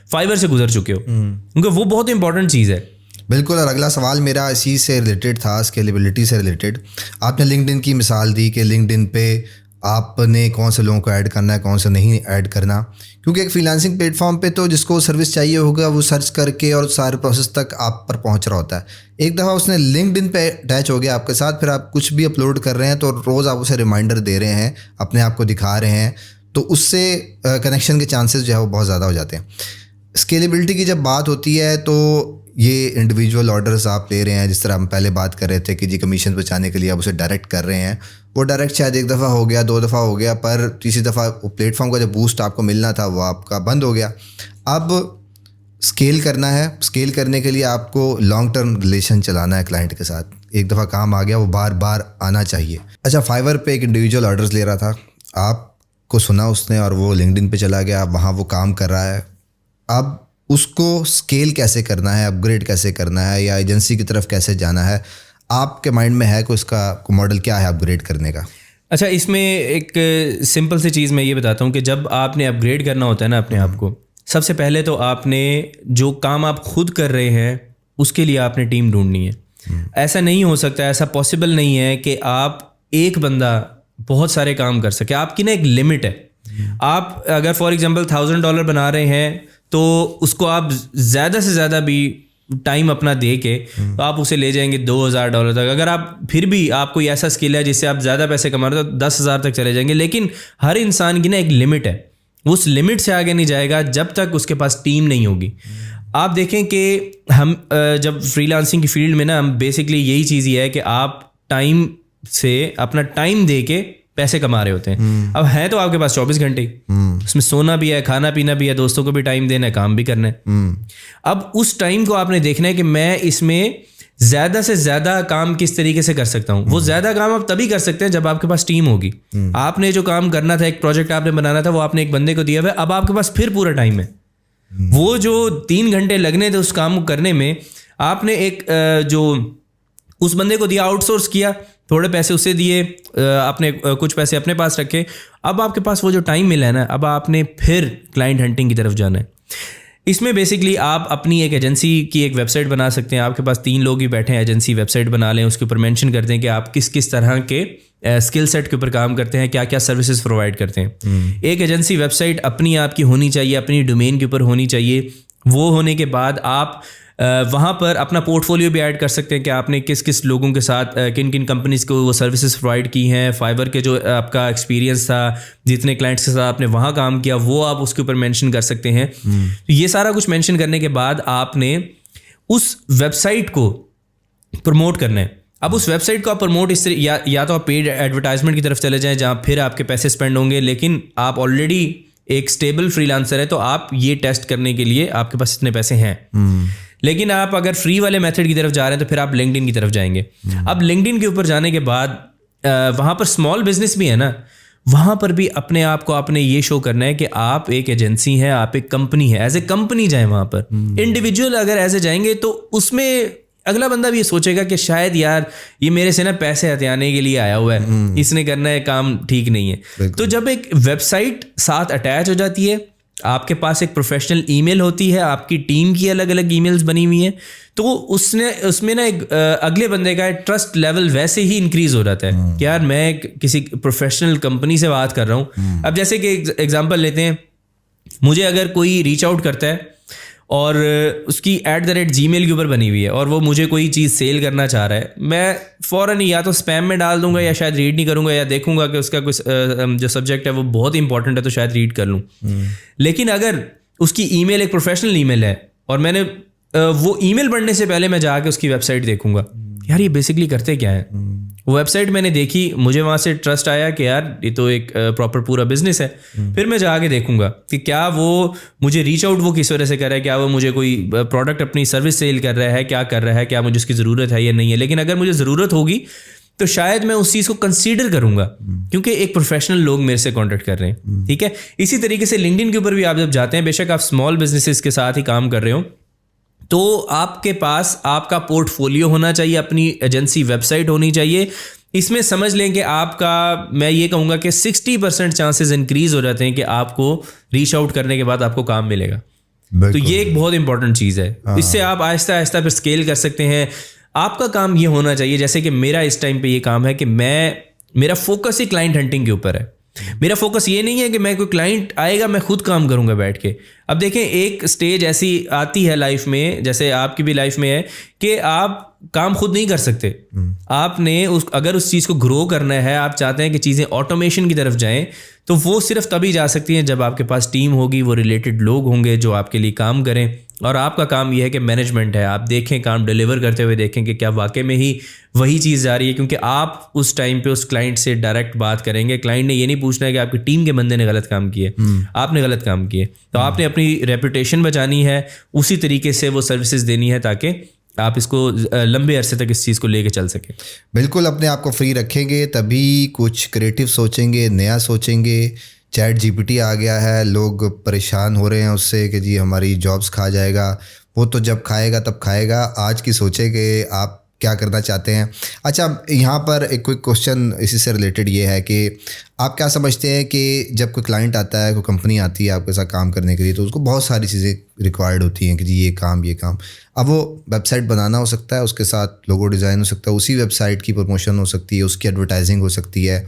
फाइवर से गुजर चुके हो, क्योंकि वो बहुत इंपॉर्टेंट चीज़ है। बिल्कुल। और अगला सवाल मेरा इसी से रिलेटेड था, स्केलेबिलिटी से रिलेटेड। आपने लिंक्डइन की मिसाल दी कि लिंक्डइन पे आपने कौन से लोगों को ऐड करना है, कौन से नहीं ऐड करना, क्योंकि एक फ्रीलांसिंग प्लेटफॉर्म पे तो जिसको सर्विस चाहिए होगा वो सर्च करके और सारे प्रोसेस तक आप पर पहुंच रहा होता है। एक दफ़ा उसने लिंक्डइन पे अटैच हो गया आपके साथ, फिर आप कुछ भी अपलोड कर रहे हैं तो रोज़ आप उसे रिमाइंडर दे रहे हैं, अपने आप को दिखा रहे हैं, तो उससे कनेक्शन के चांसेस जो है वो बहुत ज़्यादा हो जाते हैं। स्केलेबिलिटी की जब बात होती है तो ये इंडिविजुअल ऑर्डर्स आप ले रहे हैं, जिस तरह हम पहले बात कर रहे थे कि जी कमीशन बचाने के लिए आप उसे डायरेक्ट कर रहे हैं, वो डायरेक्ट शायद एक दफ़ा हो गया, 2 दफ़ा हो गया, पर तीसरी दफ़ा प्लेटफॉर्म का जो बूस्ट आपको मिलना था वो आपका बंद हो गया। अब स्केल करना है, स्केल करने के लिए आपको लॉन्ग टर्म रिलेशन चलाना है क्लाइंट के साथ। एक दफ़ा काम आ गया वो बार बार आना चाहिए। अच्छा, फाइवर पे एक इंडिविजुअल ऑर्डर्स ले रहा था, आपको सुना उसने और वो लिंक्डइन पे चला गया, वहाँ वो काम कर रहा है। अब उसको स्केल कैसे करना है, अपग्रेड कैसे करना है, या एजेंसी की तरफ कैसे जाना है, आपके माइंड में है कोई इसका मॉडल क्या है अपग्रेड करने का? अच्छा, इसमें एक सिंपल सी चीज़ मैं ये बताता हूँ कि जब आपने अपग्रेड करना होता है ना अपने आप को, सबसे पहले तो आपने जो काम आप खुद कर रहे हैं उसके लिए आपने टीम ढूंढनी है। ऐसा नहीं हो सकता, ऐसा पॉसिबल नहीं है कि आप एक बंदा बहुत सारे काम कर सके। आपकी ना एक लिमिट है। आप अगर फॉर एग्जांपल $1000 बना रहे हैं तो उसको आप ज़्यादा से ज़्यादा भी टाइम अपना दे के तो आप उसे ले जाएंगे $2000 तक। अगर आप फिर भी आप कोई ऐसा स्किल है जिससे आप ज़्यादा पैसे कमा रहे हो तो 10,000 तक चले जाएंगे। लेकिन हर इंसान की ना एक लिमिट है, उस लिमिट से आगे नहीं जाएगा जब तक उसके पास टीम नहीं होगी। आप देखें कि हम जब फ्रीलांसिंग की फील्ड में ना, हम बेसिकली यही चीज़ ही है कि आप टाइम से अपना टाइम दे के पैसे कमा रहे होते हैं। अब है तो आपके पास 24 घंटे ही, उसमें सोना भी है, खाना पीना भी है, दोस्तों को भी टाइम देना है, काम भी करना है। अब उस टाइम को आपने देखना है कि मैं इसमें ज़्यादा से ज़्यादा काम किस तरीके से कर सकता हूँ। वो ज़्यादा काम आप तभी कर सकते हैं जब आपके पास टीम होगी। आपने जो काम करना था, एक प्रोजेक्ट आपने बनाना था, वो आपने एक बंदे को दिया हुआ है, अब आपके पास फिर पूरा टाइम है। वो जो 3 घंटे लगने थे उस काम को करने में, आपने एक जो उस बंदे को दिया, आउटसोर्स किया, थोड़े पैसे उसे दिए, आपने कुछ पैसे अपने पास रखे। अब आपके पास वो जो टाइम मिला है ना, अब आपने फिर क्लाइंट हंटिंग की तरफ जाना है। इसमें बेसिकली आप अपनी एक एजेंसी की एक वेबसाइट बना सकते हैं। आपके पास 3 लोग ही बैठे हैं, एजेंसी वेबसाइट बना लें, उसके ऊपर मेंशन कर दें कि आप किस किस तरह के स्किल सेट के ऊपर काम करते हैं, क्या क्या सर्विसेज प्रोवाइड करते हैं। एक एजेंसी वेबसाइट अपनी आपकी होनी चाहिए, अपनी डोमेन के ऊपर होनी चाहिए। वो होने के बाद आप वहाँ पर अपना पोर्टफोलियो भी ऐड कर सकते हैं कि आपने किस किस लोगों के साथ, किन किन कंपनीज़ को वो सर्विसेज प्रोवाइड की हैं। फाइवर के जो आपका एक्सपीरियंस था, जितने क्लाइंट्स के साथ आपने वहाँ काम किया, वो आप उसके ऊपर मेंशन कर सकते हैं। तो ये सारा कुछ मेंशन करने के बाद आपने उस वेबसाइट को प्रमोट करना है। अब उस वेबसाइट को आप प्रमोट इस तरह या तो आप पेड एडवर्टाइजमेंट की तरफ चले जाएँ, जहाँ फिर आपके पैसे स्पेंड होंगे, लेकिन आप ऑलरेडी एक स्टेबल फ्रीलांसर है तो आप ये टेस्ट करने के लिए आपके पास इतने पैसे हैं। लेकिन आप अगर फ्री वाले मेथड की तरफ जा रहे हैं तो फिर आप लिंक्डइन की तरफ जाएंगे। अब लिंक्डइन के ऊपर जाने के बाद वहाँ पर स्मॉल बिजनेस भी है ना, वहाँ पर भी अपने आप को आपने ये शो करना है कि आप एक एजेंसी है, आप एक कंपनी है। एज ए कंपनी जाएं वहाँ पर। इंडिविजुअल अगर ऐसे जाएंगे तो उसमें अगला बंदा भी ये सोचेगा कि शायद यार ये मेरे से ना पैसे हथियाने के लिए आया हुआ है, इसने करना है काम ठीक नहीं है। तो जब एक वेबसाइट साथ अटैच हो जाती है, आपके पास एक प्रोफेशनल ईमेल होती है, आपकी टीम की अलग अलग ईमेल्स बनी हुई हैं, तो उसमें ना एक अगले बंदे का ट्रस्ट लेवल वैसे ही इंक्रीज हो जाता है कि यार मैं किसी प्रोफेशनल कंपनी से बात कर रहा हूँ। अब जैसे कि एग्जांपल लेते हैं, मुझे अगर कोई रीच आउट करता है और उसकी @gmail के ऊपर बनी हुई है और वो मुझे कोई चीज़ सेल करना चाह रहा है, मैं फ़ौरन या तो स्पैम में डाल दूंगा या शायद रीड नहीं करूंगा, या देखूंगा कि उसका कुछ जो सब्जेक्ट है वो बहुत इंपॉर्टेंट है तो शायद रीड कर लूँ। लेकिन अगर उसकी ईमेल एक प्रोफेशनल ईमेल है और मैंने वो ईमेल पढ़ने से पहले मैं जाके उसकी वेबसाइट देखूंगा, यार ये बेसिकली करते क्या है। वो वेबसाइट मैंने देखी, मुझे वहाँ से ट्रस्ट आया कि यार ये तो एक प्रॉपर पूरा बिजनेस है। फिर मैं जाके देखूंगा कि क्या वो मुझे रीच आउट वो किस वजह से कर रहा है, क्या वो मुझे कोई प्रोडक्ट अपनी सर्विस सेल कर रहा है, क्या कर रहा है, क्या मुझे उसकी ज़रूरत है या नहीं है। लेकिन अगर मुझे ज़रूरत होगी तो शायद मैं उस चीज़ को कंसीडर करूंगा, क्योंकि एक प्रोफेशनल लोग मेरे से कॉन्टेक्ट कर रहे हैं। ठीक है, इसी तरीके से लिंक्डइन के ऊपर भी आप जब जाते हैं, बेशक आप स्मॉल बिजनेसेस के साथ ही काम कर रहे हो, तो आपके पास आपका पोर्टफोलियो होना चाहिए, अपनी एजेंसी वेबसाइट होनी चाहिए। इसमें समझ लें कि आपका, मैं ये कहूँगा कि 60% चांसेस इंक्रीज हो जाते हैं कि आपको रीच आउट करने के बाद आपको काम मिलेगा। तो ये एक बहुत इंपॉर्टेंट चीज़ है। इससे आप आहिस्ता आहिस्ता फिर स्केल कर सकते हैं। आपका काम ये होना चाहिए, जैसे कि मेरा इस टाइम पे ये काम है कि मेरा फोकस ही क्लाइंट हंटिंग के ऊपर है। मेरा फोकस ये नहीं है कि मैं कोई क्लाइंट आएगा मैं खुद काम करूंगा बैठ के। अब देखें, एक स्टेज ऐसी आती है लाइफ में, जैसे आपकी भी लाइफ में है, कि आप काम खुद नहीं कर सकते। आपने अगर उस चीज़ को ग्रो करना है, आप चाहते हैं कि चीज़ें ऑटोमेशन की तरफ जाएं, तो वो सिर्फ तभी जा सकती हैं जब आपके पास टीम होगी, वो रिलेटेड लोग होंगे जो आपके लिए काम करें। और आपका काम यह है कि मैनेजमेंट है, आप देखें, काम डिलीवर करते हुए देखें कि क्या वाकई में ही वही चीज़ जा रही है, क्योंकि आप उस टाइम पे उस क्लाइंट से डायरेक्ट बात करेंगे। क्लाइंट ने ये नहीं पूछना है कि आपकी टीम के बंदे ने गलत काम किए, आपने गलत काम किए। तो आपने अपनी रेपुटेशन बचानी है, उसी तरीके से वो सर्विसेज देनी है ताकि आप इसको लंबे अरसे तक इस चीज़ को लेके चल सकें। बिल्कुल, अपने आप को फ्री रखेंगे तभी कुछ क्रिएटिव सोचेंगे, नया सोचेंगे। ChatGPT आ गया है, लोग परेशान हो रहे हैं उससे कि जी हमारी जॉब्स खा जाएगा। वो तो जब खाएगा तब खाएगा, आज की सोचे कि आप क्या करना चाहते हैं। अच्छा, यहाँ पर एक क्विक क्वेश्चन इसी से रिलेटेड ये है कि आप क्या समझते हैं कि जब कोई क्लाइंट आता है, कोई कंपनी आती है आपके साथ काम करने के लिए, तो उसको बहुत सारी चीज़ें रिक्वायर्ड होती हैं कि जी ये काम। अब वो वेबसाइट बनाना हो सकता है, उसके साथ लोगो डिज़ाइन हो सकता है, उसी वेबसाइट की प्रमोशन हो सकती है, उसकी एडवर्टाइजिंग हो सकती है।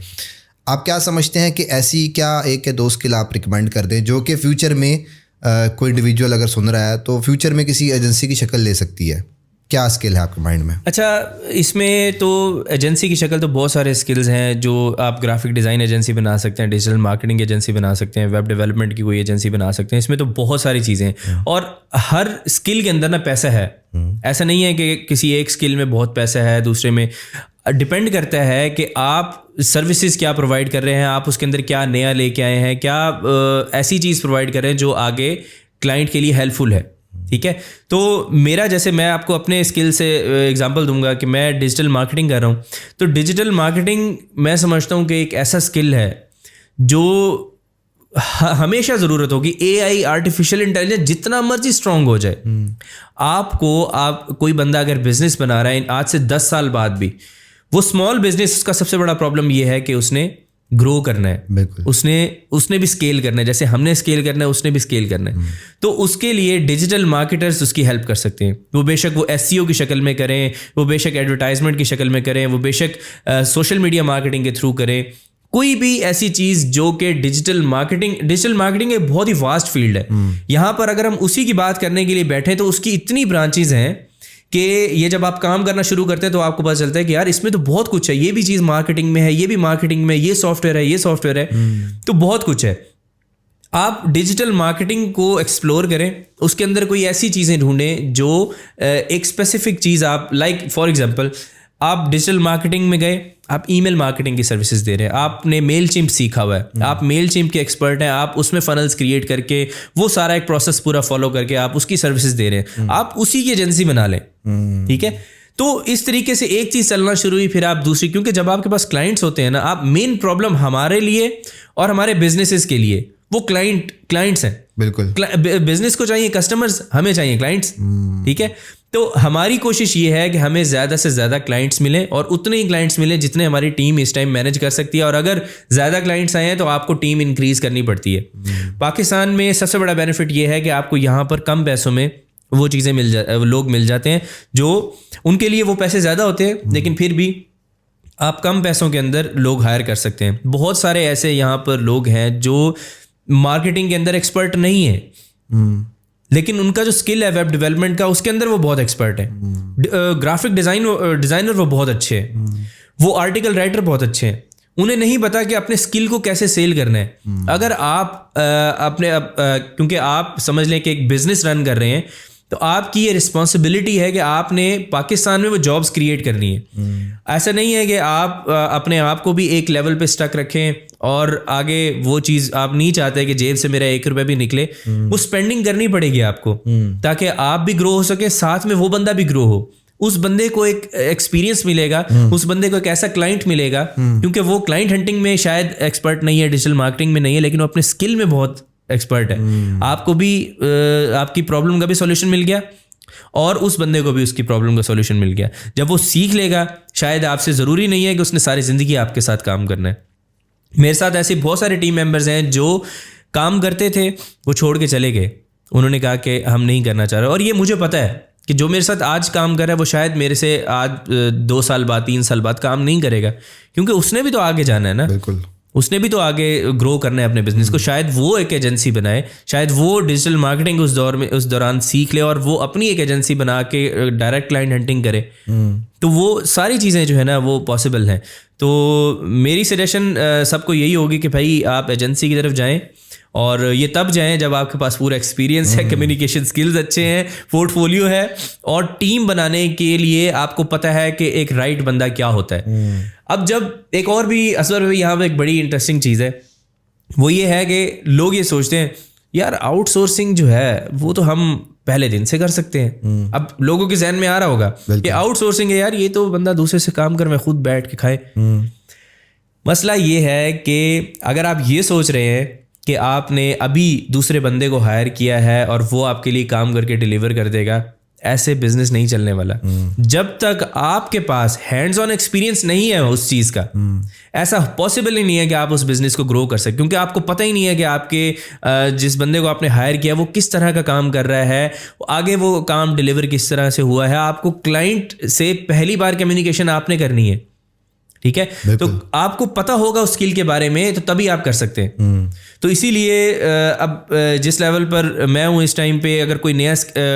आप क्या समझते हैं कि ऐसी क्या एक या दो स्किल आप रिकमेंड कर दें जो कि फ्यूचर में कोई इंडिविजुअल अगर सुन रहा है तो फ्यूचर में किसी एजेंसी की शक्ल ले सकती है? क्या स्किल है आपके माइंड में? अच्छा, इसमें तो एजेंसी की शक्ल तो बहुत सारे स्किल्स हैं जो आप ग्राफिक डिज़ाइन एजेंसी बना सकते हैं, डिजिटल मार्केटिंग एजेंसी बना सकते हैं, वेब डेवलपमेंट की कोई एजेंसी बना सकते हैं। इसमें तो बहुत सारी चीज़ें हैं और हर स्किल के अंदर ना पैसा है। ऐसा नहीं है कि किसी एक स्किल में बहुत पैसा है, दूसरे में। डिपेंड करता है कि आप सर्विसेज क्या प्रोवाइड कर रहे हैं, आप उसके अंदर क्या नया लेके आए हैं, क्या ऐसी चीज़ प्रोवाइड कर रहे हैं जो आगे क्लाइंट के लिए हेल्पफुल है। ठीक है, तो मेरा जैसे मैं आपको अपने स्किल से एग्जांपल दूंगा कि मैं डिजिटल मार्केटिंग कर रहा हूँ, तो डिजिटल मार्केटिंग मैं समझता हूँ कि एक ऐसा स्किल है जो हमेशा ज़रूरत होगी। AI आर्टिफिशियल इंटेलिजेंस जितना मर्जी स्ट्रांग हो जाए, आप कोई बंदा अगर बिजनेस बना रहा है आज से 10 साल बाद भी, वो स्मॉल बिजनेस का सबसे बड़ा प्रॉब्लम ये है कि उसने ग्रो करना है, बिल्कुल उसने भी स्केल करना है, जैसे हमने स्केल करना है उसने भी स्केल करना है। तो उसके लिए डिजिटल मार्केटर्स उसकी हेल्प कर सकते हैं। वो बेशक वो SEO की शक्ल में करें, वो बेशक एडवर्टाइजमेंट की शक्ल में करें, वो बेशक सोशल मीडिया मार्केटिंग के थ्रू करें, कोई भी ऐसी चीज़ जो कि डिजिटल मार्केटिंग एक बहुत ही वास्ट फील्ड है। यहाँ पर अगर हम उसी की बात करने के लिए बैठे तो उसकी इतनी ब्रांचेज हैं कि ये जब आप काम करना शुरू करते हैं तो आपको पता चलता है कि यार इसमें तो बहुत कुछ है, ये भी चीज़ मार्केटिंग में है, ये भी मार्केटिंग में, ये सॉफ्टवेयर है, ये सॉफ्टवेयर है, तो बहुत कुछ है। आप डिजिटल मार्केटिंग को एक्सप्लोर करें, उसके अंदर कोई ऐसी चीज़ें ढूंढें जो एक स्पेसिफिक चीज़ आप फॉर एग्जांपल आप डिजिटल मार्केटिंग में गए, आप ईमेल मार्केटिंग की सर्विसेज दे रहे हैं, आपने मेलचिम्प सीखा हुआ है, आप मेलचिम्प के एक्सपर्ट हैं, आप उसमें फनल्स क्रिएट करके वो सारा एक प्रोसेस पूरा फॉलो करके आप उसकी सर्विसेज दे रहे हैं, आप उसी की एजेंसी बना लें। ठीक है, तो इस तरीके से एक चीज़ चलना शुरू हुई, फिर आप दूसरी, क्योंकि जब आपके पास क्लाइंट्स होते हैं ना, आप मेन प्रॉब्लम हमारे लिए और हमारे बिजनेसेस के लिए वो क्लाइंट्स हैं। बिल्कुल, बिजनेस को चाहिए कस्टमर्स, हमें चाहिए क्लाइंट्स। ठीक है, तो हमारी कोशिश ये है कि हमें ज़्यादा से ज़्यादा क्लाइंट्स मिलें और उतने ही क्लाइंट्स मिलें जितने हमारी टीम इस टाइम मैनेज कर सकती है। और अगर ज़्यादा क्लाइंट्स आए हैं तो आपको टीम इंक्रीज़ करनी पड़ती है। पाकिस्तान में सबसे बड़ा बेनिफिट ये है कि आपको यहाँ पर कम पैसों में वो चीज़ें लोग मिल जाते हैं जो उनके लिए वो पैसे ज़्यादा होते हैं, लेकिन फिर भी आप कम पैसों के अंदर लोग हायर कर सकते हैं। बहुत सारे ऐसे यहाँ पर लोग हैं जो मार्केटिंग के अंदर एक्सपर्ट नहीं है, लेकिन उनका जो स्किल है वेब डेवलपमेंट का, उसके अंदर वो बहुत एक्सपर्ट है। ग्राफिक डिज़ाइनर वो बहुत अच्छे हैं, वो आर्टिकल राइटर बहुत अच्छे हैं। उन्हें नहीं पता कि अपने स्किल को कैसे सेल करना है। अगर आप क्योंकि आप समझ लें कि एक बिजनेस रन कर रहे हैं, तो आपकी ये रिस्पॉन्सिबिलिटी है कि आपने पाकिस्तान में वो जॉब्स क्रिएट करनी है। ऐसा नहीं है कि आप अपने आप को भी एक लेवल पे स्टक रखें और आगे वो चीज़ आप नहीं चाहते कि जेब से मेरा 1 रुपया भी निकले। वो स्पेंडिंग करनी पड़ेगी आपको, ताकि आप भी ग्रो हो सके, साथ में वो बंदा भी ग्रो हो। उस बंदे को एक एक्सपीरियंस मिलेगा, उस बंदे को एक ऐसा क्लाइंट मिलेगा, क्योंकि वो क्लाइंट हंटिंग में शायद एक्सपर्ट नहीं है, डिजिटल मार्केटिंग में नहीं है, लेकिन वो अपने स्किल में बहुत एक्सपर्ट है। आपको भी आपकी प्रॉब्लम का भी सॉल्यूशन मिल गया और उस बंदे को भी उसकी प्रॉब्लम का सॉल्यूशन मिल गया। जब वो सीख लेगा, शायद आपसे ज़रूरी नहीं है कि उसने सारी ज़िंदगी आपके साथ काम करना है। मेरे साथ ऐसे बहुत सारे टीम मेंबर्स हैं जो काम करते थे, वो छोड़ के चले गए। उन्होंने कहा कि हम नहीं करना चाह रहे, और ये मुझे पता है कि जो मेरे साथ आज काम कर रहा है वो शायद मेरे से आज 2 साल बाद 3 साल बाद काम नहीं करेगा, क्योंकि उसने भी तो आगे जाना है ना। बिल्कुल, उसने भी तो आगे ग्रो करना है अपने बिजनेस को। शायद वो एक एजेंसी बनाए, शायद वो डिजिटल मार्केटिंग उस दौरान सीख ले और वो अपनी एक एजेंसी बना के डायरेक्ट क्लाइंट हंटिंग करे। तो वो सारी चीज़ें जो है ना वो पॉसिबल हैं। तो मेरी सजेशन सबको यही होगी कि भाई आप एजेंसी की तरफ जाएं, और ये तब जाएं जब आपके पास पूरा एक्सपीरियंस है, कम्युनिकेशन स्किल्स अच्छे हैं, पोर्टफोलियो है, और टीम बनाने के लिए आपको पता है कि एक राइट बंदा क्या होता है। अब जब एक और भी असर हुई यहाँ पे एक बड़ी इंटरेस्टिंग चीज़ है, वो ये है कि लोग ये सोचते हैं यार आउटसोर्सिंग जो है वो तो हम पहले दिन से कर सकते हैं। अब लोगों के जहन में आ रहा होगा कि आउटसोर्सिंग है यार, ये तो बंदा दूसरे से काम कर, मैं खुद बैठ के खाए। मसला ये है कि अगर आप ये सोच रहे हैं कि आपने अभी दूसरे बंदे को हायर किया है और वो आपके लिए काम करके डिलीवर कर देगा, ऐसे बिजनेस नहीं चलने वाला। जब तक आपके पास हैंड्स ऑन एक्सपीरियंस नहीं है उस चीज़ का, ऐसा पॉसिबल ही नहीं है कि आप उस बिजनेस को ग्रो कर सकें, क्योंकि आपको पता ही नहीं है कि आपके जिस बंदे को आपने हायर किया वो किस तरह का काम कर रहा है, आगे वो काम डिलीवर किस तरह से हुआ है। आपको क्लाइंट से पहली बार कम्युनिकेशन आपने करनी है, ठीक है, तो आपको पता होगा उस स्किल के बारे में, तो तभी आप कर सकते हैं। तो इसीलिए अब जिस लेवल पर मैं हूँ इस टाइम पे, अगर कोई नया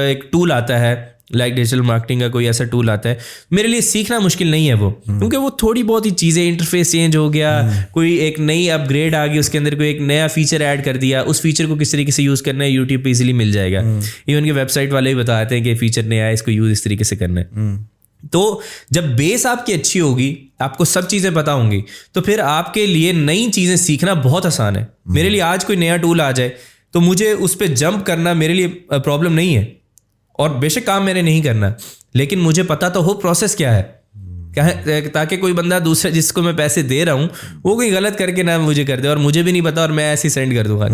एक टूल आता है, लाइक डिजिटल मार्केटिंग का कोई ऐसा टूल आता है, मेरे लिए सीखना मुश्किल नहीं है वो, क्योंकि वो थोड़ी बहुत ही चीज़ें, इंटरफेस चेंज हो गया, कोई एक नई अपग्रेड आ गई, उसके अंदर कोई एक नया फीचर ऐड कर दिया, उस फीचर को किस तरीके से यूज़ करना है यूट्यूब पे इजीली मिल जाएगा। इवन के वेबसाइट वाले भी बताते हैं कि फीचर नया है, इसको यूज़ इस तरीके से करना है। तो जब बेस आपकी अच्छी होगी, आपको सब चीज़ें पता होंगी, तो फिर आपके लिए नई चीज़ें सीखना बहुत आसान है। मेरे लिए आज कोई नया टूल आ जाए तो मुझे उस पर जंप करना मेरे लिए प्रॉब्लम नहीं है, और बेशक काम मैंने नहीं करना, लेकिन मुझे पता तो हो प्रोसेस क्या है, ताकि कोई बंदा दूसरा जिसको मैं पैसे दे रहा हूँ वो कोई गलत करके ना मुझे कर दे, और मुझे भी नहीं पता और मैं ऐसे ही सेंड कर दूंगा।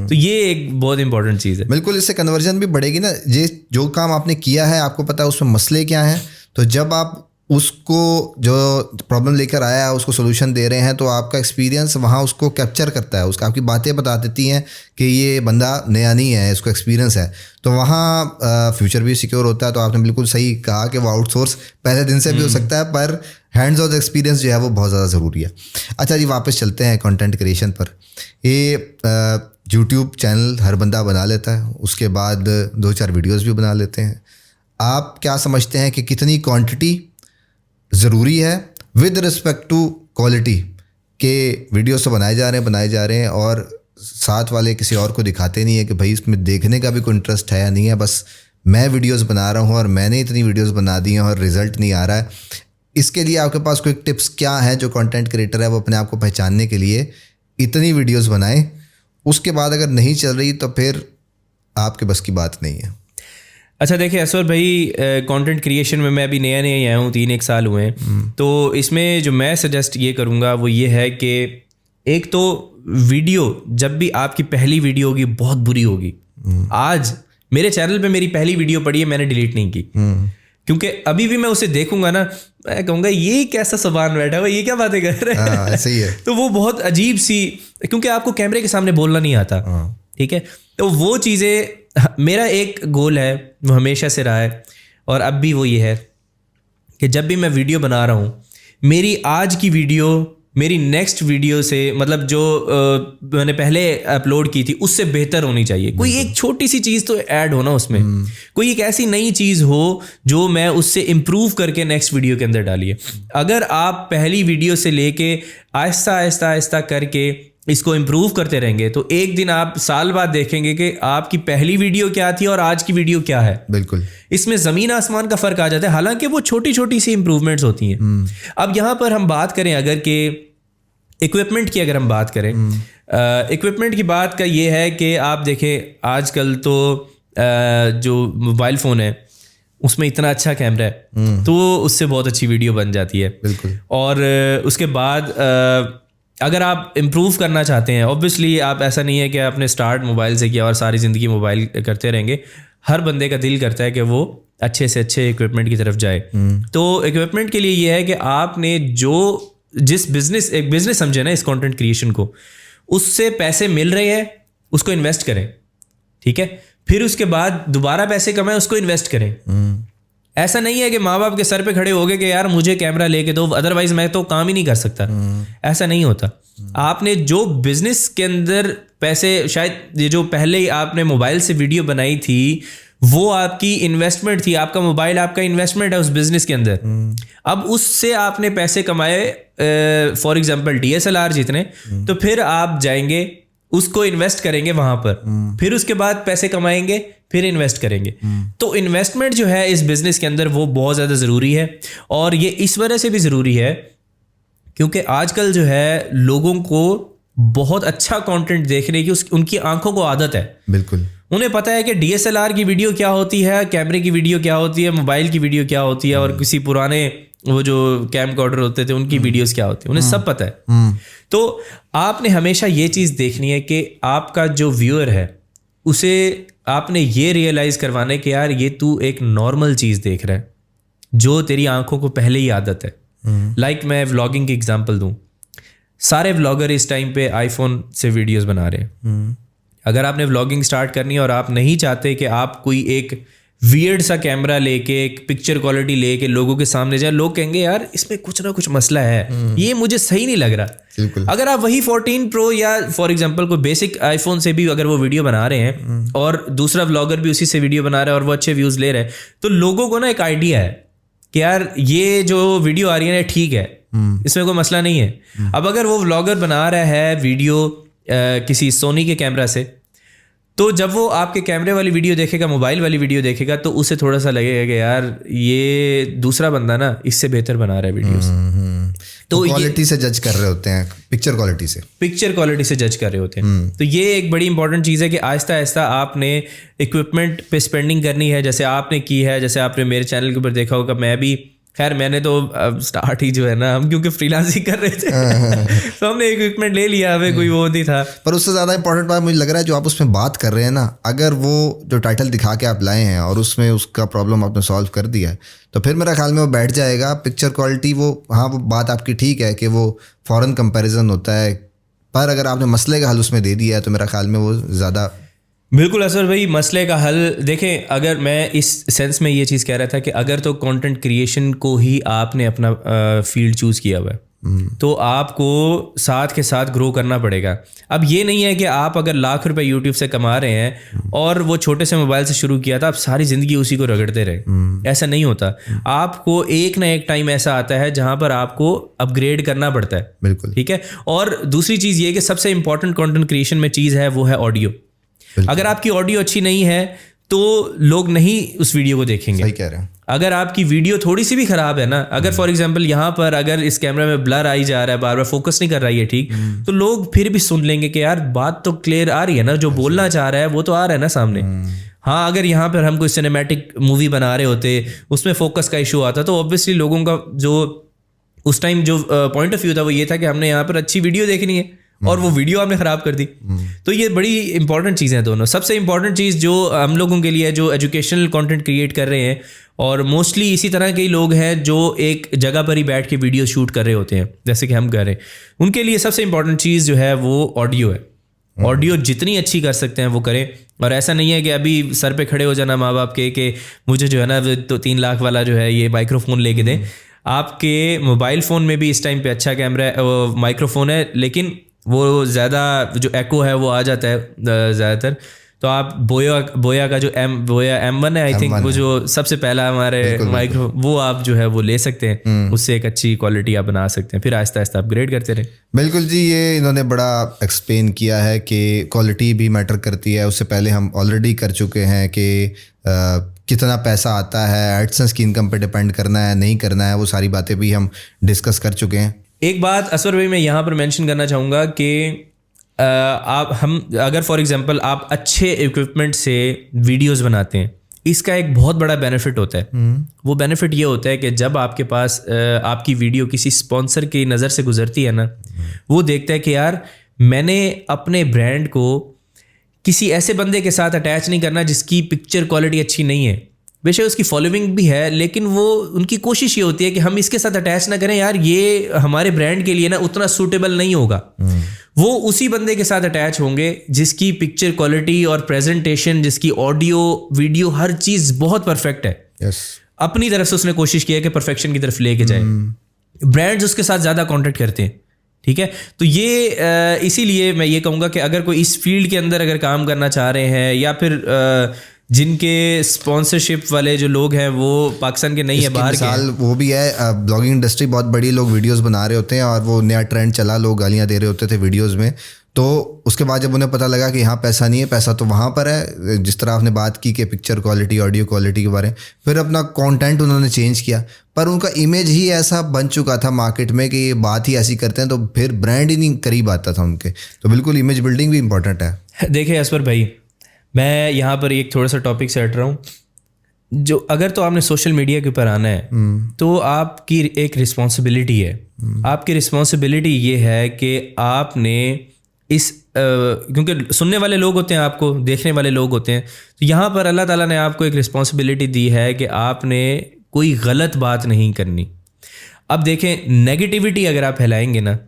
तो ये एक बहुत इंपॉर्टेंट चीज़ है। बिल्कुल, इससे कन्वर्जन भी बढ़ेगी ना। ये जो काम आपने किया है आपको पता है उसमें मसले क्या हैं, तो जब आप उसको जो प्रॉब्लम लेकर आया है उसको सोल्यूशन दे रहे हैं तो आपका एक्सपीरियंस वहाँ उसको कैप्चर करता है, उसका आपकी बातें बता देती हैं कि ये बंदा नया नहीं है, इसको एक्सपीरियंस है, तो वहाँ फ्यूचर भी सिक्योर होता है। तो आपने बिल्कुल सही कहा कि वो आउटसोर्स पहले दिन से भी हो सकता है, पर हैंड्स ऑन एक्सपीरियंस जो है वो बहुत ज़्यादा ज़रूरी है। अच्छा जी, वापस चलते हैं कंटेंट क्रिएशन पर। ये यूट्यूब चैनल हर बंदा बना लेता है, उसके बाद 2-4 वीडियोज़ भी बना लेते हैं। आप क्या समझते हैं कि कितनी क्वांटिटी ज़रूरी है विद रिस्पेक्ट टू क्वालिटी, के वीडियोस तो बनाए जा रहे हैं और साथ वाले किसी और को दिखाते नहीं है कि भाई इसमें देखने का भी कोई इंटरेस्ट है या नहीं है, बस मैं वीडियोस बना रहा हूँ और मैंने इतनी वीडियोस बना दी हैं और रिज़ल्ट नहीं आ रहा है। इसके लिए आपके पास कोई टिप्स क्या है जो कंटेंट क्रिएटर है वो अपने आप को पहचानने के लिए इतनी वीडियोज़ बनाए, उसके बाद अगर नहीं चल रही तो फिर आपके बस की बात नहीं है? अच्छा देखिए असवर भाई, कंटेंट क्रिएशन में मैं अभी नया आया हूँ, 3-1 साल हुए हैं। तो इसमें जो मैं सजेस्ट ये करूँगा वो ये है कि एक तो वीडियो जब भी आपकी पहली वीडियो होगी बहुत बुरी होगी। आज मेरे चैनल पे मेरी पहली वीडियो पड़ी है, मैंने डिलीट नहीं की, क्योंकि अभी भी मैं उसे देखूंगा ना, मैं कहूँगा ये कैसा सबान बैठा हुआ, ये क्या बातें कर रहे हैं। सही है। तो वो बहुत अजीब सी, क्योंकि आपको कैमरे के सामने बोलना नहीं आता, ठीक है। तो वो चीज़ें, मेरा एक गोल है वो हमेशा से रहा है और अब भी वो ये है कि जब भी मैं वीडियो बना रहा हूँ, मेरी आज की वीडियो मेरी नेक्स्ट वीडियो से, मतलब जो मैंने पहले अपलोड की थी उससे बेहतर होनी चाहिए। कोई एक छोटी सी चीज़ तो ऐड हो ना उसमें, कोई एक ऐसी नई चीज़ हो जो मैं उससे इम्प्रूव करके नेक्स्ट वीडियो के अंदर डालिए। अगर आप पहली वीडियो से लेके आहिस्ता आहिस्ता आहिस्ता करके इसको इम्प्रूव करते रहेंगे तो एक दिन आप साल बाद देखेंगे कि आपकी पहली वीडियो क्या थी और आज की वीडियो क्या है। बिल्कुल, इसमें ज़मीन आसमान का फ़र्क आ जाता है, हालांकि वो छोटी छोटी सी इंप्रूवमेंट्स होती हैं। अब यहाँ पर हम बात करें अगर कि इक्विपमेंट की, अगर हम बात करें इक्विपमेंट की बात का ये है कि आप देखें आजकल तो जो मोबाइल फ़ोन है उसमें इतना अच्छा कैमरा है तो उससे बहुत अच्छी वीडियो बन जाती है। बिल्कुल। और उसके बाद अगर आप इम्प्रूव करना चाहते हैं, ऑब्वियसली आप ऐसा नहीं है कि आपने स्टार्ट मोबाइल से किया और सारी ज़िंदगी मोबाइल करते रहेंगे। हर बंदे का दिल करता है कि वो अच्छे से अच्छे इक्विपमेंट की तरफ जाए। तो इक्विपमेंट के लिए ये है कि आपने जिस एक बिजनेस समझे ना इस कंटेंट क्रिएशन को, उससे पैसे मिल रहे हैं उसको इन्वेस्ट करें, ठीक है। फिर उसके बाद दोबारा पैसे कमाएं, उसको इन्वेस्ट करें। ऐसा नहीं है कि माँ बाप के सर पे खड़े हो गए कि यार मुझे कैमरा लेके दो अदरवाइज मैं तो काम ही नहीं कर सकता। ऐसा नहीं होता। आपने जो बिजनेस के अंदर पैसे, शायद ये जो पहले आपने मोबाइल से वीडियो बनाई थी वो आपकी इन्वेस्टमेंट थी, आपका मोबाइल आपका इन्वेस्टमेंट है उस बिजनेस के अंदर। अब उससे आपने पैसे कमाए, फॉर एग्जांपल DSLR जितने, तो फिर आप जाएंगे उसको इन्वेस्ट करेंगे वहां पर, फिर उसके बाद पैसे कमाएंगे, फिर इन्वेस्ट करेंगे। तो इन्वेस्टमेंट जो है इस बिजनेस के अंदर वो बहुत ज़्यादा ज़रूरी है। और ये इस वजह से भी ज़रूरी है क्योंकि आजकल जो है लोगों को बहुत अच्छा कंटेंट देखने की उनकी आंखों को आदत है। बिल्कुल, उन्हें पता है कि DSLR की वीडियो क्या होती है, कैमरे की वीडियो क्या होती है, मोबाइल की वीडियो क्या होती है, और किसी पुराने वो जो कैमकॉर्डर होते थे उनकी वीडियोस क्या होती है, उन्हें सब पता है। तो आपने हमेशा ये चीज़ देखनी है कि आपका जो व्यूअर है उसे आपने ये रियलाइज़ करवाना है कि यार ये तू एक नॉर्मल चीज़ देख रहा है जो तेरी आंखों को पहले ही आदत है। लाइक मैं व्लॉगिंग की एग्जांपल दूं, सारे व्लॉगर इस टाइम पे आईफोन से वीडियोस बना रहे हैं। अगर आपने व्लॉगिंग स्टार्ट करनी है और आप नहीं चाहते कि आप कोई एक वियर्ड सा कैमरा लेके, एक पिक्चर क्वालिटी लेके लोगों के सामने जाए, लोग कहेंगे यार इसमें कुछ ना कुछ मसला है, ये मुझे सही नहीं लग रहा। अगर आप वही 14 Pro या फॉर एग्जांपल कोई बेसिक आईफोन से भी अगर वो वीडियो बना रहे हैं और दूसरा व्लॉगर भी उसी से वीडियो बना रहा है और वो अच्छे व्यूज़ ले रहे हैं, तो लोगों को ना एक आइडिया है कि यार ये जो वीडियो आ रही है ना ठीक है, इसमें कोई मसला नहीं है। अब अगर वो व्लॉगर बना रहा है वीडियो किसी सोनी के कैमरा से, तो जब वो आपके कैमरे वाली वीडियो देखेगा, मोबाइल वाली वीडियो देखेगा, तो उसे थोड़ा सा लगेगा कि यार ये दूसरा बंदा ना इससे बेहतर बना रहा है वीडियोस। तो क्वालिटी से जज कर रहे होते हैं, पिक्चर क्वालिटी से जज कर रहे होते हैं। तो ये एक बड़ी इंपॉर्टेंट चीज़ है कि आहिस्ता आहिस्ता आपने इक्विपमेंट पे स्पेंडिंग करनी है, जैसे आपने की है, जैसे आपने मेरे चैनल के ऊपर देखा होगा। मैं भी, खैर मैंने तो स्टार्ट ही जो है ना, हम क्योंकि फ्रीलांसिंग कर रहे थे तो हमने इक्विपमेंट ले लिया, हमें कोई वो नहीं था। पर उससे ज़्यादा इंपॉर्टेंट बात मुझे लग रहा है जो आप उसमें बात कर रहे हैं ना, अगर वो जो टाइटल दिखा के आप लाए हैं और उसमें उसका प्रॉब्लम आपने सॉल्व कर दिया है, तो फिर मेरा ख्याल में वो बैठ जाएगा। पिक्चर क्वालिटी वो, हाँ वो बात आपकी ठीक है कि वो फ़ौरन कंपैरिजन होता है, पर अगर आपने मसले का हल उसमें दे दिया है तो मेरा ख्याल में वो ज़्यादा। बिल्कुल असर भाई, मसले का हल देखें, अगर मैं इस सेंस में ये चीज़ कह रहा था कि अगर तो कंटेंट क्रिएशन को ही आपने अपना फील्ड चूज़ किया हुआ है, तो आपको साथ के साथ ग्रो करना पड़ेगा। अब ये नहीं है कि आप अगर लाख रुपए यूट्यूब से कमा रहे हैं और वो छोटे से मोबाइल से शुरू किया था, आप सारी ज़िंदगी उसी को रगड़ते रहे, ऐसा नहीं होता। आपको एक ना एक टाइम ऐसा आता है जहाँ पर आपको अपग्रेड करना पड़ता है। बिल्कुल ठीक है। और दूसरी चीज़ ये कि सबसे इंपॉर्टेंट कंटेंट क्रिएशन में चीज़ है वो है ऑडियो। अगर आपकी ऑडियो अच्छी नहीं है तो लोग नहीं उस वीडियो को देखेंगे। सही कह रहे हैं। अगर आपकी वीडियो थोड़ी सी भी खराब है ना, अगर फॉर एग्जांपल यहाँ पर अगर इस कैमरा में ब्लर आई जा रहा है, बार बार फोकस नहीं कर रहा है ये ठीक, तो लोग फिर भी सुन लेंगे कि यार बात तो क्लियर आ रही है ना, जो बोलना चाह रहा है वो तो आ रहा है ना सामने। हाँ, अगर यहाँ पर हम कोई सिनेमैटिक मूवी बना रहे होते, उसमें फोकस का इशू आता, तो ऑब्वियसली लोगों का जो उस टाइम जो पॉइंट ऑफ व्यू था वो ये था कि हमने यहाँ पर अच्छी वीडियो देखनी है और वो वीडियो आपने ख़राब कर दी। तो ये बड़ी इंपॉर्टेंट चीज़ें हैं दोनों। सबसे इंपॉर्टेंट चीज़ जो हम लोगों के लिए जो एजुकेशनल कंटेंट क्रिएट कर रहे हैं, और मोस्टली इसी तरह के लोग हैं जो एक जगह पर ही बैठ के वीडियो शूट कर रहे होते हैं जैसे कि हम कर रहे हैं, उनके लिए सबसे इंपॉर्टेंट चीज़ जो है वो ऑडियो है। ऑडियो जितनी अच्छी कर सकते हैं वो करें। और ऐसा नहीं है कि अभी सर पे खड़े हो जाना माँ बाप के मुझे जो है ना तो 3 लाख वाला जो है ये माइक्रोफोन लेके दें। आपके मोबाइल फ़ोन में भी इस टाइम पे अच्छा कैमरा माइक्रोफोन है, लेकिन वो ज़्यादा जो एको है वो आ जाता है ज़्यादातर। तो आप बोया का जो बोया M1 है आई थिंक, वो जो सबसे पहला हमारे माइक्रो, वो आप जो है वो ले सकते हैं, उससे एक अच्छी क्वालिटी आप बना सकते हैं, फिर आहिस्ता आहिस्ता अपग्रेड करते रहे। बिल्कुल जी, ये इन्होंने बड़ा एक्सप्लेन किया है कि क्वालिटी भी मैटर करती है। उससे पहले हम ऑलरेडी कर चुके हैं कि कितना पैसा आता है, एडसेंस की इनकम पे डिपेंड करना है नहीं करना है, वो सारी बातें भी हम डिस्कस कर चुके हैं। एक बात असवर भाई मैं यहाँ पर मेंशन करना चाहूँगा कि अगर फॉर एग्जांपल आप अच्छे इक्विपमेंट से वीडियोस बनाते हैं, इसका एक बहुत बड़ा बेनिफिट होता है। वो बेनिफिट ये होता है कि जब आपके पास आपकी वीडियो किसी स्पॉन्सर की नज़र से गुजरती है ना, वो देखता है कि यार मैंने अपने ब्रांड को किसी ऐसे बंदे के साथ अटैच नहीं करना जिसकी पिक्चर क्वालिटी अच्छी नहीं है। बेशक उसकी फॉलोइंग भी है, लेकिन वो उनकी कोशिश ये होती है कि हम इसके साथ अटैच ना करें, यार ये हमारे ब्रांड के लिए ना उतना सूटेबल नहीं होगा। वो उसी बंदे के साथ अटैच होंगे जिसकी पिक्चर क्वालिटी और प्रेजेंटेशन, जिसकी ऑडियो वीडियो हर चीज़ बहुत परफेक्ट है। yes. अपनी तरफ से उसने कोशिश की है कि परफेक्शन की तरफ लेके जाए। ब्रांड्स उसके साथ ज़्यादा कॉन्टेक्ट करते हैं। ठीक है, तो ये इसीलिए मैं ये कहूँगा कि अगर कोई इस फील्ड के अंदर अगर काम करना चाह रहे हैं, या फिर जिनके स्पॉन्सरशिप वाले जो लोग हैं वो पाकिस्तान के नहीं है, बाहर के हैं। वो भी है, ब्लॉगिंग इंडस्ट्री बहुत बड़ी, लोग वीडियोस बना रहे होते हैं और वो नया ट्रेंड चला, लोग गालियां दे रहे होते थे वीडियोस में। तो उसके बाद जब उन्हें पता लगा कि यहाँ पैसा नहीं है, पैसा तो वहाँ पर है, जिस तरह आपने बात की कि पिक्चर क्वालिटी, ऑडियो क्वालिटी के बारे में, फिर अपना कंटेंट उन्होंने चेंज किया। पर उनका इमेज ही ऐसा बन चुका था मार्केट में कि ये बात ही ऐसी करते हैं, तो फिर ब्रांड ही नहीं करीब आता था उनके। तो बिल्कुल इमेज बिल्डिंग भी इंपॉर्टेंट है। देखिए असफर भाई, मैं यहाँ पर एक थोड़ा सा टॉपिक से हट रहा हूँ। जो अगर तो आपने सोशल मीडिया के ऊपर आना है तो आपकी एक रिस्पॉन्सिबिलिटी है। आपकी रिस्पॉन्सिबिलिटी ये है कि आपने क्योंकि सुनने वाले लोग होते हैं, आपको देखने वाले लोग होते हैं, तो यहाँ पर अल्लाह ताला ने आपको एक रिस्पॉन्सिबिलिटी दी है कि आपने कोई गलत बात नहीं करनी। अब देखें, नेगेटिविटी अगर आप फैलाएंगे ना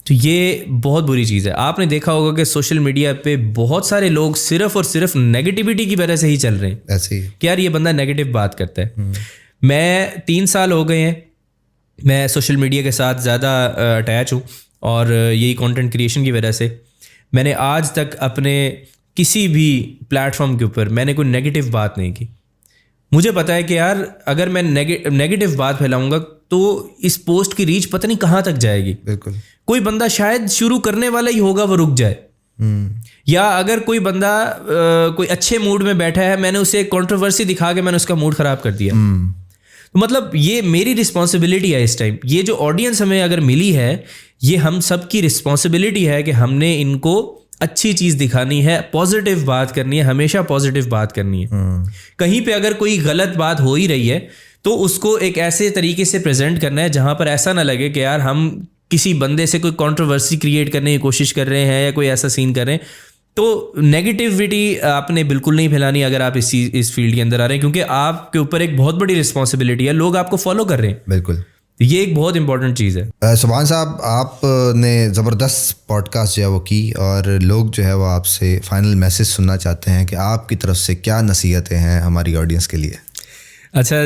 तो ये बहुत बुरी चीज़ है। आपने देखा होगा कि सोशल मीडिया पे बहुत सारे लोग सिर्फ और सिर्फ नेगेटिविटी की वजह से ही चल रहे हैं, ऐसे ही कि यार ये बंदा नेगेटिव बात करता है। मैं 3 साल हो गए हैं मैं सोशल मीडिया के साथ ज़्यादा अटैच हूँ, और यही कंटेंट क्रिएशन की वजह से मैंने आज तक अपने किसी भी प्लेटफॉर्म के ऊपर मैंने कोई नेगेटिव बात नहीं की। मुझे पता है कि यार अगर मैं नेगेटिव बात फैलाऊंगा तो इस पोस्ट की रीच पता नहीं कहाँ तक जाएगी। बिल्कुल, कोई बंदा शायद शुरू करने वाला ही होगा, वो रुक जाए, या अगर कोई बंदा कोई अच्छे मूड में बैठा है, मैंने उसे एक कंट्रोवर्सी दिखा के मैंने उसका मूड ख़राब कर दिया। तो मतलब ये मेरी रिस्पॉन्सिबिलिटी है इस टाइम। ये जो ऑडियंस हमें अगर मिली है, ये हम सब की रिस्पॉन्सिबिलिटी है कि हमने इनको अच्छी चीज़ दिखानी है, पॉजिटिव बात करनी है, हमेशा पॉजिटिव बात करनी है। कहीं पे अगर कोई गलत बात हो ही रही है तो उसको एक ऐसे तरीके से प्रेजेंट करना है जहाँ पर ऐसा ना लगे कि यार हम किसी बंदे से कोई कंट्रोवर्सी क्रिएट करने की कोशिश कर रहे हैं या कोई ऐसा सीन कर रहे हैं। तो नेगेटिविटी आपने बिल्कुल नहीं फैलानी अगर आप इस फील्ड के अंदर आ रहे हैं, क्योंकि आपके ऊपर एक बहुत बड़ी रिस्पॉन्सिबिलिटी है, लोग आपको फॉलो कर रहे हैं। बिल्कुल, ये एक बहुत इंपॉर्टेंट चीज़ है। सुभान साहब, आपने ज़बरदस्त पॉडकास्ट जो है वो की, और लोग जो है वो आपसे फाइनल मैसेज सुनना चाहते हैं कि आपकी तरफ से क्या नसीहतें हैं हमारी ऑडियंस के लिए। अच्छा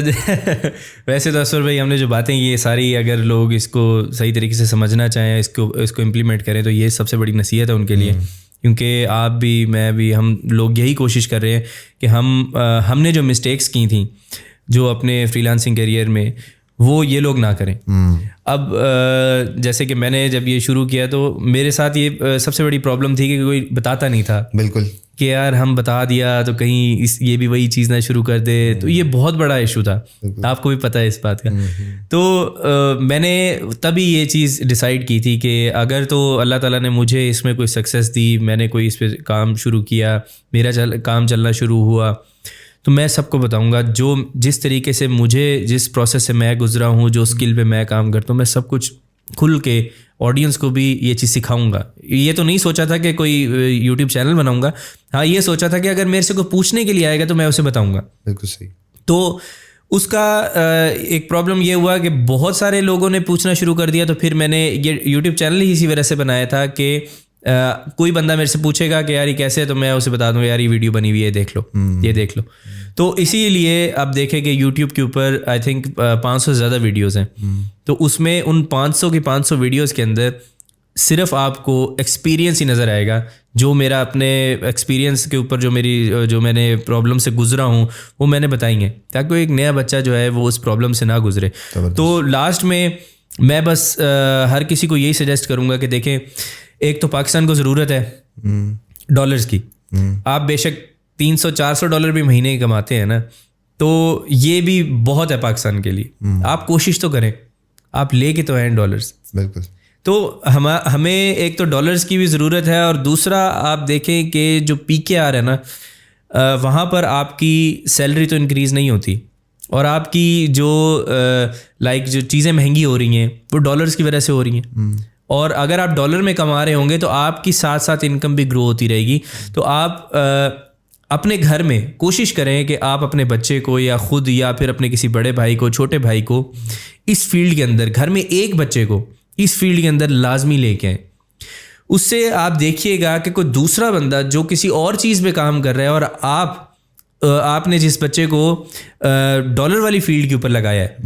वैसे तो असर भाई, हमने जो बातें ये सारी, अगर लोग इसको सही तरीके से समझना चाहें, इसको इम्प्लीमेंट करें, तो ये सबसे बड़ी नसीहत है उनके लिए। क्योंकि आप भी, मैं भी, हम लोग यही कोशिश कर रहे हैं कि हमने जो मिस्टेक्स की थी जो अपने फ्रीलांसिंग करियर में, वो ये लोग ना करें। अब जैसे कि मैंने जब ये शुरू किया तो मेरे साथ ये सबसे बड़ी प्रॉब्लम थी कि कोई बताता नहीं था। बिल्कुल, कि यार हम बता दिया तो कहीं ये भी वही चीज़ ना शुरू कर दे। तो ये बहुत बड़ा इशू था, आपको भी पता है इस बात का। तो मैंने तभी ये चीज़ डिसाइड की थी कि अगर तो अल्लाह ताला ने मुझे इसमें कोई सक्सेस दी, मैंने कोई इस पर काम शुरू किया, मेरा काम चलना शुरू हुआ, तो मैं सबको बताऊंगा जो जिस तरीके से मुझे, जिस प्रोसेस से मैं गुजरा हूँ, जो स्किल पे मैं काम करता हूँ, मैं सब कुछ खुल के ऑडियंस को भी ये चीज़ सिखाऊंगा। ये तो नहीं सोचा था कि कोई यूट्यूब चैनल बनाऊंगा। हाँ, ये सोचा था कि अगर मेरे से कोई पूछने के लिए आएगा तो मैं उसे बताऊंगा। बिल्कुल सही। तो उसका एक प्रॉब्लम ये हुआ कि बहुत सारे लोगों ने पूछना शुरू कर दिया। तो फिर मैंने ये यूट्यूब चैनल ही इसी वजह से बनाया था कि कोई बंदा मेरे से पूछेगा कि यार ये कैसे है, तो मैं उसे बता दूँ यार ये वीडियो बनी हुई है, देख लो, ये देख लो। तो इसीलिए आप देखें कि YouTube के ऊपर आई थिंक 500 से ज़्यादा वीडियोस हैं। तो उसमें उन 500 की 500 वीडियोस के अंदर सिर्फ आपको एक्सपीरियंस ही नज़र आएगा। जो मेरा अपने एक्सपीरियंस के ऊपर जो मैंने प्रॉब्लम से गुजरा हूँ वो मैंने बताई हैं, ताकि एक नया बच्चा जो है वो उस प्रॉब्लम से ना गुजरे। तो लास्ट में मैं बस हर किसी को यही सजेस्ट करूँगा कि देखें, एक तो पाकिस्तान को ज़रूरत है डॉलर्स की। आप बेशक $300-400 भी महीने कमाते हैं ना, तो ये भी बहुत है पाकिस्तान के लिए। आप कोशिश तो करें, आप लेके तो हैं डॉलर्स। बिल्कुल। तो हमें एक तो डॉलर्स की भी ज़रूरत है, और दूसरा आप देखें कि जो PKR है ना, वहाँ पर आपकी सैलरी तो इंक्रीज़ नहीं होती, और आपकी जो जो चीज़ें महंगी हो रही हैं वो डॉलर्स की वजह से हो रही हैं। और अगर आप डॉलर में कमा रहे होंगे तो आपकी साथ साथ इनकम भी ग्रो होती रहेगी। तो आप अपने घर में कोशिश करें कि आप अपने बच्चे को या खुद या फिर अपने किसी बड़े भाई को, छोटे भाई को इस फील्ड के अंदर, घर में एक बच्चे को इस फील्ड के अंदर लाजमी लेके आएँ। उससे आप देखिएगा कि कोई दूसरा बंदा जो किसी और चीज़ पे काम कर रहा है और आपने जिस बच्चे को डॉलर वाली फील्ड के ऊपर लगाया है,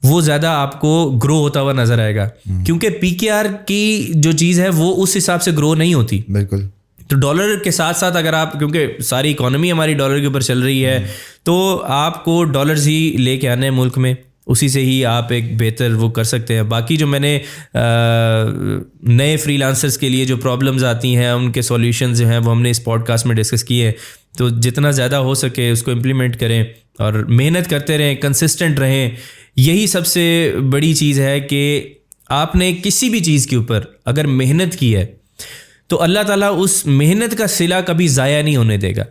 वो ज़्यादा आपको ग्रो होता हुआ नज़र आएगा। क्योंकि PKR की जो चीज़ है वो उस हिसाब से ग्रो नहीं होती। बिल्कुल। तो डॉलर के साथ साथ अगर आप, क्योंकि सारी इकोनॉमी हमारी डॉलर के ऊपर चल रही है, तो आपको डॉलर्स ही लेके आने हैं मुल्क में, उसी से ही आप एक बेहतर वो कर सकते हैं। बाकी जो मैंने नए फ्रीलांसर्स के लिए जो प्रॉब्लम्स आती हैं, उनके सॉल्यूशंस जो हैं वो हमने इस पॉडकास्ट में डिस्कस किए हैं। तो जितना ज़्यादा हो सके उसको इम्प्लीमेंट करें और मेहनत करते रहें, कंसिस्टेंट रहें। यही सबसे बड़ी चीज़ है कि आपने किसी भी चीज़ के ऊपर अगर मेहनत की है तो अल्लाह ताला उस मेहनत का सिला कभी ज़ाया नहीं होने देगा।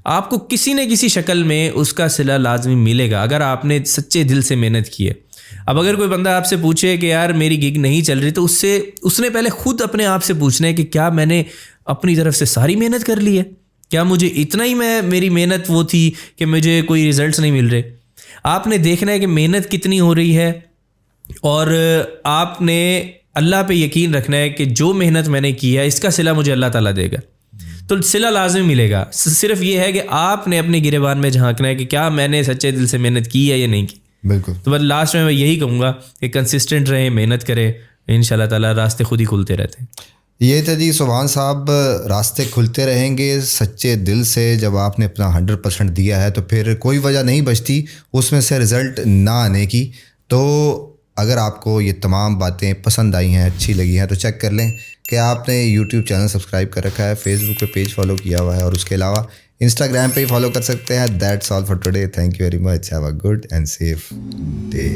आपको किसी न किसी शक्ल में उसका सिला लाजमी मिलेगा अगर आपने सच्चे दिल से मेहनत की है। अब अगर कोई बंदा आपसे पूछे कि यार मेरी गिग नहीं चल रही, तो उसने पहले खुद अपने आप से पूछना है कि क्या मैंने अपनी तरफ से सारी मेहनत कर ली है, क्या मुझे इतना ही मेरी मेहनत वो थी कि मुझे कोई रिजल्ट्स नहीं मिल रहे। आपने देखना है कि मेहनत कितनी हो रही है, और आपने अल्लाह पे यकीन रखना है कि जो मेहनत मैंने की है इसका सिला मुझे अल्लाह ताला देगा। तो सिला लाजिम मिलेगा। सिर्फ ये है कि आपने अपने गिरेबान में झांकना है कि क्या मैंने सच्चे दिल से मेहनत की है या नहीं की। बिल्कुल। तो बस लास्ट में मैं यही कहूँगा कि कंसिस्टेंट रहें, मेहनत करें, इंशाल्लाह ताला रास्ते खुद ही खुलते रहते हैं। ये था जी सुभान साहब, रास्ते खुलते रहेंगे सच्चे दिल से। जब आपने अपना 100% दिया है तो फिर कोई वजह नहीं बचती उसमें से रिज़ल्ट ना आने की। तो अगर आपको ये तमाम बातें पसंद आई हैं, अच्छी लगी हैं, तो चेक कर लें कि आपने यूट्यूब चैनल सब्सक्राइब कर रखा है, फेसबुक पे पेज फॉलो किया हुआ है और उसके अलावा इंस्टाग्राम पे ही फॉलो कर सकते हैं। That's all for today. Thank you very much. Have a good and safe day.